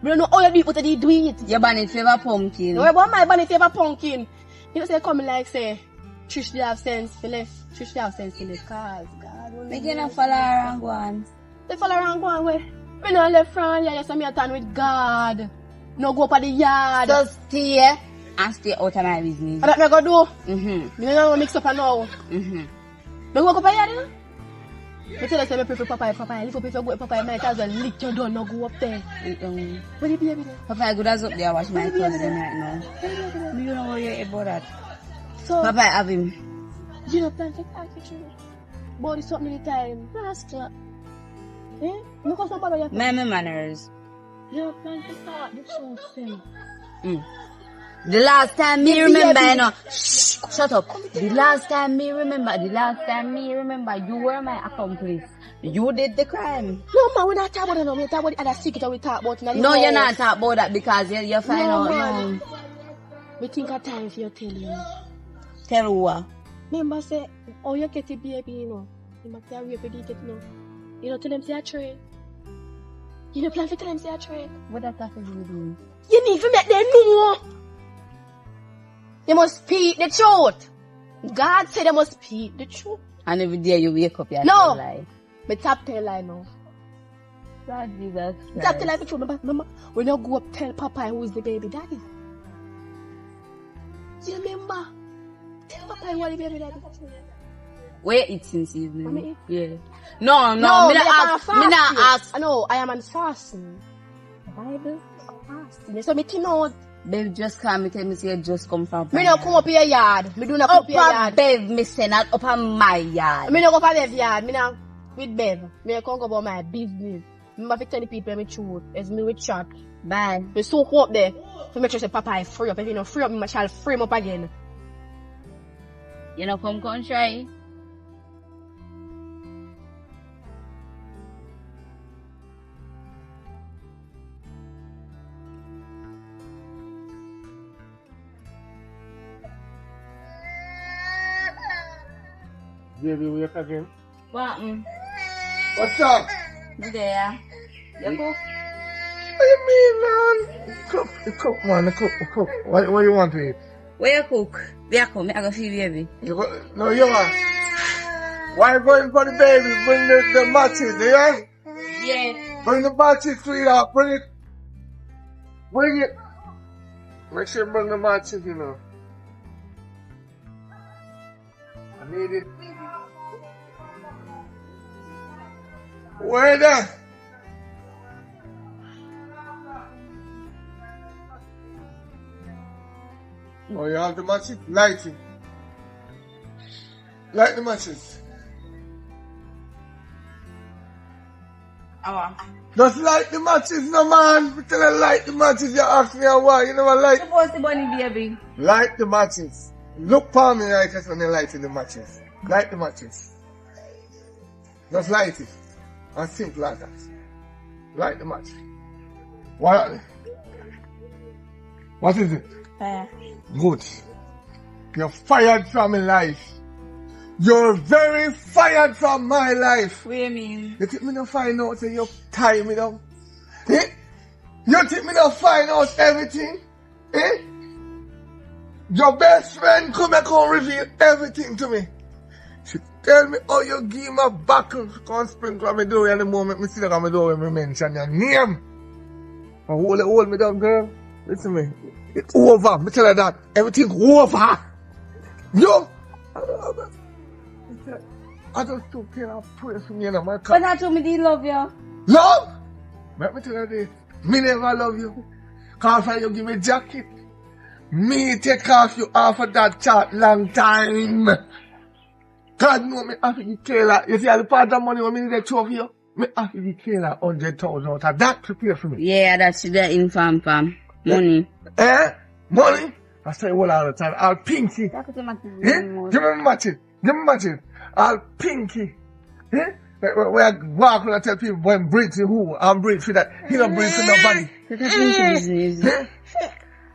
Me don't know how you do it, but they do it. Your bunny favor pumpkin. No, about my bunny favorite pumpkin. You know say come like say, Trish they have sense for left. Trish they have sense for left. Cause God will Make you not follow around one. They follow around going way. Me no left from here, so me a turn with God. No go up at the yard. So stay and stay out of my business. What me go do? Mm-hmm. Me no gonna mix up and now. Mm-hmm. Me go up at yard, you know? Me tell you say me pray for Popeye. If you pray for Popeye, might as well lick your door, no go up there. Where the baby there? Papa, good as up there, wash my clothes right now. You don't worry about that. So, Papa, have him. you know plan to talk with you. But it's something the time. Rascal. Eh? Look how somebody you My manners. You plan to talk. You so silly. The last time me remember, you know. Shh, shut up. The last time me remember, you were my accomplice. You did the crime. No man, we not talk about it now. We talk about the other secret we talk about. No, you're not talking about that because you find No, out. man. No. We think of time for you tell you. Tell who? Remember say, oh you get the baby, you know. You must have rape it, you know. You know, tell them say a trade. You know, plan to tell them say a trade. What that have to do with me? You need to make them know. They must speak the truth. God said they must speak the truth. And every day you wake up, you No. lie. Me tap tell lie now. God, Jesus. Tap tell lie the truth. Remember, when you go up tell Papa who is the baby daddy. You remember? Tell Papa who is the baby daddy. Where it since evening? Mommy? Yeah. No, me not ask. I know, I am on fasting. The Bible fasting. So me think out. Babe, just come, tell me say you just come from. Me no come up your yard. Me do not come Up up your yard. Bev, me say not up on my yard. Me no go up Bev yard. Me no with Bev. Me no come go about my business. Me have to tell the people me truth. It's me with chat. Bye. Me so up there. To make sure say Papa is free up. If you no free up, me shall free him up again. You know, come try. Baby, wake again. What? What's up? Me there. You cook? What you mean, man? Cook, man. Cook. What you want to eat? Where you cook? Where you come? I go feed baby. No, you are. Why going for the baby? Bring the matches, yeah? Yeah. Bring the matches, sweetheart. Bring it. Make sure you bring the matches, you know. I need it. Where that? Oh, you have the matches? Light it. Light the matches. Just light the matches, no man. We tell you light the matches. You ask me why. You never light. Suppose the bunny baby. Light the matches. Look for me like this when you're lighting the matches. Light the matches. Just light it. And simple like that. Light the match. What? What is it? Fire. Good. You're fired from my life. You're very fired from my life. What do you mean? You think me not find out that you tie me down? Eh? You think me not find out everything? Eh? Your best friend come and reveal everything to me. She tell me how you give me a buckle. Come sprinkle on my door at the moment me see that on my door when me mention your name. And hold me down, girl. Listen to me. It's over. Me tell her that. Everything over. Yo! I just took care of pray for me and my car. But I told me they love you. Love? Let me tell you this. Me never love you. Cause when you give me jacket, me take off you off of that chat long time. God know me have to be clear. You see all the part of money when me need to throw for you? Me have to be clear 100,000 out of that to pay for me. Yeah, that's the infam fam. Money. Money? I say all the time. I'll pinky. Give me matches. Give me matches. I'll pinky. Where I walk when I tell people when breathe to who, I'm breathe for that. He don't breathe for nobody.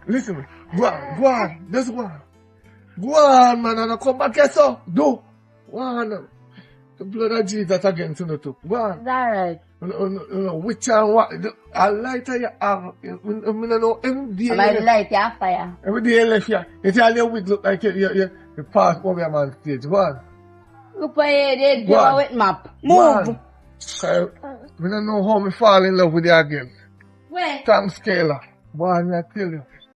Listen to me. Go on. Just go on. Go on, man, and I come back here, so. Do. Go on. The blood of Jesus against you, too. Go on. Is that right? Which and what? I light you have. I don't know every day. I light you fire. Every day you left here. You tell your wig look like you pass over your man's stage. Go on. Look for you, draw with map. Move. So, I don't know how me fall in love with you again. Where? Thanks, Kayla. Boy, I tell you.